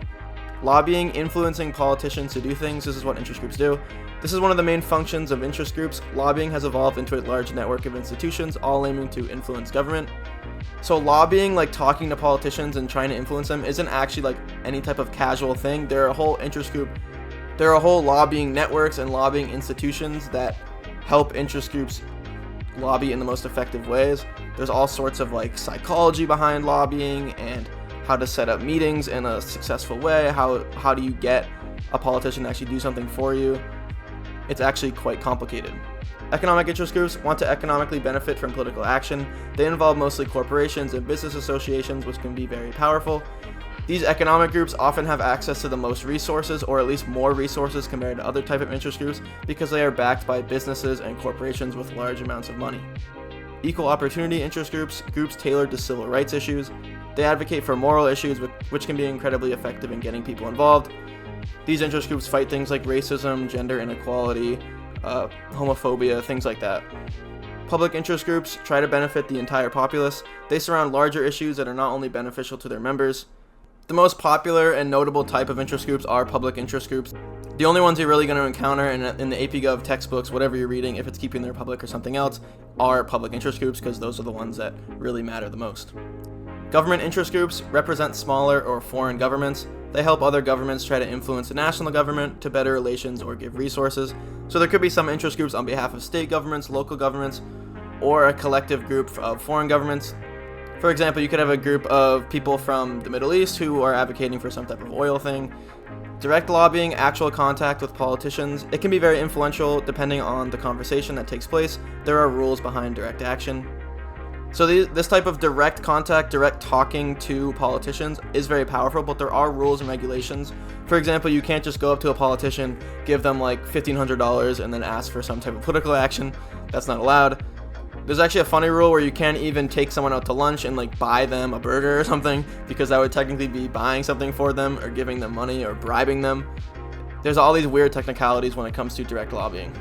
Lobbying, influencing politicians to do things, this is what interest groups do. This is one of the main functions of interest groups. Lobbying has evolved into a large network of institutions, all aiming to influence government. So lobbying, like talking to politicians and trying to influence them, isn't actually like any type of casual thing. There are whole lobbying networks and lobbying institutions that help interest groups lobby in the most effective ways. There's all sorts of like psychology behind lobbying and how to set up meetings in a successful way. How do you get a politician to actually do something for you? It's actually quite complicated. Economic interest groups want to economically benefit from political action. They involve mostly corporations and business associations, which can be very powerful. These economic groups often have access to the most resources, or at least more resources compared to other type of interest groups, because they are backed by businesses and corporations with large amounts of money. Equal opportunity interest groups, groups tailored to civil rights issues. They advocate for moral issues, which can be incredibly effective in getting people involved. These interest groups fight things like racism, gender inequality, homophobia, things like that. Public interest groups try to benefit the entire populace. They surround larger issues that are not only beneficial to their members. The most popular and notable type of interest groups are public interest groups. The only ones you're really going to encounter in the AP Gov textbooks, whatever you're reading, if it's keeping the Republic or something else, are public interest groups, because those are the ones that really matter the most. Government interest groups represent smaller or foreign governments. They help other governments try to influence the national government to better relations or give resources. So there could be some interest groups on behalf of state governments, local governments, or a collective group of foreign governments. For example, you could have a group of people from the Middle East who are advocating for some type of oil thing. Direct lobbying, actual contact with politicians, it can be very influential depending on the conversation that takes place. There are rules behind direct action. So this type of direct contact, direct talking to politicians is very powerful, but there are rules and regulations. For example, you can't just go up to a politician, give them like $1,500 and then ask for some type of political action. That's not allowed. There's actually a funny rule where you can't even take someone out to lunch and like buy them a burger or something, because that would technically be buying something for them or giving them money or bribing them. There's all these weird technicalities when it comes to direct lobbying.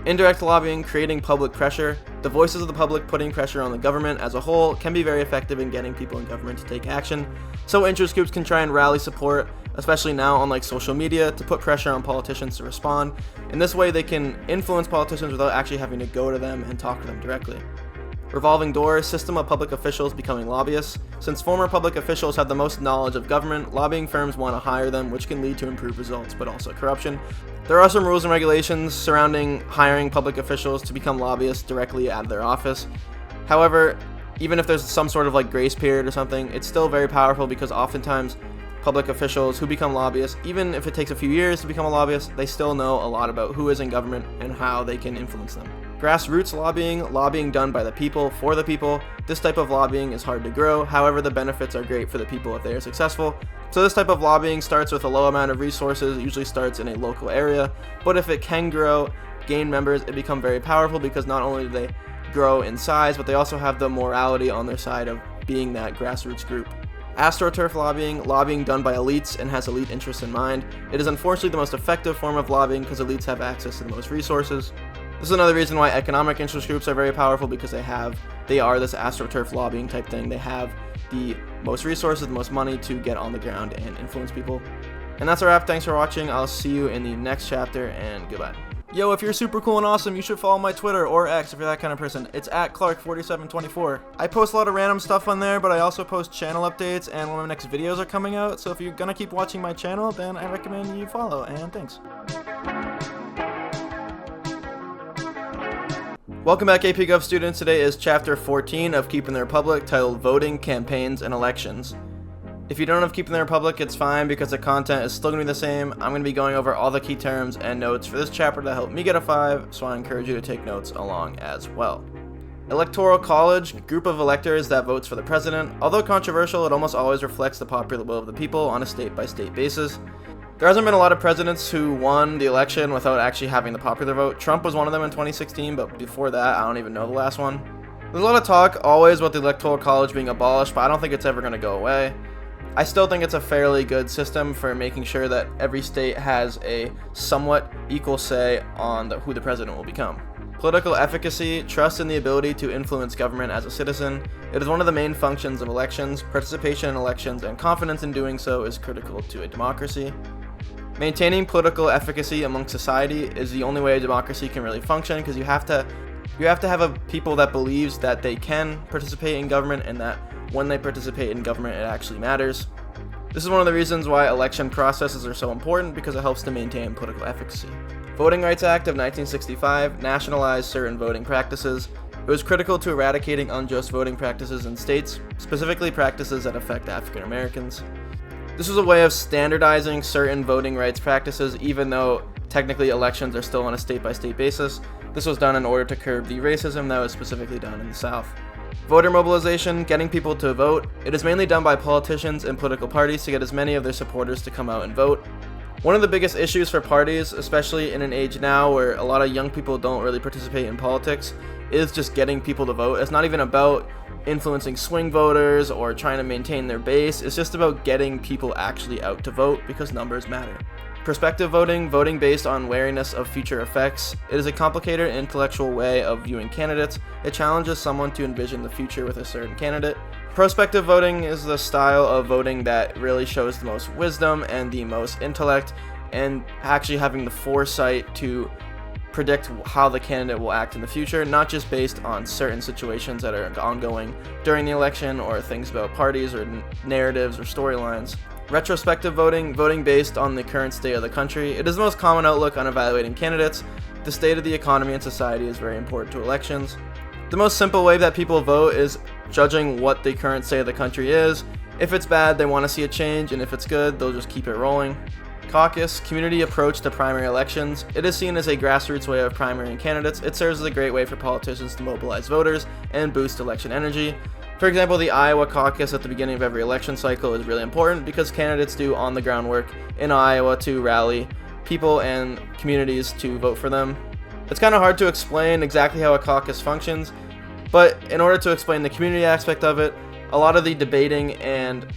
Indirect lobbying, creating public pressure. The voices of the public putting pressure on the government as a whole can be very effective in getting people in government to take action. So interest groups can try and rally support, especially now on like social media, to put pressure on politicians to respond. In this way, they can influence politicians without actually having to go to them and talk to them directly. Revolving door, system of public officials becoming lobbyists. Since former public officials have the most knowledge of government, lobbying firms want to hire them, which can lead to improved results, but also corruption. There are some rules and regulations surrounding hiring public officials to become lobbyists directly at their office. However, even if there's some sort of like grace period or something, it's still very powerful, because oftentimes public officials who become lobbyists, even if it takes a few years to become a lobbyist, they still know a lot about who is in government and how they can influence them. Grassroots lobbying, lobbying done by the people for the people. This type of lobbying is hard to grow. However, the benefits are great for the people if they are successful. So this type of lobbying starts with a low amount of resources. It usually starts in a local area, but if it can grow, gain members, it becomes very powerful, because not only do they grow in size, but they also have the morality on their side of being that grassroots group. AstroTurf lobbying, lobbying done by elites and has elite interests in mind. It is unfortunately the most effective form of lobbying, because elites have access to the most resources. This is another reason why economic interest groups are very powerful, because they are this AstroTurf lobbying type thing. They have the most resources, the most money to get on the ground and influence people. And that's a wrap. Thanks for watching. I'll see you in the next chapter, and goodbye. Yo, if you're super cool and awesome, you should follow my Twitter or X if you're that kind of person. It's at Clark4724. I post a lot of random stuff on there, but I also post channel updates, and when my next videos are coming out. So if you're gonna keep watching my channel, then I recommend you follow, and thanks. Welcome back, AP Gov students. Today is Chapter 14 of Keeping the Republic, titled Voting, Campaigns, and Elections. If you don't have Keeping the Republic, it's fine because the content is still going to be the same. I'm going to be going over all the key terms and notes for this chapter to help me get a 5, so I encourage you to take notes along as well. Electoral College, group of electors that votes for the president. Although controversial, it almost always reflects the popular will of the people on a state-by-state basis. There hasn't been a lot of presidents who won the election without actually having the popular vote. Trump was one of them in 2016, but before that, I don't even know the last one. There's a lot of talk always about the Electoral College being abolished, but I don't think it's ever going to go away. I still think it's a fairly good system for making sure that every state has a somewhat equal say on who the president will become. Political efficacy, trust in the ability to influence government as a citizen. It is one of the main functions of elections. Participation in elections and confidence in doing so is critical to a democracy. Maintaining political efficacy among society is the only way a democracy can really function, because you have to have a people that believes that they can participate in government, and that when they participate in government it actually matters. This is one of the reasons why election processes are so important, because it helps to maintain political efficacy. Voting Rights Act of 1965 nationalized certain voting practices. It was critical to eradicating unjust voting practices in states, specifically practices that affect African Americans. This was a way of standardizing certain voting rights practices, even though technically elections are still on a state-by-state basis. This was done in order to curb the racism that was specifically done in the South. Voter mobilization, getting people to vote. It is mainly done by politicians and political parties to get as many of their supporters to come out and vote. One of the biggest issues for parties, especially in an age now where a lot of young people don't really participate in politics, is just getting people to vote. It's not even about influencing swing voters or trying to maintain their base. It's just about getting people actually out to vote, because numbers matter. Prospective voting, voting based on wariness of future effects. It is a complicated intellectual way of viewing candidates. It challenges someone to envision the future with a certain candidate. Prospective voting is the style of voting that really shows the most wisdom and the most intellect, and actually having the foresight to predict how the candidate will act in the future, not just based on certain situations that are ongoing during the election, or things about parties or narratives or storylines. Retrospective voting, voting based on the current state of the country. It is the most common outlook on evaluating candidates. The state of the economy and society is very important to elections. The most simple way that people vote is judging what the current state of the country is. If it's bad, they want to see a change, and if it's good, they'll just keep it rolling. Caucus, community approach to primary elections. It is seen as a grassroots way of primarying candidates. It serves as a great way for politicians to mobilize voters and boost election energy. For example, the Iowa caucus at the beginning of every election cycle is really important, because candidates do on-the-ground work in Iowa to rally people and communities to vote for them. It's kind of hard to explain exactly how a caucus functions, but in order to explain the community aspect of it, a lot of the debating and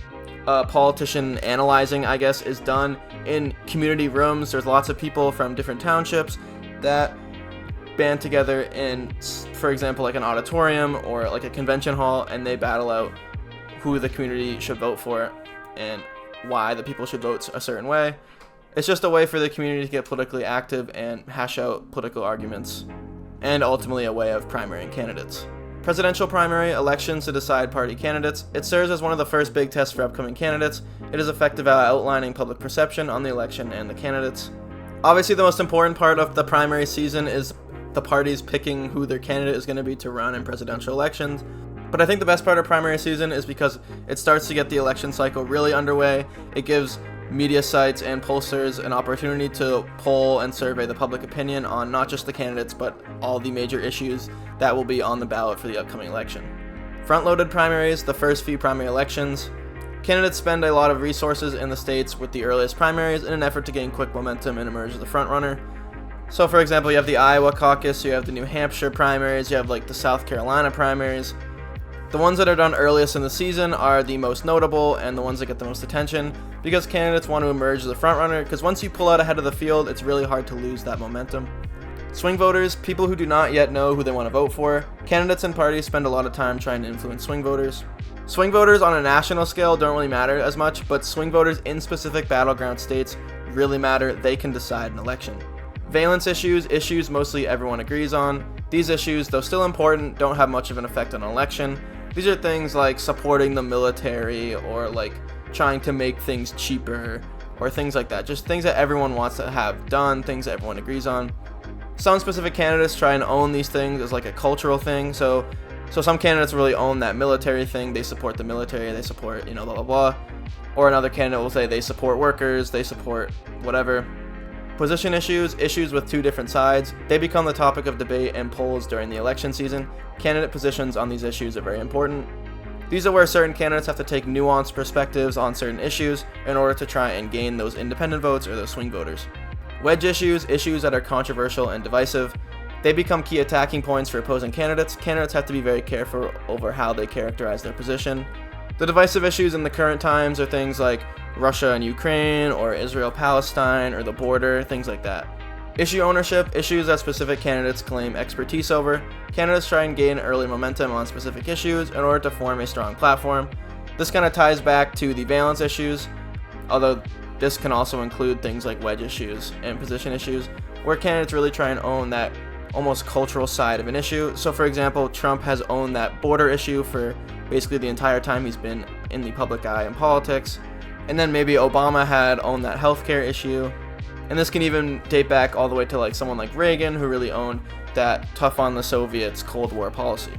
politician analyzing, I guess, is done in community rooms. There's lots of people from different townships that band together in, for example, like an auditorium or like a convention hall, and they battle out who the community should vote for and why the people should vote a certain way. It's just a way for the community to get politically active and hash out political arguments, and ultimately a way of primarying candidates. Presidential primary, elections to decide party candidates. It serves as one of the first big tests for upcoming candidates. It is effective at outlining public perception on the election and the candidates. Obviously, the most important part of the primary season is the parties picking who their candidate is going to be to run in presidential elections. But I think the best part of primary season is because it starts to get the election cycle really underway. It gives media sites and pollsters an opportunity to poll and survey the public opinion on not just the candidates, but all the major issues that will be on the ballot for the upcoming election. Front-loaded primaries, the first few primary elections. Candidates spend a lot of resources in the states with the earliest primaries in an effort to gain quick momentum and emerge as the front-runner. So for example, you have the Iowa caucus, you have the New Hampshire primaries, you have like the South Carolina primaries. The ones that are done earliest in the season are the most notable and the ones that get the most attention, because candidates want to emerge as the front runner, because once you pull out ahead of the field, it's really hard to lose that momentum. Swing voters, people who do not yet know who they want to vote for. Candidates and parties spend a lot of time trying to influence swing voters. Swing voters on a national scale don't really matter as much, but swing voters in specific battleground states really matter. They can decide an election. Valence issues, issues mostly everyone agrees on. These issues, though still important, don't have much of an effect on an election. These are things like supporting the military or like trying to make things cheaper or things like that. Just things that everyone wants to have done, things that everyone agrees on. Some specific candidates try and own these things as like a cultural thing. So some candidates really own that military thing. They support the military, they support, blah, blah, blah. Or another candidate will say they support workers, they support whatever. Position issues, issues with two different sides, they become the topic of debate and polls during the election season. Candidate positions on these issues are very important. These are where certain candidates have to take nuanced perspectives on certain issues in order to try and gain those independent votes or those swing voters. Wedge issues, issues that are controversial and divisive, they become key attacking points for opposing candidates. Candidates have to be very careful over how they characterize their position. The divisive issues in the current times are things like Russia and Ukraine, or Israel-Palestine, or the border, things like that. Issue ownership, issues that specific candidates claim expertise over. Candidates try and gain early momentum on specific issues in order to form a strong platform. This kind of ties back to the valence issues, although this can also include things like wedge issues and position issues, where candidates really try and own that almost cultural side of an issue. So for example, Trump has owned that border issue for basically the entire time he's been in the public eye in politics. And then maybe Obama had owned that healthcare issue. And this can even date back all the way to like someone like Reagan, who really owned that tough on the Soviets Cold War policy.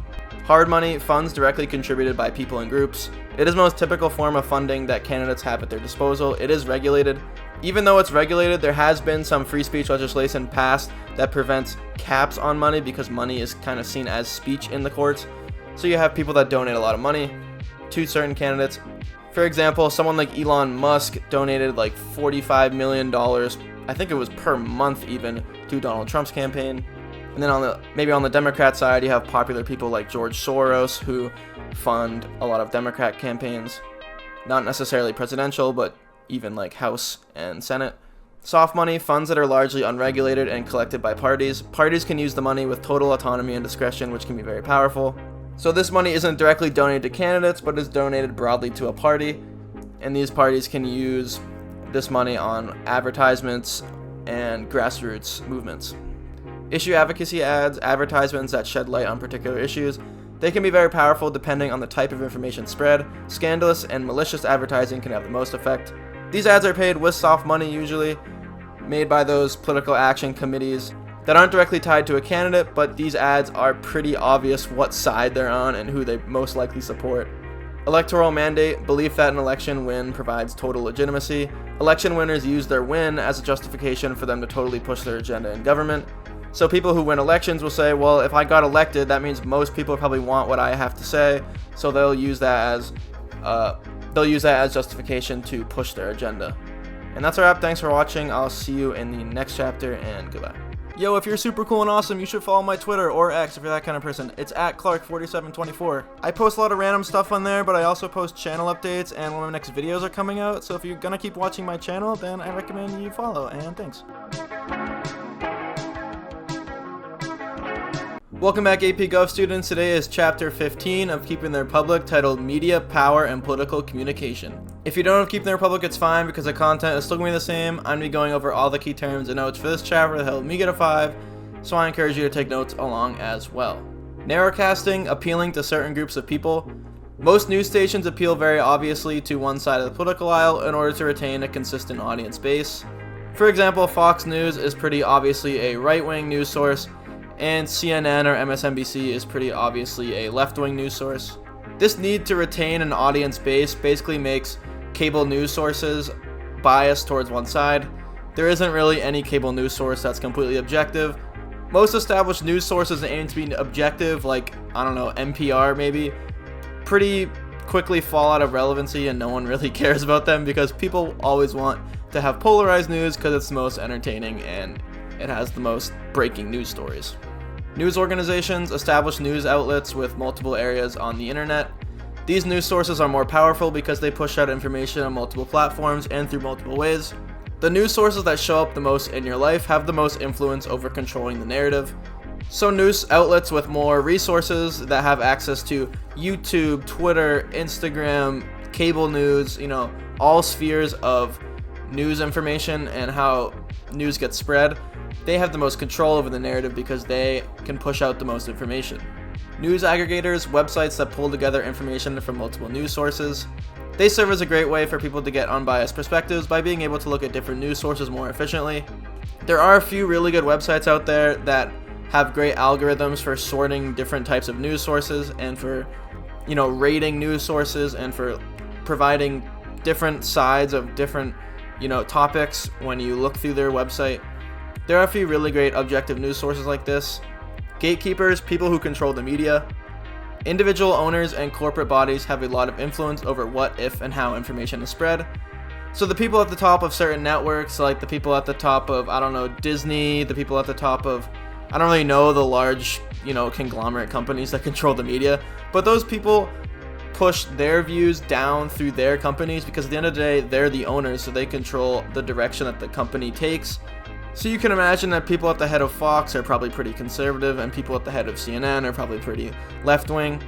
Hard money, funds directly contributed by people and groups. It is the most typical form of funding that candidates have at their disposal. It is regulated. Even though it's regulated, there has been some free speech legislation passed that prevents caps on money because money is kind of seen as speech in the courts. So you have people that donate a lot of money to certain candidates. For example, someone like Elon Musk donated like $45 million, I think it was per month even, to Donald Trump's campaign. And then on the Democrat side, you have popular people like George Soros who fund a lot of Democrat campaigns. Not necessarily presidential, but even like House and Senate. Soft money, funds that are largely unregulated and collected by parties. Parties can use the money with total autonomy and discretion, which can be very powerful. So this money isn't directly donated to candidates, but is donated broadly to a party. And these parties can use this money on advertisements and grassroots movements. Issue advocacy ads, advertisements that shed light on particular issues. They can be very powerful depending on the type of information spread. Scandalous and malicious advertising can have the most effect. These ads are paid with soft money usually, made by those political action committees that aren't directly tied to a candidate, but these ads are pretty obvious what side they're on and who they most likely support. Electoral mandate, belief that an election win provides total legitimacy. Election winners use their win as a justification for them to totally push their agenda in government. So people who win elections will say, well, if I got elected, that means most people probably want what I have to say, so they'll use that as justification to push their agenda. And that's a wrap. Thanks for watching. I'll see you in the next chapter, and goodbye. Yo, if you're super cool and awesome, you should follow my Twitter or X if you're that kind of person. It's at Clark4724. I post a lot of random stuff on there, but I also post channel updates, and when my next videos are coming out. So if you're gonna keep watching my channel, then I recommend you follow, and thanks. Welcome back, AP Gov students. Today is Chapter 15 of Keeping the Republic, titled Media, Power, and Political Communication. If you don't have Keeping the Republic, it's fine because the content is still going to be the same. I'm going to be going over all the key terms and notes for this chapter that helped me get a 5, so I encourage you to take notes along as well. Narrowcasting, appealing to certain groups of people. Most news stations appeal very obviously to one side of the political aisle in order to retain a consistent audience base. For example, Fox News is pretty obviously a right-wing news source, and CNN or MSNBC is pretty obviously a left-wing news source. This need to retain an audience base basically makes cable news sources biased towards one side. There isn't really any cable news source that's completely objective. Most established news sources aim to be objective, like, I don't know, NPR maybe, pretty quickly fall out of relevancy and no one really cares about them because people always want to have polarized news because it's the most entertaining and it has the most breaking news stories. News organizations establish news outlets with multiple areas on the internet. These news sources are more powerful because they push out information on multiple platforms and through multiple ways. The news sources that show up the most in your life have the most influence over controlling the narrative. So news outlets with more resources that have access to YouTube, Twitter, Instagram, cable news, all spheres of news information and how news gets spread, they have the most control over the narrative because they can push out the most information. News aggregators, websites that pull together information from multiple news sources, they serve as a great way for people to get unbiased perspectives by being able to look at different news sources more efficiently. There are a few really good websites out there that have great algorithms for sorting different types of news sources and for, rating news sources and for providing different sides of different, topics when you look through their website. There are a few really great objective news sources like this. Gatekeepers, people who control the media. Individual owners and corporate bodies have a lot of influence over what, if, and how information is spread. So the people at the top of certain networks, like the people at the top of, Disney, the people at the top of, I don't really know the large, conglomerate companies that control the media, but those people push their views down through their companies because at the end of the day, they're the owners, so they control the direction that the company takes. So you can imagine that people at the head of Fox are probably pretty conservative and people at the head of CNN are probably pretty left-wing.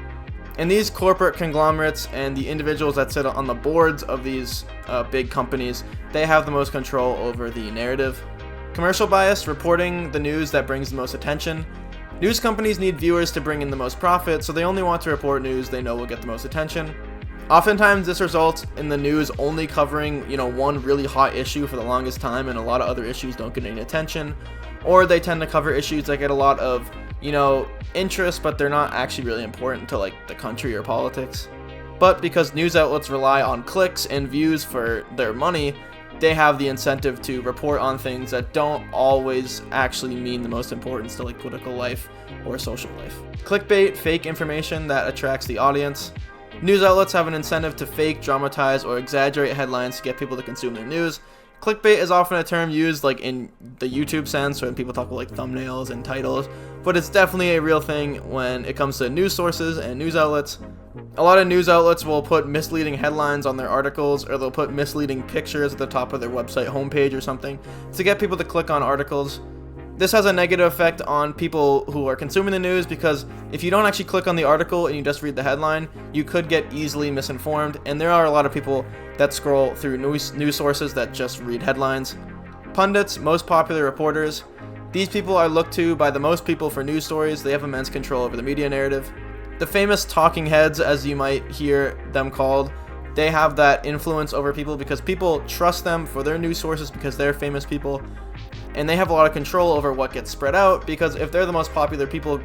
And these corporate conglomerates and the individuals that sit on the boards of these big companies, they have the most control over the narrative. Commercial bias, reporting the news that brings the most attention. News companies need viewers to bring in the most profit, so they only want to report news they know will get the most attention. Oftentimes, this results in the news only covering, one really hot issue for the longest time, and a lot of other issues don't get any attention. Or they tend to cover issues that get a lot of, interest, but they're not actually really important to, the country or politics. But because news outlets rely on clicks and views for their money, they have the incentive to report on things that don't always actually mean the most importance to, political life or social life. Clickbait, fake information that attracts the audience. News outlets have an incentive to fake, dramatize, or exaggerate headlines to get people to consume their news. Clickbait is often a term used in the YouTube sense when people talk about thumbnails and titles, but it's definitely a real thing when it comes to news sources and news outlets. A lot of news outlets will put misleading headlines on their articles, or they'll put misleading pictures at the top of their website homepage or something to get people to click on articles. This has a negative effect on people who are consuming the news because if you don't actually click on the article and you just read the headline, you could get easily misinformed, and there are a lot of people that scroll through news sources that just read headlines. Pundits, most popular reporters. These people are looked to by the most people for news stories. They have immense control over the media narrative. The famous talking heads, as you might hear them called, they have that influence over people because people trust them for their news sources because they're famous people. And they have a lot of control over what gets spread out because if they're the most popular people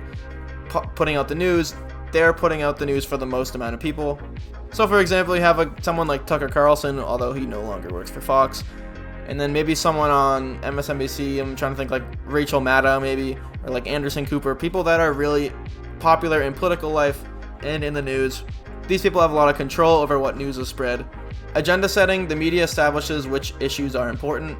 putting out the news, they're putting out the news for the most amount of people. So for example, you have someone like Tucker Carlson, although he no longer works for Fox, and then maybe someone on MSNBC, I'm trying to think like Rachel Maddow maybe, or like Anderson Cooper, people that are really popular in political life and in the news. These people have a lot of control over what news is spread. Agenda setting, the media establishes which issues are important.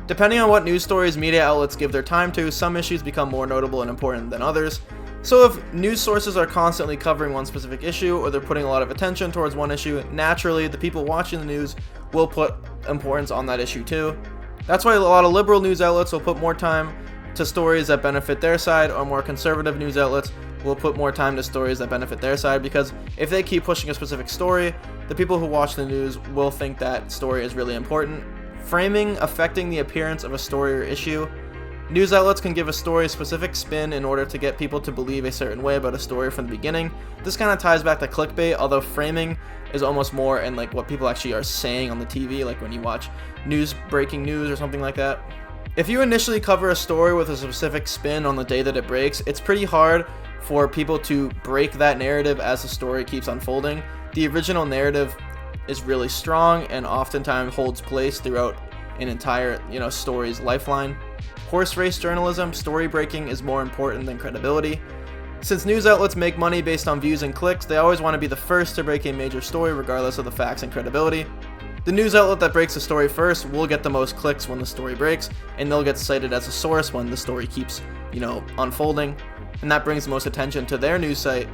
Depending on what news stories media outlets give their time to, some issues become more notable and important than others. So if news sources are constantly covering one specific issue or they're putting a lot of attention towards one issue, naturally the people watching the news will put importance on that issue too. That's why a lot of liberal news outlets will put more time to stories that benefit their side, or more conservative news outlets will put more time to stories that benefit their side, because if they keep pushing a specific story, the people who watch the news will think that story is really important. Framing, affecting the appearance of a story or issue. News outlets can give a story a specific spin in order to get people to believe a certain way about a story from the beginning. This kind of ties back to clickbait, although framing is almost more in like what people actually are saying on the TV, like when you watch breaking news or something like that. If you initially cover a story with a specific spin on the day that it breaks, it's pretty hard for people to break that narrative as the story keeps unfolding. The original narrative is really strong and oftentimes holds place throughout an entire, story's lifeline. Horse race journalism, story breaking is more important than credibility. Since news outlets make money based on views and clicks, they always want to be the first to break a major story regardless of the facts and credibility. The news outlet that breaks a story first will get the most clicks when the story breaks, and they'll get cited as a source when the story keeps, unfolding, and that brings the most attention to their news site.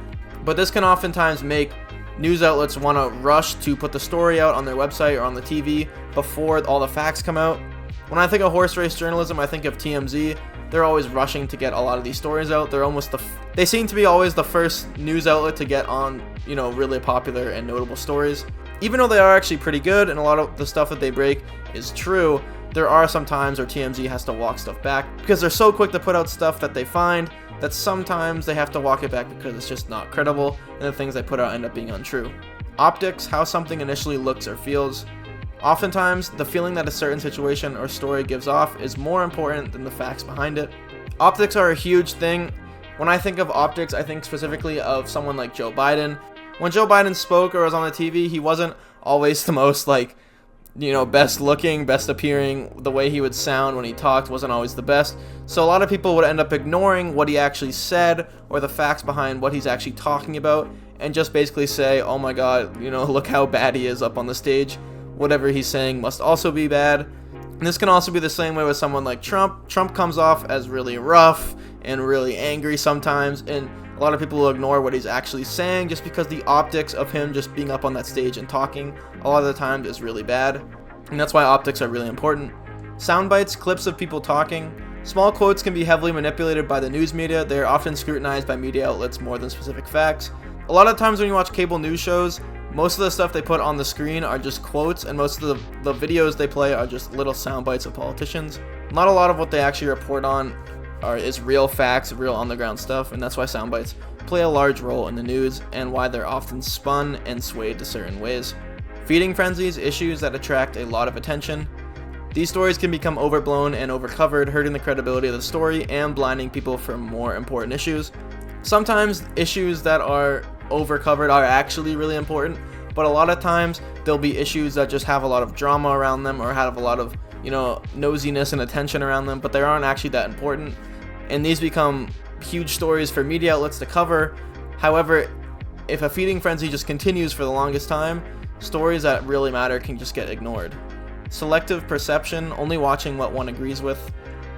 But this can oftentimes make news outlets want to rush to put the story out on their website or on the TV before all the facts come out. When I think of horse race journalism, I think of TMZ. They're always rushing to get a lot of these stories out. They seem to be always the first news outlet to get on, really popular and notable stories. Even though they are actually pretty good and a lot of the stuff that they break is true, there are some times where TMZ has to walk stuff back because they're so quick to put out stuff that they find that sometimes they have to walk it back because it's just not credible, and the things they put out end up being untrue. Optics, how something initially looks or feels. Oftentimes, the feeling that a certain situation or story gives off is more important than the facts behind it. Optics are a huge thing. When I think of optics, I think specifically of someone like Joe Biden. When Joe Biden spoke or was on the TV, he wasn't always the most best looking, best appearing. The way he would sound when he talked wasn't always the best. So a lot of people would end up ignoring what he actually said or the facts behind what he's actually talking about and just basically say, oh my god, look how bad he is up on the stage. Whatever he's saying must also be bad. And this can also be the same way with someone like Trump. Trump comes off as really rough and really angry sometimes, and a lot of people will ignore what he's actually saying just because the optics of him just being up on that stage and talking a lot of the time is really bad. And that's why optics are really important. Sound bites, clips of people talking. Small quotes can be heavily manipulated by the news media. They are often scrutinized by media outlets more than specific facts. A lot of times when you watch cable news shows, most of the stuff they put on the screen are just quotes, and most of the videos they play are just little sound bites of politicians. Not a lot of what they actually report on is real facts, real on-the-ground stuff, and that's why sound bites play a large role in the news and why they're often spun and swayed to certain ways. Feeding frenzies, issues that attract a lot of attention. These stories can become overblown and overcovered, hurting the credibility of the story and blinding people from more important issues. Sometimes issues that are overcovered are actually really important, but a lot of times there'll be issues that just have a lot of drama around them or have a lot of nosiness and attention around them, but they aren't actually that important, and these become huge stories for media outlets to cover. However, if a feeding frenzy just continues for the longest time, stories that really matter can just get ignored. Selective perception, only watching what one agrees with.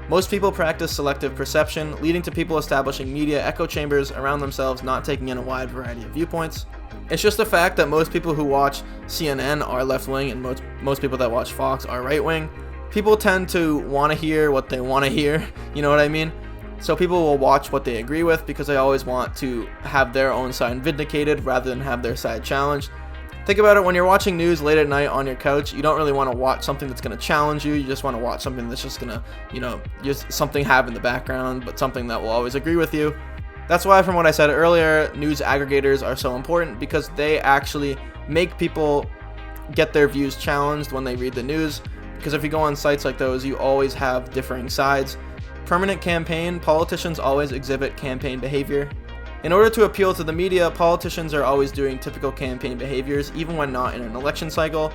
Most people practice selective perception, leading to people establishing media echo chambers around themselves, not taking in a wide variety of viewpoints. It's just a fact that most people who watch CNN are left-wing and most people that watch Fox are right-wing. People tend to want to hear what they want to hear, you know what I mean? So people will watch what they agree with because they always want to have their own side vindicated rather than have their side challenged. Think about it, when you're watching news late at night on your couch, you don't really want to watch something that's going to challenge you. You just want to watch something that's just going to, just something have in the background, but something that will always agree with you. That's why, from what I said earlier, news aggregators are so important because they actually make people get their views challenged when they read the news. Because if you go on sites like those, you always have differing sides. Permanent campaign, politicians always exhibit campaign behavior. In order to appeal to the media, politicians are always doing typical campaign behaviors, even when not in an election cycle.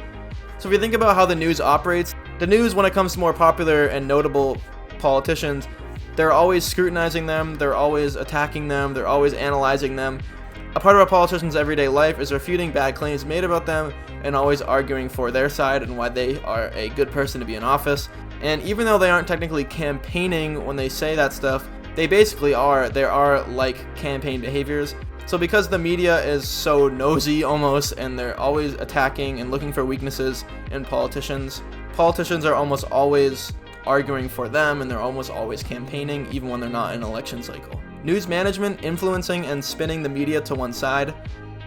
So if you think about how the news operates, the news, when it comes to more popular and notable politicians, they're always scrutinizing them, they're always attacking them, they're always analyzing them. A part of a politician's everyday life is refuting bad claims made about them and always arguing for their side and why they are a good person to be in office. And even though they aren't technically campaigning when they say that stuff, they basically are. There are campaign behaviors. So because the media is so nosy almost, and they're always attacking and looking for weaknesses in politicians are almost always arguing for them, and they're almost always campaigning even when they're not in an election cycle. News management, influencing and spinning the media to one side.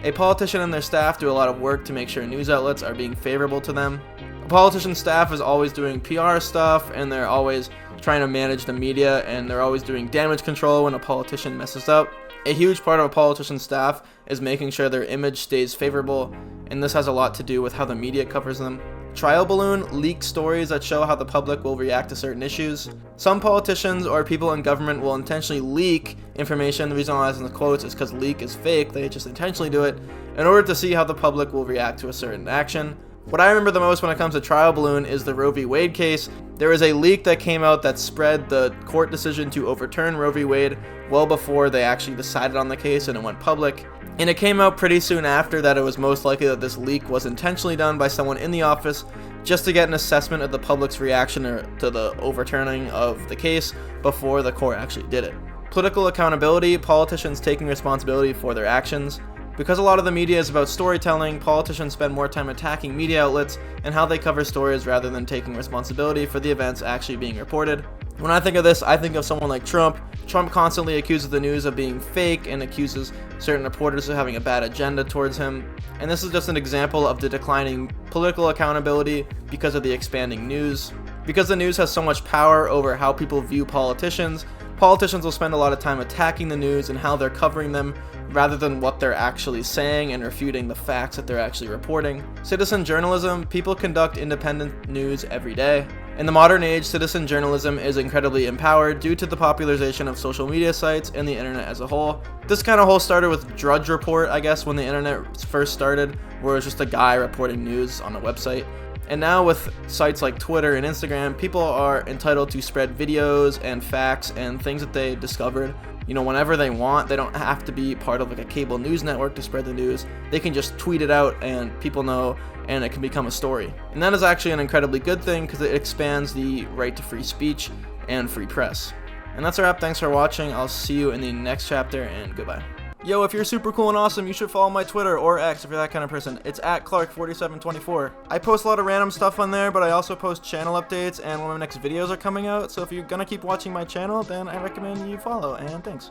A politician and their staff do a lot of work to make sure news outlets are being favorable to them. A politician's staff is always doing PR stuff, and they're always trying to manage the media, and they're always doing damage control when a politician messes up. A huge part of a politician's staff is making sure their image stays favorable, and this has a lot to do with how the media covers them. Trial balloon, leak stories that show how the public will react to certain issues. Some politicians or people in government will intentionally leak information. The reason why I'm in the quotes is because leak is fake. They just intentionally do it in order to see how the public will react to a certain action. What I remember the most when it comes to trial balloon is the Roe v. Wade case. There was a leak that came out that spread the court decision to overturn Roe v. Wade well before they actually decided on the case and it went public. And it came out pretty soon after that it was most likely that this leak was intentionally done by someone in the office just to get an assessment of the public's reaction to the overturning of the case before the court actually did it. Political accountability, politicians taking responsibility for their actions. Because a lot of the media is about storytelling, politicians spend more time attacking media outlets and how they cover stories rather than taking responsibility for the events actually being reported. When I think of this, I think of someone like Trump. Trump constantly accuses the news of being fake and accuses certain reporters of having a bad agenda towards him. And this is just an example of the declining political accountability because of the expanding news. Because the news has so much power over how people view politicians, politicians will spend a lot of time attacking the news and how they're covering them rather than what they're actually saying and refuting the facts that they're actually reporting. Citizen journalism, people conduct independent news every day. In the modern age, citizen journalism is incredibly empowered due to the popularization of social media sites and the internet as a whole. This kind of whole started with Drudge Report, I guess, when the internet first started, where it was just a guy reporting news on a website. And now with sites like Twitter and Instagram, people are entitled to spread videos and facts and things that they discovered, whenever they want. They don't have to be part of like a cable news network to spread the news. They can just tweet it out and people know, and it can become a story. And that is actually an incredibly good thing because it expands the right to free speech and free press. And that's a wrap. Thanks for watching. I'll see you in the next chapter, and goodbye. Yo, if you're super cool and awesome, you should follow my Twitter, or X if you're that kind of person. It's at Clark4724. I post a lot of random stuff on there, but I also post channel updates, and when my next videos are coming out, so if you're gonna keep watching my channel, then I recommend you follow, and thanks.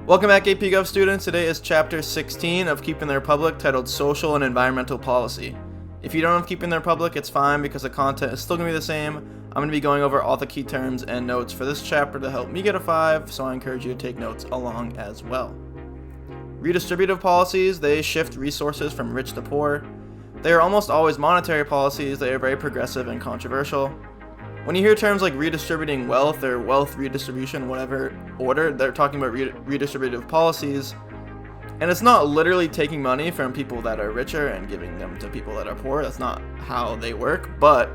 Welcome back, AP Gov students. Today is Chapter 16 of Keeping the Republic, titled Social and Environmental Policy. If you don't have Keeping the Republic, it's fine because the content is still going to be the same. I'm going to be going over all the key terms and notes for this chapter to help me get a 5, so I encourage you to take notes along as well. Redistributive policies, they shift resources from rich to poor. They are almost always monetary policies. They are very progressive and controversial. When you hear terms like redistributing wealth or wealth redistribution, whatever order, they're talking about redistributive policies. And it's not literally taking money from people that are richer and giving them to people that are poor. That's not how they work. But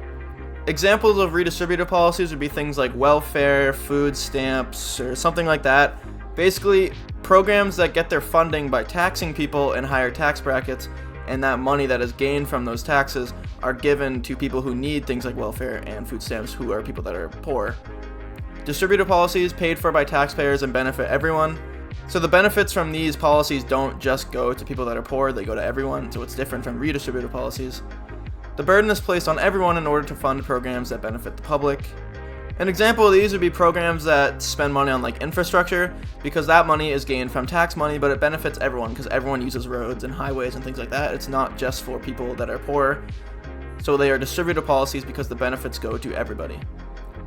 examples of redistributive policies would be things like welfare, food stamps, or something like that. Basically, programs that get their funding by taxing people in higher tax brackets, and that money that is gained from those taxes are given to people who need things like welfare and food stamps, who are people that are poor. Distributive policies paid for by taxpayers and benefit everyone. So the benefits from these policies don't just go to people that are poor, they go to everyone, so it's different from redistributive policies. The burden is placed on everyone in order to fund programs that benefit the public. An example of these would be programs that spend money on like infrastructure, because that money is gained from tax money, but it benefits everyone because everyone uses roads and highways and things like that. It's not just for people that are poor. So they are distributive policies because the benefits go to everybody.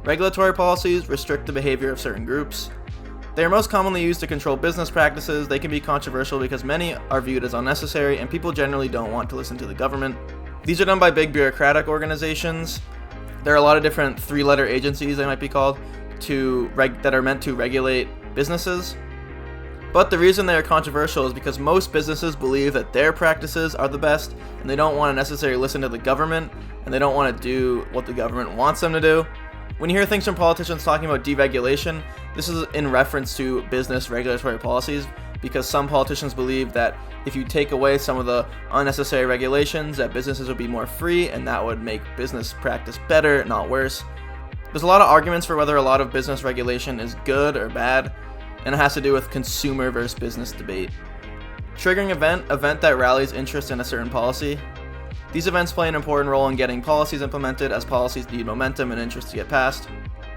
Regulatory policies restrict the behavior of certain groups. They are most commonly used to control business practices. They can be controversial because many are viewed as unnecessary and people generally don't want to listen to the government. These are done by big bureaucratic organizations. There are a lot of different 3-letter agencies, they might be called, that are meant to regulate businesses. But the reason they are controversial is because most businesses believe that their practices are the best and they don't want to necessarily listen to the government and they don't want to do what the government wants them to do. When you hear things from politicians talking about deregulation, this is in reference to business regulatory policies, because some politicians believe that if you take away some of the unnecessary regulations, that businesses would be more free and that would make business practice better, not worse. There's a lot of arguments for whether a lot of business regulation is good or bad, and it has to do with consumer versus business debate. Triggering event that rallies interest in a certain policy. These events play an important role in getting policies implemented, as policies need momentum and interest to get passed.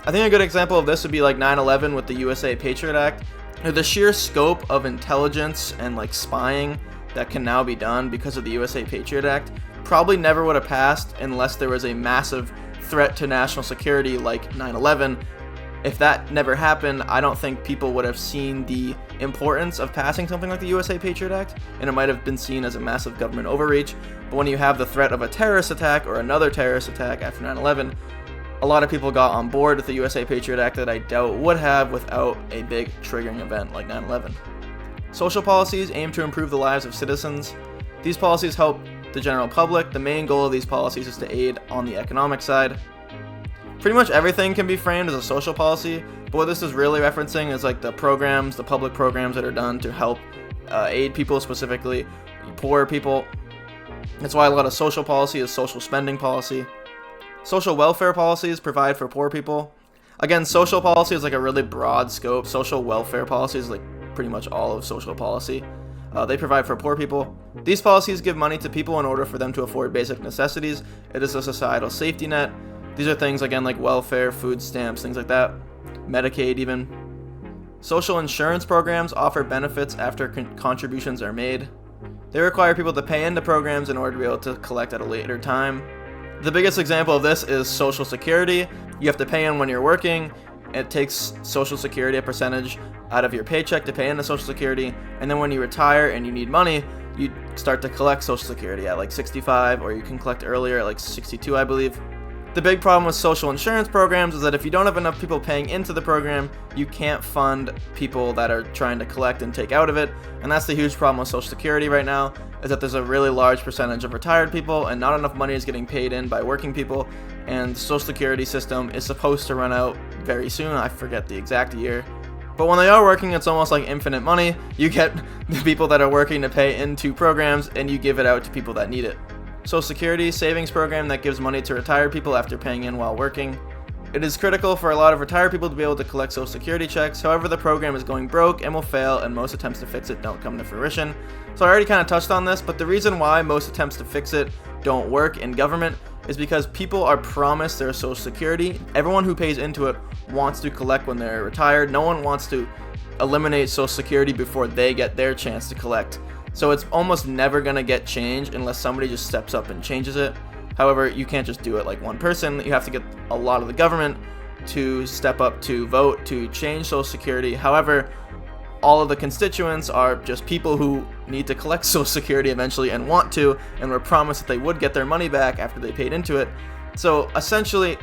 I think a good example of this would be like 9/11 with the USA Patriot Act. The sheer scope of intelligence and like spying that can now be done because of the USA Patriot Act probably never would have passed unless there was a massive threat to national security like 9/11. If that never happened, I don't think people would have seen the importance of passing something like the USA Patriot Act, and it might have been seen as a massive government overreach. But when you have the threat of a terrorist attack or another terrorist attack after 9/11, a lot of people got on board with the USA Patriot Act that I doubt would have without a big triggering event like 9/11. Social policies aim to improve the lives of citizens. These policies help the general public. The main goal of these policies is to aid on the economic side. Pretty much everything can be framed as a social policy, but what this is really referencing is like the programs, the public programs that are done to help aid people, specifically poor people. That's why a lot of social policy is social spending policy. Social welfare policies provide for poor people. Again, social policy is like a really broad scope. Social welfare policy is like pretty much all of social policy. They provide for poor people. These policies give money to people in order for them to afford basic necessities. It is a societal safety net. These are things, again, like welfare, food stamps, things like that. Medicaid even. Social insurance programs offer benefits after contributions are made. They require people to pay into programs in order to be able to collect at a later time. The biggest example of this is Social Security. You have to pay in when you're working. It takes Social Security, a percentage out of your paycheck, to pay into Social Security, and then when you retire and you need money, you start to collect Social Security at like 65, or you can collect earlier at like 62, I believe. The big problem with social insurance programs is that if you don't have enough people paying into the program, you can't fund people that are trying to collect and take out of it. And that's the huge problem with Social Security right now, is that there's a really large percentage of retired people and not enough money is getting paid in by working people. And the Social Security system is supposed to run out very soon. I forget the exact year. But when they are working, it's almost like infinite money. You get the people that are working to pay into programs and you give it out to people that need it. Social Security savings program that gives money to retired people after paying in while working. It is critical for a lot of retired people to be able to collect Social Security checks. However, the program is going broke and will fail, and most attempts to fix it don't come to fruition. So I already kind of touched on this, but the reason why most attempts to fix it don't work in government is because people are promised their Social Security. Everyone who pays into it wants to collect when they're retired. No one wants to eliminate Social Security before they get their chance to collect. So it's almost never going to get changed unless somebody just steps up and changes it. However, you can't just do it like one person. You have to get a lot of the government to step up to vote to change Social Security. However, all of the constituents are just people who need to collect Social Security eventually and want to, and were promised that they would get their money back after they paid into it. So essentially,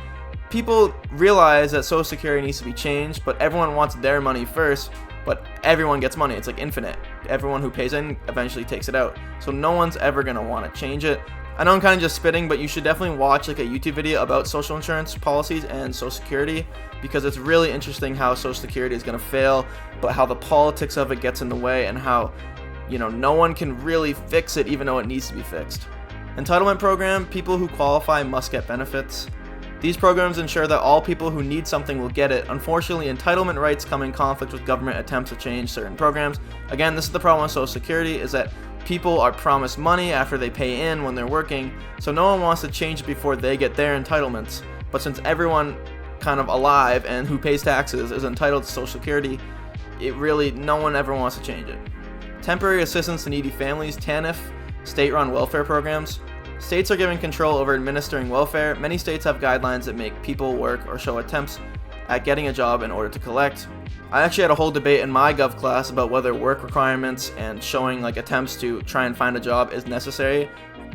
people realize that Social Security needs to be changed, but everyone wants their money first. But everyone gets money. It's like infinite. Everyone who pays in eventually takes it out. So no one's ever going to want to change it. I know I'm kind of just spitting, but you should definitely watch like a YouTube video about social insurance policies and Social Security, because it's really interesting how Social Security is going to fail, but how the politics of it gets in the way, and how, no one can really fix it even though it needs to be fixed. Entitlement program, people who qualify must get benefits. These programs ensure that all people who need something will get it. Unfortunately, entitlement rights come in conflict with government attempts to change certain programs. Again, this is the problem with Social Security, is that people are promised money after they pay in when they're working, so no one wants to change it before they get their entitlements. But since everyone kind of alive and who pays taxes is entitled to Social Security, no one ever wants to change it. Temporary assistance to needy families, TANF, state-run welfare programs. States are given control over administering welfare. Many states have guidelines that make people work or show attempts at getting a job in order to collect. I actually had a whole debate in my Gov class about whether work requirements and showing like attempts to try and find a job is necessary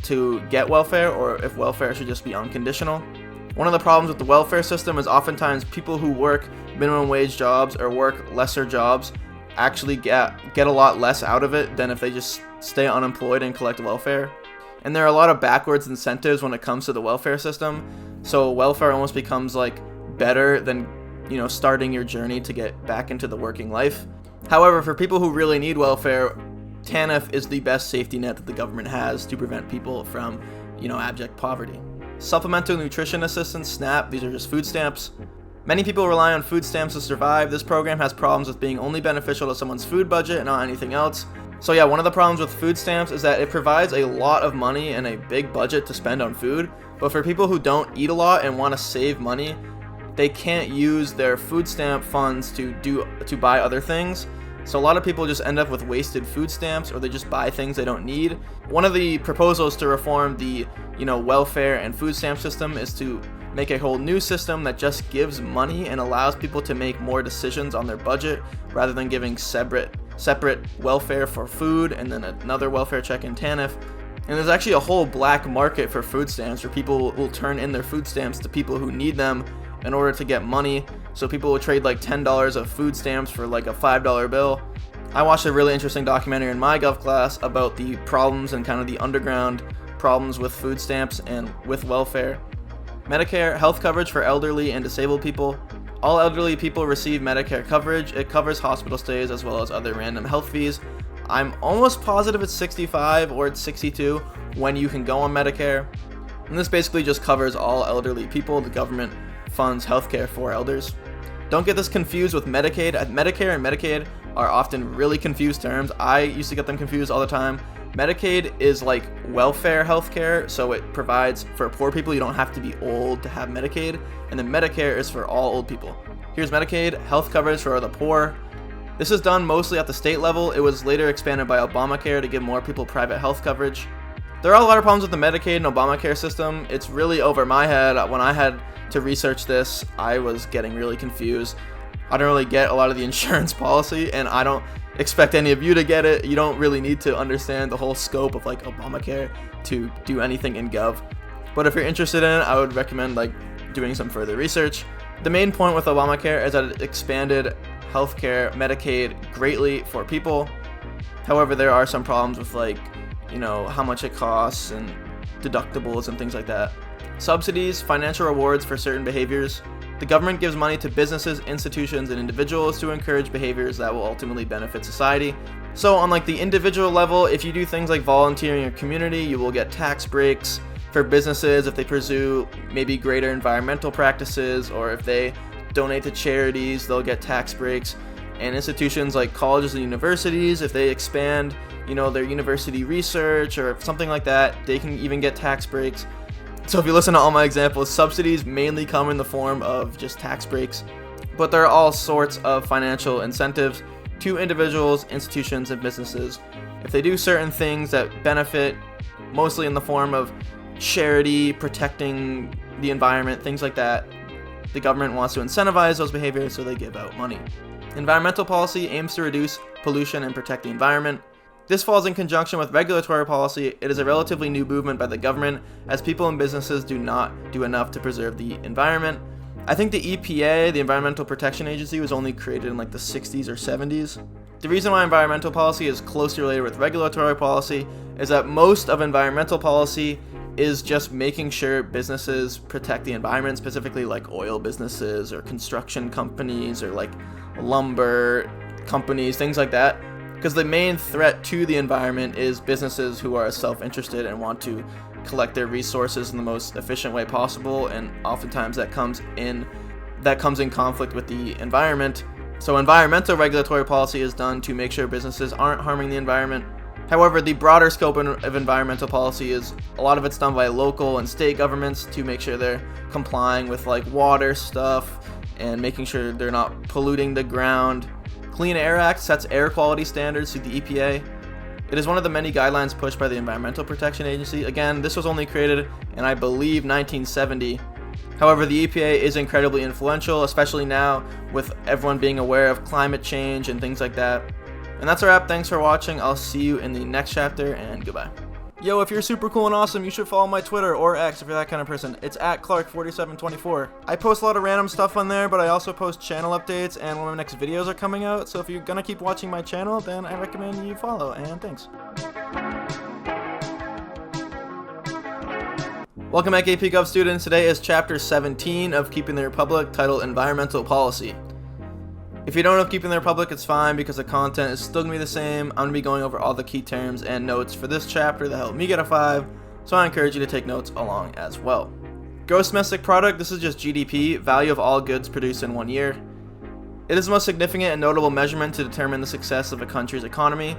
to get welfare, or if welfare should just be unconditional. One of the problems with the welfare system is oftentimes people who work minimum wage jobs or work lesser jobs actually get a lot less out of it than if they just stay unemployed and collect welfare. And there are a lot of backwards incentives when it comes to the welfare system. So welfare almost becomes like better than, starting your journey to get back into the working life. However, for people who really need welfare, TANF is the best safety net that the government has to prevent people from, abject poverty. Supplemental nutrition assistance, SNAP, these are just food stamps. Many people rely on food stamps to survive. This program has problems with being only beneficial to someone's food budget and not anything else. So yeah, one of the problems with food stamps is that it provides a lot of money and a big budget to spend on food, but for people who don't eat a lot and want to save money, they can't use their food stamp funds to buy other things. So a lot of people just end up with wasted food stamps, or they just buy things they don't need. One of the proposals to reform the, welfare and food stamp system is to make a whole new system that just gives money and allows people to make more decisions on their budget rather than giving separate welfare for food and then another welfare check in TANF. And there's actually a whole black market for food stamps, where people will turn in their food stamps to people who need them in order to get money. So people will trade like $10 of food stamps for like a $5 bill. I watched a really interesting documentary in my Gov class about the problems and kind of the underground problems with food stamps and with welfare. Medicare, health coverage for elderly and disabled people. All elderly people receive Medicare coverage. It covers hospital stays as well as other random health fees. I'm almost positive it's 65 or it's 62 when you can go on Medicare. And this basically just covers all elderly people. The government funds healthcare for elders. Don't get this confused with Medicaid. Medicare and Medicaid are often really confused terms. I used to get them confused all the time. Medicaid is like welfare healthcare, so it provides for poor people. You don't have to be old to have Medicaid. And then Medicare is for all old people. Here's Medicaid, health coverage for the poor. This is done mostly at the state level. It was later expanded by Obamacare to give more people private health coverage. There are a lot of problems with the Medicaid and Obamacare system. It's really over my head. When I had to research this, I was getting really confused. I don't really get a lot of the insurance policy, and I don't expect any of you to get it. You don't really need to understand the whole scope of like Obamacare to do anything in Gov. But if you're interested in it, I would recommend like doing some further research. The main point with Obamacare is that it expanded healthcare, Medicaid greatly for people. However, there are some problems with like, how much it costs and deductibles and things like that. Subsidies, financial rewards for certain behaviors. The government gives money to businesses, institutions, and individuals to encourage behaviors that will ultimately benefit society. So on like the individual level, if you do things like volunteering in your community, you will get tax breaks. For businesses, if they pursue maybe greater environmental practices, or if they donate to charities, they'll get tax breaks. And institutions like colleges and universities, if they expand, their university research or something like that, they can even get tax breaks. So if you listen to all my examples, subsidies mainly come in the form of just tax breaks, but there are all sorts of financial incentives to individuals, institutions, and businesses. If they do certain things that benefit, mostly in the form of charity, protecting the environment, things like that, the government wants to incentivize those behaviors, so they give out money. Environmental policy aims to reduce pollution and protect the environment. This falls in conjunction with regulatory policy. It is a relatively new movement by the government, as people and businesses do not do enough to preserve the environment. I think the EPA, the Environmental Protection Agency, was only created in like the 60s or 70s. The reason why environmental policy is closely related with regulatory policy is that most of environmental policy is just making sure businesses protect the environment, specifically like oil businesses or construction companies or like lumber companies, things like that. Because the main threat to the environment is businesses who are self-interested and want to collect their resources in the most efficient way possible, and oftentimes that comes in conflict with the environment. So environmental regulatory policy is done to make sure businesses aren't harming the environment. However, the broader scope of environmental policy is a lot of it's done by local and state governments to make sure they're complying with like water stuff and making sure they're not polluting the ground. Clean Air Act sets air quality standards through the EPA. It is one of the many guidelines pushed by the Environmental Protection Agency. Again, this was only created in, I believe, 1970. However, the EPA is incredibly influential, especially now with everyone being aware of climate change and things like that. And that's a wrap. Thanks for watching. I'll see you in the next chapter, and goodbye. Yo, if you're super cool and awesome, you should follow my Twitter or X if you're that kind of person. It's at Clark4724. I post a lot of random stuff on there, but I also post channel updates and when my next videos are coming out. So if you're gonna keep watching my channel, then I recommend you follow, and thanks. Welcome back, AP Gov students. Today is chapter 17 of Keeping the Republic, titled Environmental Policy. If you don't know Keeping the Republic, it's fine because the content is still going to be the same. I'm going to be going over all the key terms and notes for this chapter that helped me get a 5, so I encourage you to take notes along as well. Gross domestic product, this is just GDP, value of all goods produced in 1 year. It is the most significant and notable measurement to determine the success of a country's economy.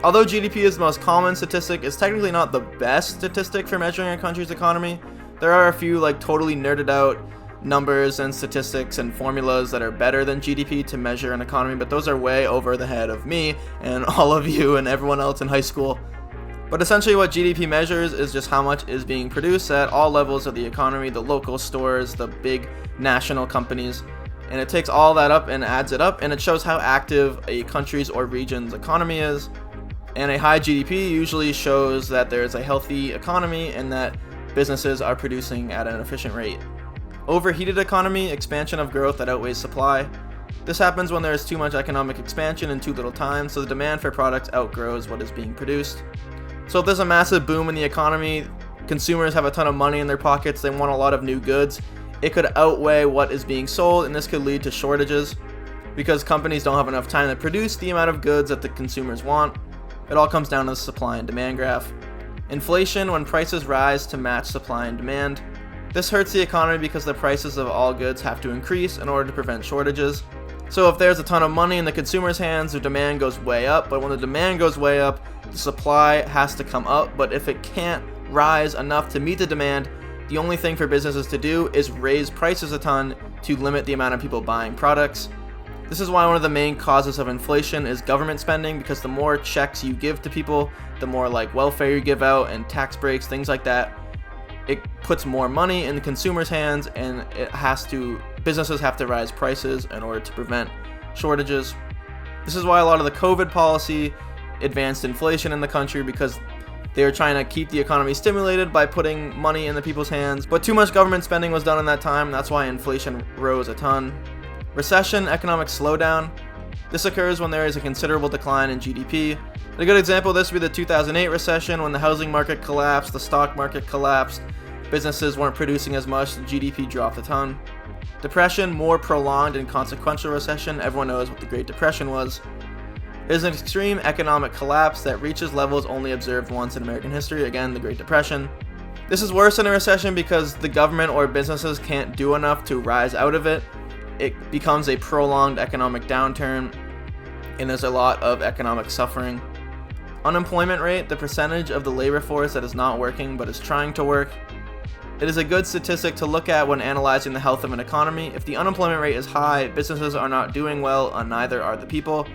Although GDP is the most common statistic, it's technically not the best statistic for measuring a country's economy. There are a few like totally nerded out numbers and statistics and formulas that are better than GDP to measure an economy, but those are way over the head of me and all of you and everyone else in high school. But essentially what GDP measures is just how much is being produced at all levels of the economy, the local stores, the big national companies, and it takes all that up and adds it up, and it shows how active a country's or region's economy is. And a high GDP usually shows that there is a healthy economy and that businesses are producing at an efficient rate. Overheated economy, expansion of growth that outweighs supply. This happens when there is too much economic expansion in too little time, so the demand for products outgrows what is being produced. So if there's a massive boom in the economy, consumers have a ton of money in their pockets, they want a lot of new goods, it could outweigh what is being sold, and this could lead to shortages because companies don't have enough time to produce the amount of goods that the consumers want. It all comes down to the supply and demand graph. Inflation, when prices rise to match supply and demand. This hurts the economy because the prices of all goods have to increase in order to prevent shortages. So if there's a ton of money in the consumer's hands, the demand goes way up, but when the demand goes way up, the supply has to come up, but if it can't rise enough to meet the demand, the only thing for businesses to do is raise prices a ton to limit the amount of people buying products. This is why one of the main causes of inflation is government spending, because the more checks you give to people, the more like welfare you give out and tax breaks, things like that, it puts more money in the consumer's hands, and businesses have to raise prices in order to prevent shortages. This is why a lot of the COVID policy advanced inflation in the country, because they were trying to keep the economy stimulated by putting money in the people's hands. But too much government spending was done in that time. That's why inflation rose a ton. Recession, economic slowdown. This occurs when there is a considerable decline in GDP. A good example of this would be the 2008 recession, when the housing market collapsed, the stock market collapsed, businesses weren't producing as much, the GDP dropped a ton. Depression, more prolonged and consequential recession. Everyone knows what the Great Depression was. It is an extreme economic collapse that reaches levels only observed once in American history, again, the Great Depression. This is worse than a recession because the government or businesses can't do enough to rise out of it. It becomes a prolonged economic downturn, and there's a lot of economic suffering. Unemployment rate, the percentage of the labor force that is not working but is trying to work. It is a good statistic to look at when analyzing the health of an economy. If the unemployment rate is high, businesses are not doing well, and neither are the people.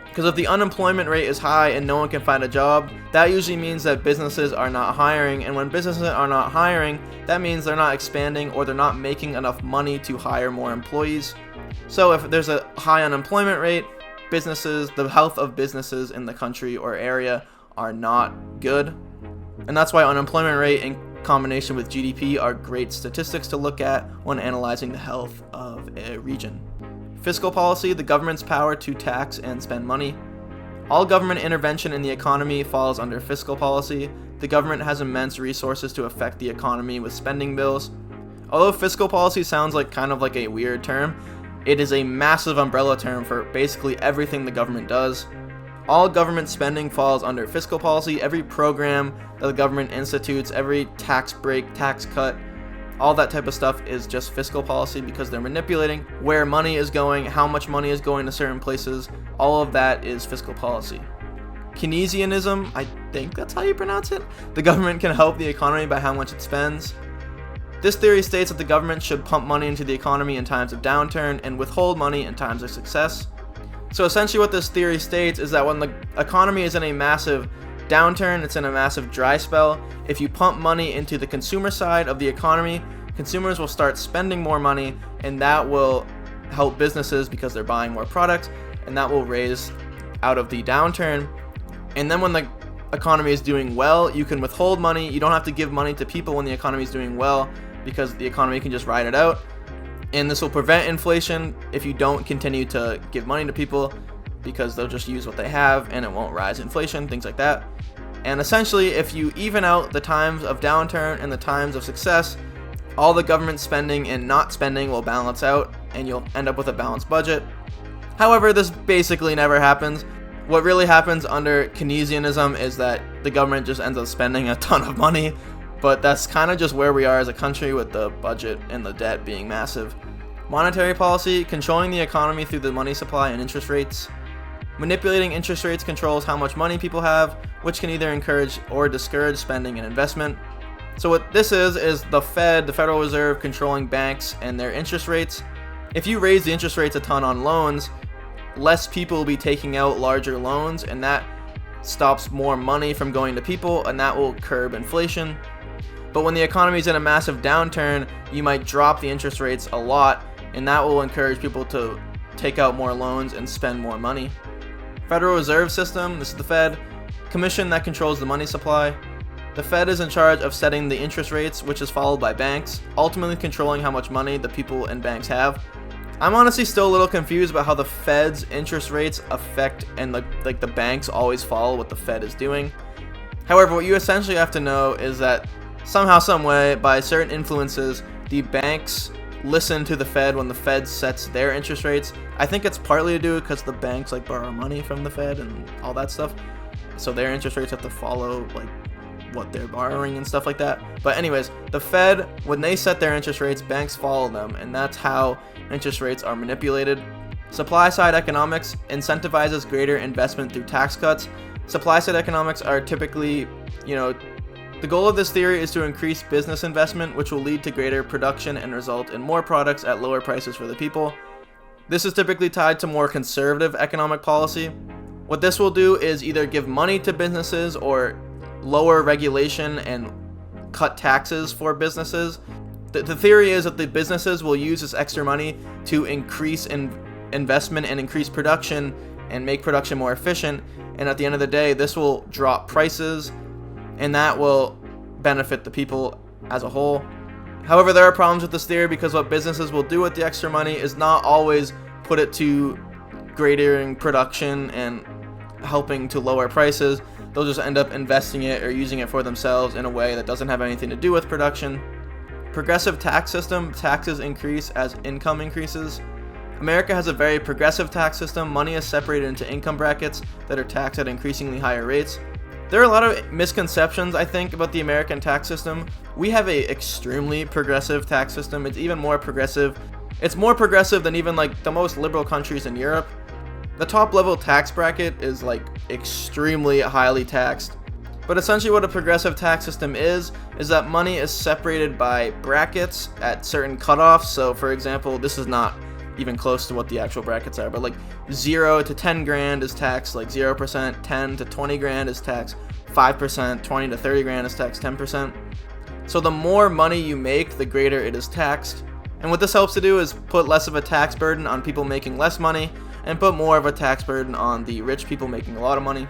Because if the unemployment rate is high and no one can find a job, that usually means that businesses are not hiring, and when businesses are not hiring, that means they're not expanding or they're not making enough money to hire more employees. So if there's a high unemployment rate, the health of businesses in the country or area are not good. And that's why unemployment rate in combination with GDP are great statistics to look at when analyzing the health of a region. Fiscal policy, the government's power to tax and spend money. All government intervention in the economy falls under fiscal policy. The government has immense resources to affect the economy with spending bills. Although fiscal policy sounds like kind of like a weird term, it is a massive umbrella term for basically everything the government does. All government spending falls under fiscal policy. Every program that the government institutes, every tax break, tax cut, all that type of stuff is just fiscal policy because they're manipulating where money is going, how much money is going to certain places. All of that is fiscal policy. Keynesianism, I think that's how you pronounce it. The government can help the economy by how much it spends. This theory states that the government should pump money into the economy in times of downturn and withhold money in times of success. So essentially what this theory states is that when the economy is in a massive downturn, it's in a massive dry spell, if you pump money into the consumer side of the economy, consumers will start spending more money, and that will help businesses because they're buying more products, and that will raise out of the downturn. And then when the economy is doing well, you can withhold money. You don't have to give money to people when the economy is doing well because the economy can just ride it out. And this will prevent inflation if you don't continue to give money to people, because they'll just use what they have and it won't rise inflation, things like that. And essentially, if you even out the times of downturn and the times of success, all the government spending and not spending will balance out and you'll end up with a balanced budget. However, this basically never happens. What really happens under Keynesianism is that the government just ends up spending a ton of money, but that's kind of just where we are as a country with the budget and the debt being massive. Monetary policy, controlling the economy through the money supply and interest rates. Manipulating interest rates controls how much money people have, which can either encourage or discourage spending and investment. So what this is the Fed, the Federal Reserve, controlling banks and their interest rates. If you raise the interest rates a ton on loans, less people will be taking out larger loans, and that stops more money from going to people, and that will curb inflation. But when the economy is in a massive downturn, you might drop the interest rates a lot, and that will encourage people to take out more loans and spend more money. Federal Reserve System, this is the Fed, commission that controls the money supply. The Fed is in charge of setting the interest rates, which is followed by banks, ultimately controlling how much money the people and banks have. I'm honestly still a little confused about how the Fed's interest rates affect and the banks always follow what the Fed is doing. However, what you essentially have to know is that somehow, some way, by certain influences, the banks listen to the Fed when the Fed sets their interest rates. I think it's partly to do because the banks borrow money from the Fed and all that stuff, so their interest rates have to follow what they're borrowing and stuff like that. But anyways, the Fed, when they set their interest rates, banks follow them, and that's how interest rates are manipulated. Supply side economics incentivizes greater investment through tax cuts. Supply side economics are typically, the goal of this theory is to increase business investment, which will lead to greater production and result in more products at lower prices for the people. This is typically tied to more conservative economic policy. What this will do is either give money to businesses or lower regulation and cut taxes for businesses. The theory is that the businesses will use this extra money to increase investment and increase production and make production more efficient. And at the end of the day, this will drop prices, and that will benefit the people as a whole. However, there are problems with this theory because what businesses will do with the extra money is not always put it to greater production and helping to lower prices. They'll just end up investing it or using it for themselves in a way that doesn't have anything to do with production. Progressive tax system. Taxes increase as income increases. America has a very progressive tax system. Money is separated into income brackets that are taxed at increasingly higher rates. There are a lot of misconceptions, I think, about the American tax system. We have a extremely progressive tax system. It's even more progressive. It's more progressive than even the most liberal countries in Europe. The top level tax bracket is extremely highly taxed. But essentially what a progressive tax system is that money is separated by brackets at certain cutoffs. So for example, this is not even close to what the actual brackets are, but 0 to 10 grand is taxed 0%, 10 to 20 grand is taxed 5%, 20 to 30 grand is taxed 10%. So the more money you make, the greater it is taxed. And what this helps to do is put less of a tax burden on people making less money and put more of a tax burden on the rich people making a lot of money.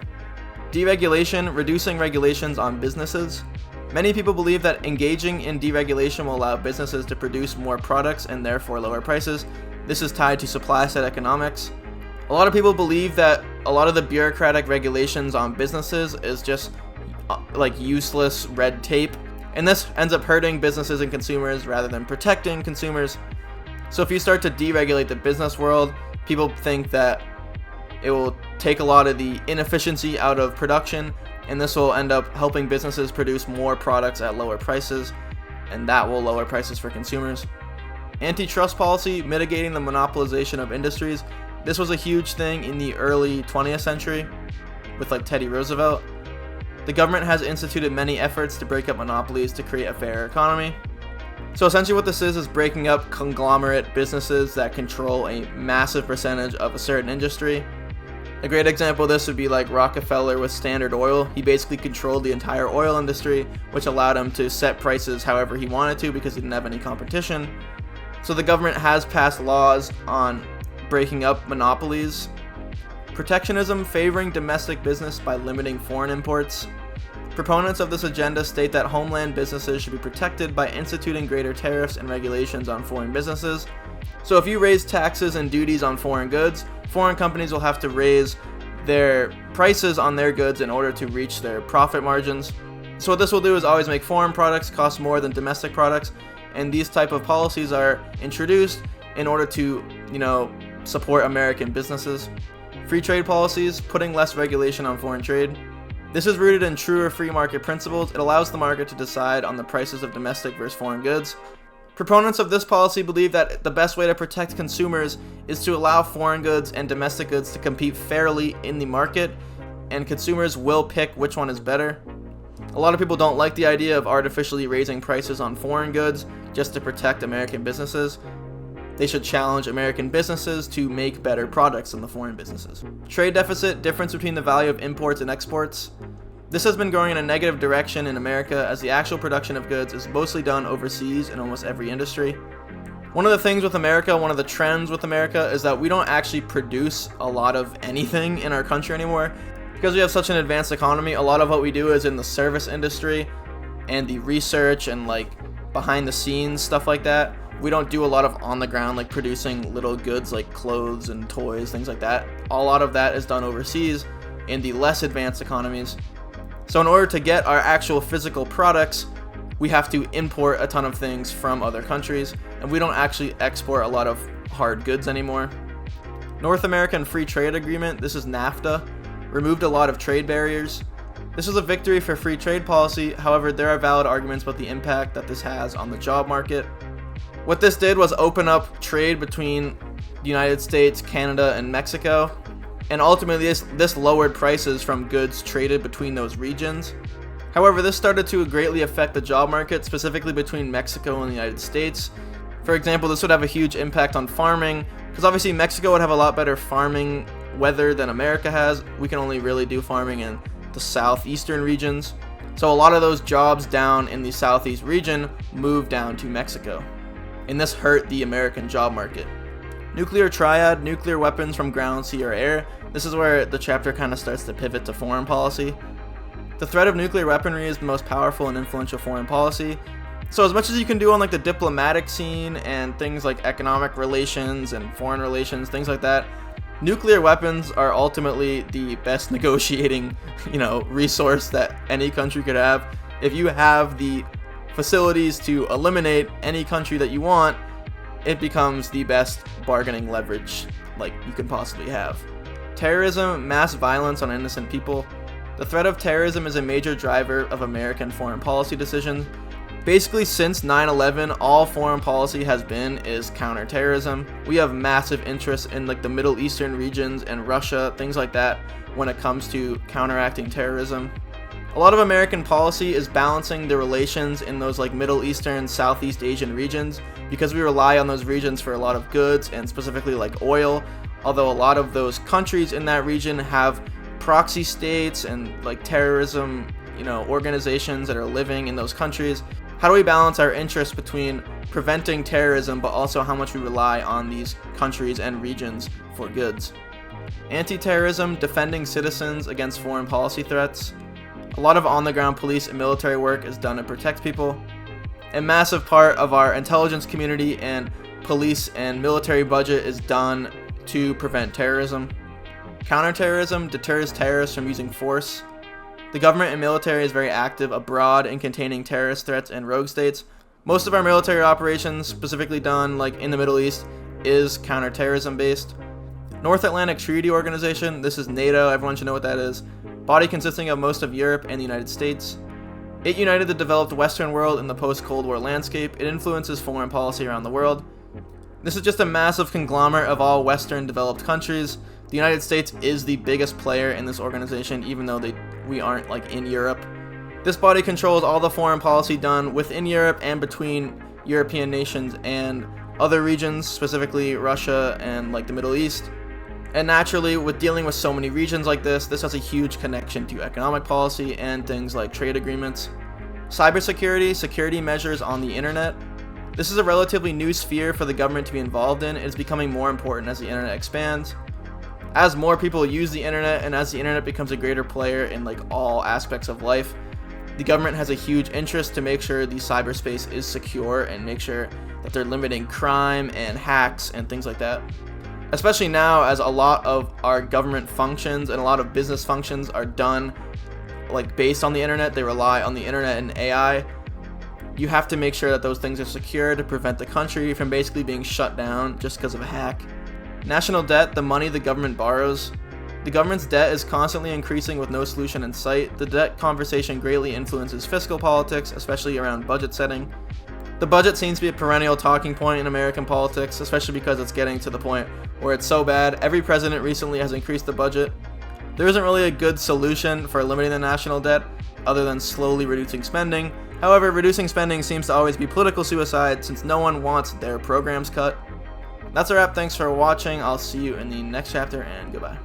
Deregulation, reducing regulations on businesses. Many people believe that engaging in deregulation will allow businesses to produce more products and therefore lower prices. This is tied to supply side economics. A lot of people believe that a lot of the bureaucratic regulations on businesses is just useless red tape, and this ends up hurting businesses and consumers rather than protecting consumers. So if you start to deregulate the business world, people think that it will take a lot of the inefficiency out of production, and this will end up helping businesses produce more products at lower prices, and that will lower prices for consumers. Antitrust policy, mitigating the monopolization of industries. This was a huge thing in the early 20th century with Teddy Roosevelt. The government has instituted many efforts to break up monopolies to create a fairer economy. So essentially what this is breaking up conglomerate businesses that control a massive percentage of a certain industry. A great example of this would be Rockefeller with Standard Oil. He basically controlled the entire oil industry, which allowed him to set prices however he wanted to because he didn't have any competition. So the government has passed laws on breaking up monopolies. Protectionism, favoring domestic business by limiting foreign imports. Proponents of this agenda state that homeland businesses should be protected by instituting greater tariffs and regulations on foreign businesses. So if you raise taxes and duties on foreign goods, foreign companies will have to raise their prices on their goods in order to reach their profit margins. So what this will do is always make foreign products cost more than domestic products, and these type of policies are introduced in order to, support American businesses. Free trade policies, putting less regulation on foreign trade. This is rooted in truer free market principles. It allows the market to decide on the prices of domestic versus foreign goods. Proponents of this policy believe that the best way to protect consumers is to allow foreign goods and domestic goods to compete fairly in the market, and consumers will pick which one is better. A lot of people don't like the idea of artificially raising prices on foreign goods just to protect American businesses. They should challenge American businesses to make better products than the foreign businesses. Trade deficit, difference between the value of imports and exports. This has been going in a negative direction in America as the actual production of goods is mostly done overseas in almost every industry. One of the things with America, one of the trends with America is that we don't actually produce a lot of anything in our country anymore. Because we have such an advanced economy, a lot of what we do is in the service industry and the research and behind the scenes stuff like that. We don't do a lot of on the ground producing little goods like clothes and toys, things like that. A lot of that is done overseas in the less advanced economies. So in order to get our actual physical products, we have to import a ton of things from other countries, and we don't actually export a lot of hard goods anymore. North American Free Trade Agreement, this is NAFTA, removed a lot of trade barriers. This was a victory for free trade policy. However, there are valid arguments about the impact that this has on the job market. What this did was open up trade between the United States, Canada, and Mexico, and ultimately this lowered prices from goods traded between those regions. However, this started to greatly affect the job market, specifically between Mexico and the United States. For example, this would have a huge impact on farming, because obviously Mexico would have a lot better farming weather than America has. We can only really do farming in the southeastern regions. So a lot of those jobs down in the southeast region moved down to Mexico, and this hurt the American job market. Nuclear triad, nuclear weapons from ground, sea, or air. This is where the chapter kind of starts to pivot to foreign policy. The threat of nuclear weaponry is the most powerful and influential foreign policy. So as much as you can do on like the diplomatic scene and things like economic relations and foreign relations, things like that, nuclear weapons are ultimately the best negotiating, resource that any country could have. If you have the facilities to eliminate any country that you want, it becomes the best bargaining leverage like you could possibly have. Terrorism, mass violence on innocent people. The threat of terrorism is a major driver of American foreign policy decisions. Basically, since 9/11, all foreign policy has been is counterterrorism. We have massive interest in like the Middle Eastern regions and Russia, things like that, when it comes to counteracting terrorism. A lot of American policy is balancing the relations in those like Middle Eastern, Southeast Asian regions, because we rely on those regions for a lot of goods and specifically like oil. Although a lot of those countries in that region have proxy states and like terrorism, organizations that are living in those countries. How do we balance our interests between preventing terrorism but also how much we rely on these countries and regions for goods? Anti-terrorism, defending citizens against foreign policy threats. A lot of on-the-ground police and military work is done to protect people. A massive part of our intelligence community and police and military budget is done to prevent terrorism. Counterterrorism deters terrorists from using force. The government and military is very active abroad in containing terrorist threats and rogue states. Most of our military operations, specifically done like in the Middle East, is counterterrorism based. North Atlantic Treaty Organization, this is NATO, everyone should know what that is. Body consisting of most of Europe and the United States. It united the developed Western world in the post-Cold War landscape. It influences foreign policy around the world. This is just a massive conglomerate of all Western developed countries. The United States is the biggest player in this organization, even though we aren't like in Europe. This body controls all the foreign policy done within Europe and between European nations and other regions, specifically Russia and like the Middle East. And naturally, with dealing with so many regions like this has a huge connection to economic policy and things like trade agreements. Cybersecurity, security measures on the internet. This is a relatively new sphere for the government to be involved in. It is becoming more important as the internet expands. As more people use the internet and as the internet becomes a greater player in like all aspects of life, the government has a huge interest to make sure the cyberspace is secure and make sure that they're limiting crime and hacks and things like that. Especially now, as a lot of our government functions and a lot of business functions are done like based on the internet, they rely on the internet and AI. You have to make sure that those things are secure to prevent the country from basically being shut down just because of a hack. National debt, the money the government borrows. The government's debt is constantly increasing with no solution in sight. The debt conversation greatly influences fiscal politics, especially around budget setting. The budget seems to be a perennial talking point in American politics, especially because it's getting to the point where it's so bad. Every president recently has increased the budget. There isn't really a good solution for limiting the national debt other than slowly reducing spending. However, reducing spending seems to always be political suicide since no one wants their programs cut. That's a wrap. Thanks for watching. I'll see you in the next chapter, and goodbye.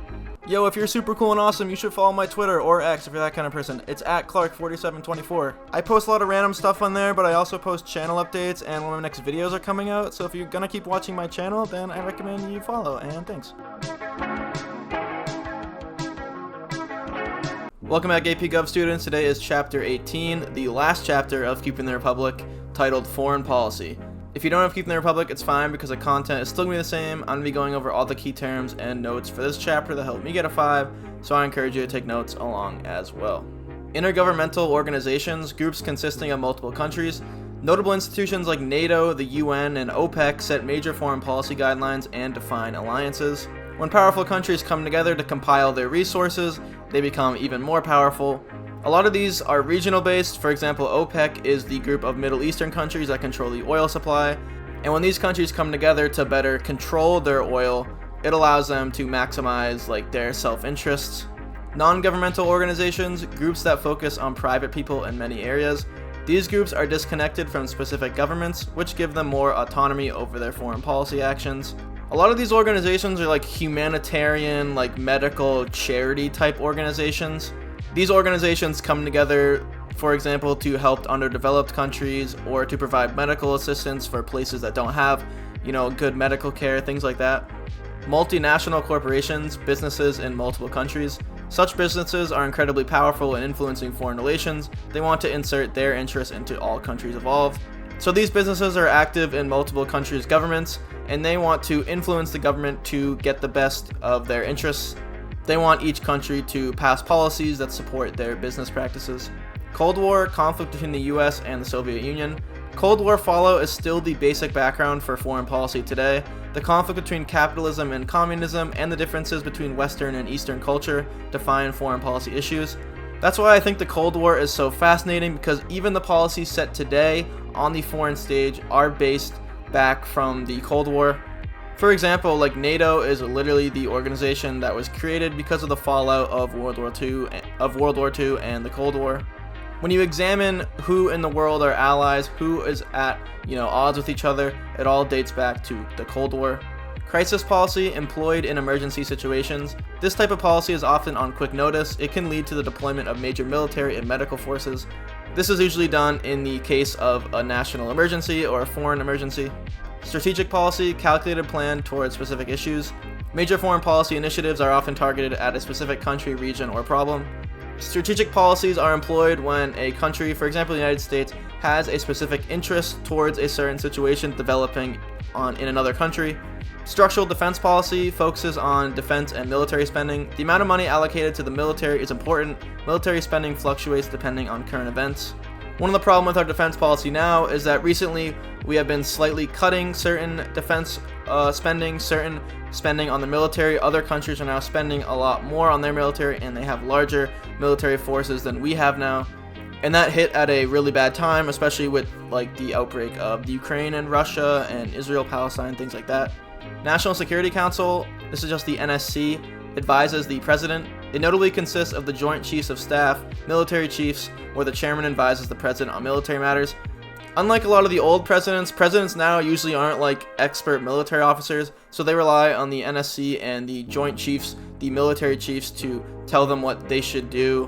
Yo, if you're super cool and awesome, you should follow my Twitter or X if you're that kind of person. It's at Clark4724. I post a lot of random stuff on there, but I also post channel updates, and when my next videos are coming out. So if you're gonna keep watching my channel, then I recommend you follow, and thanks. Welcome back, AP Gov students. Today is Chapter 18, the last chapter of Keeping the Republic, titled Foreign Policy. If you don't have Keeping the Republic, it's fine because the content is still going to be the same. I'm going to be going over all the key terms and notes for this chapter that helped me get a 5, so I encourage you to take notes along as well. Intergovernmental organizations, groups consisting of multiple countries. Notable institutions like NATO, the UN, and OPEC set major foreign policy guidelines and define alliances. When powerful countries come together to compile their resources, they become even more powerful. A lot of these are regional based. For example, OPEC is the group of Middle Eastern countries that control the oil supply. And when these countries come together to better control their oil, it allows them to maximize their self-interests. Non-governmental organizations, groups that focus on private people in many areas. These groups are disconnected from specific governments, which give them more autonomy over their foreign policy actions. A lot of these organizations are humanitarian, medical, charity type organizations. These organizations come together, for example, to help underdeveloped countries or to provide medical assistance for places that don't have, good medical care, things like that. Multinational corporations, businesses in multiple countries. Such businesses are incredibly powerful in influencing foreign relations. They want to insert their interests into all countries involved. So these businesses are active in multiple countries' governments, and they want to influence the government to get the best of their interests. They want each country to pass policies that support their business practices. Cold War, conflict between the US and the Soviet Union. Cold War fallout is still the basic background for foreign policy today. The conflict between capitalism and communism and the differences between Western and Eastern culture define foreign policy issues. That's why I think the Cold War is so fascinating, because even the policies set today on the foreign stage are based back from the Cold War. For example, NATO is literally the organization that was created because of the fallout of World War II and the Cold War. When you examine who in the world are allies, who is at odds with each other, it all dates back to the Cold War. Crisis policy employed in emergency situations. This type of policy is often on quick notice. It can lead to the deployment of major military and medical forces. This is usually done in the case of a national emergency or a foreign emergency. Strategic policy, calculated plan towards specific issues. Major foreign policy initiatives are often targeted at a specific country, region, or problem. Strategic policies are employed when a country, for example the United States, has a specific interest towards a certain situation developing in another country. Structural defense policy focuses on defense and military spending. The amount of money allocated to the military is important. Military spending fluctuates depending on current events. One of the problems with our defense policy now is that recently we have been slightly cutting certain defense certain spending on the military. Other countries are now spending a lot more on their military, and they have larger military forces than we have now. And that hit at a really bad time, especially with the outbreak of the Ukraine and Russia and Israel, Palestine, things like that. National Security Council, this is just the NSC, advises the president. It notably consists of the Joint Chiefs of Staff, military chiefs, where the chairman advises the president on military matters. Unlike a lot of the old presidents now usually aren't expert military officers, so they rely on the NSC and the Joint Chiefs, the military chiefs, to tell them what they should do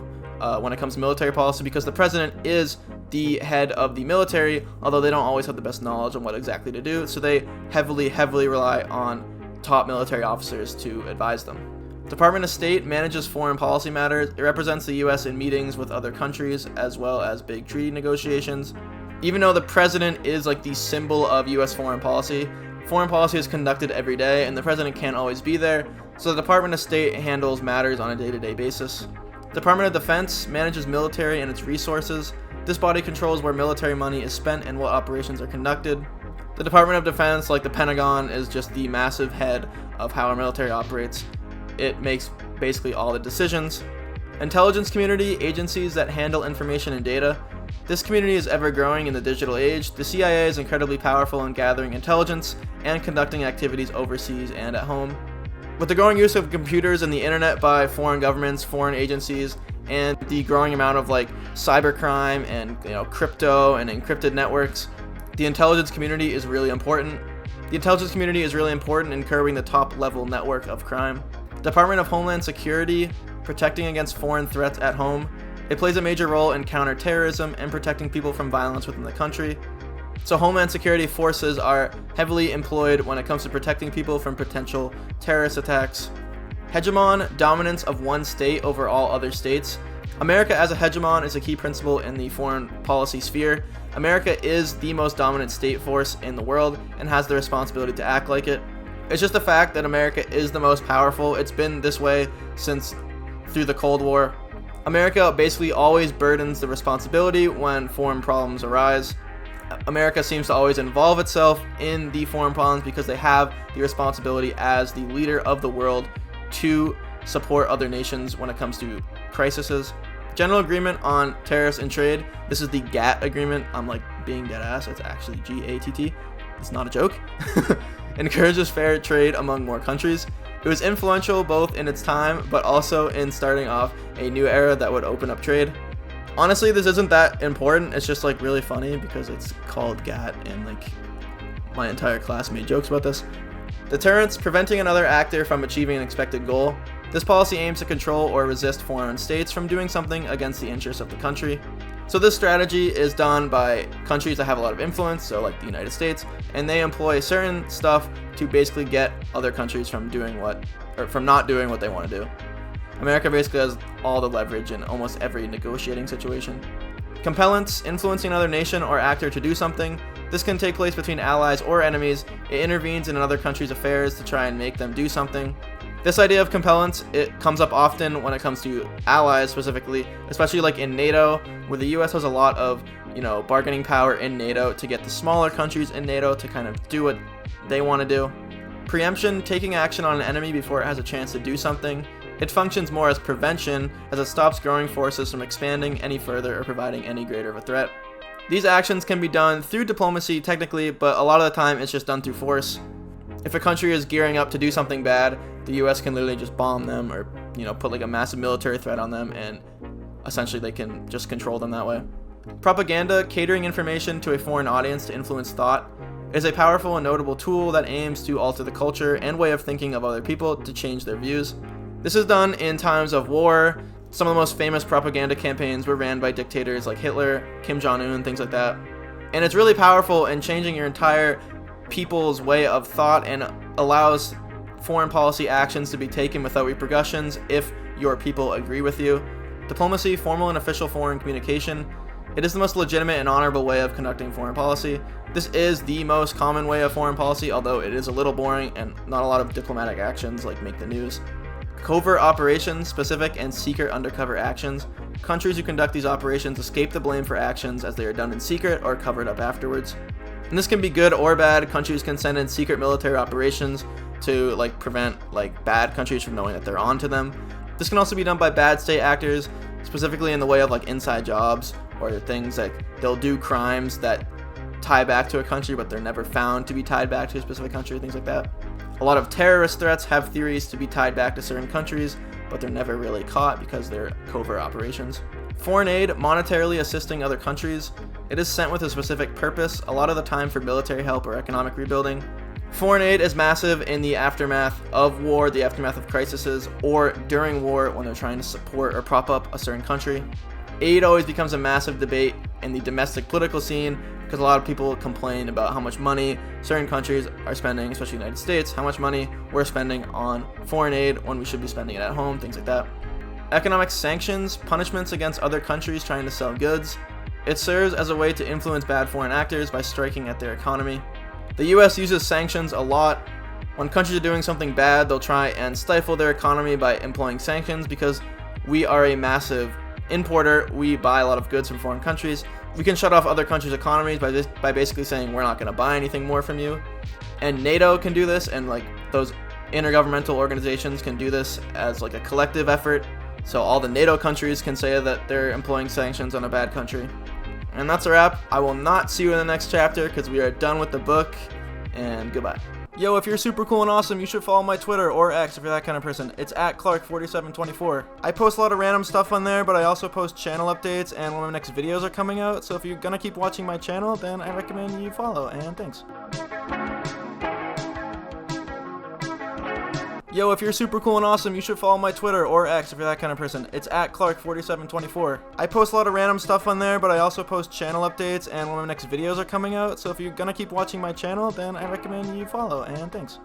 when it comes to military policy, because the president is the head of the military, although they don't always have the best knowledge on what exactly to do, so they heavily rely on top military officers to advise them. Department of State manages foreign policy matters. It represents the U.S. in meetings with other countries as well as big treaty negotiations. Even though the president is the symbol of U.S. foreign policy is conducted every day, and the president can't always be there, so the Department of State handles matters on a day-to-day basis. Department of Defense manages military and its resources. This body controls where military money is spent and what operations are conducted. The Department of Defense, like the Pentagon, is just the massive head of how our military operates. It makes basically all the decisions. Intelligence community, agencies that handle information and data. This community is ever growing in the digital age. The CIA is incredibly powerful in gathering intelligence and conducting activities overseas and at home. With the growing use of computers and the internet by foreign governments, foreign agencies, and the growing amount of cybercrime and crypto and encrypted networks, the intelligence community is really important. The intelligence community is really important in curbing the top level network of crime. Department of Homeland Security, protecting against foreign threats at home. It plays a major role in counterterrorism and protecting people from violence within the country. So Homeland Security forces are heavily employed when it comes to protecting people from potential terrorist attacks. Hegemon, dominance of one state over all other states. America as a hegemon is a key principle in the foreign policy sphere. America is the most dominant state force in the world and has the responsibility to act like it. It's just the fact that America is the most powerful. It's been this way since through the Cold War. America basically always burdens the responsibility when foreign problems arise. America seems to always involve itself in the foreign problems because they have the responsibility as the leader of the world to support other nations when it comes to crises. General Agreement on Tariffs and Trade. This is the GATT agreement. I'm like being dead ass. It's actually GATT. It's not a joke. Encourages fair trade among more countries. It was influential both in its time, but also in starting off a new era that would open up trade. Honestly, this isn't that important. It's just like really funny because it's called GATT, and like my entire class made jokes about this. Deterrence, preventing another actor from achieving an expected goal. This policy aims to control or resist foreign states from doing something against the interests of the country. So this strategy is done by countries that have a lot of influence, so like the United States, and they employ certain stuff to basically get other countries from not doing what they want to do. America basically has all the leverage in almost every negotiating situation. Compellence, influencing another nation or actor to do something. This can take place between allies or enemies. It intervenes in another country's affairs to try and make them do something. This idea of compellence, it comes up often when it comes to allies specifically, especially like in NATO, where the US has a lot of, bargaining power in NATO to get the smaller countries in NATO to kind of do what they want to do. Preemption, taking action on an enemy before it has a chance to do something. It functions more as prevention, as it stops growing forces from expanding any further or providing any greater of a threat. These actions can be done through diplomacy technically, but a lot of the time it's just done through force. If a country is gearing up to do something bad, the US can literally just bomb them or, put like a massive military threat on them, and essentially they can just control them that way. Propaganda, catering information to a foreign audience to influence thought, is a powerful and notable tool that aims to alter the culture and way of thinking of other people to change their views. This is done in times of war. Some of the most famous propaganda campaigns were ran by dictators like Hitler, Kim Jong-un, things like that. And it's really powerful in changing your entire people's way of thought and allows foreign policy actions to be taken without repercussions if your people agree with you. Diplomacy, formal and official foreign communication. It is the most legitimate and honorable way of conducting foreign policy. This is the most common way of foreign policy, although it is a little boring and not a lot of diplomatic actions like make the news. Covert operations, specific and secret undercover actions. Countries who conduct these operations escape the blame for actions as they are done in secret or covered up afterwards. And this can be good or bad. Countries can send in secret military operations to prevent bad countries from knowing that they're onto them. This can also be done by bad state actors, specifically in the way of inside jobs or things like they'll do crimes that tie back to a country but they're never found to be tied back to a specific country, things like that. A lot of terrorist threats have theories to be tied back to certain countries, but they're never really caught because they're covert operations. Foreign aid, monetarily assisting other countries. It is sent with a specific purpose, a lot of the time for military help or economic rebuilding. Foreign aid is massive in the aftermath of war, the aftermath of crises, or during war when they're trying to support or prop up a certain country. Aid always becomes a massive debate in the domestic political scene, because a lot of people complain about how much money certain countries are spending, especially the United States, how much money we're spending on foreign aid when we should be spending it at home, things like that. Economic sanctions, punishments against other countries trying to sell goods. It serves as a way to influence bad foreign actors by striking at their economy. The US uses sanctions a lot. When countries are doing something bad, they'll try and stifle their economy by employing sanctions because we are a massive importer. We buy a lot of goods from foreign countries. We can shut off other countries' economies by basically saying we're not going to buy anything more from you. And NATO can do this, and those intergovernmental organizations can do this as a collective effort. So all the NATO countries can say that they're employing sanctions on a bad country. And that's a wrap. I will not see you in the next chapter because we are done with the book, and goodbye. Yo, if you're super cool and awesome, you should follow my Twitter or X if you're that kind of person. It's at Clark4724. I post a lot of random stuff on there, but I also post channel updates and when my next videos are coming out. So if you're gonna keep watching my channel, then I recommend you follow, and thanks. Yo, if you're super cool and awesome, you should follow my Twitter or X if you're that kind of person. It's at Clark4724. I post a lot of random stuff on there, but I also post channel updates and when my next videos are coming out. So if you're gonna keep watching my channel, then I recommend you follow, and thanks.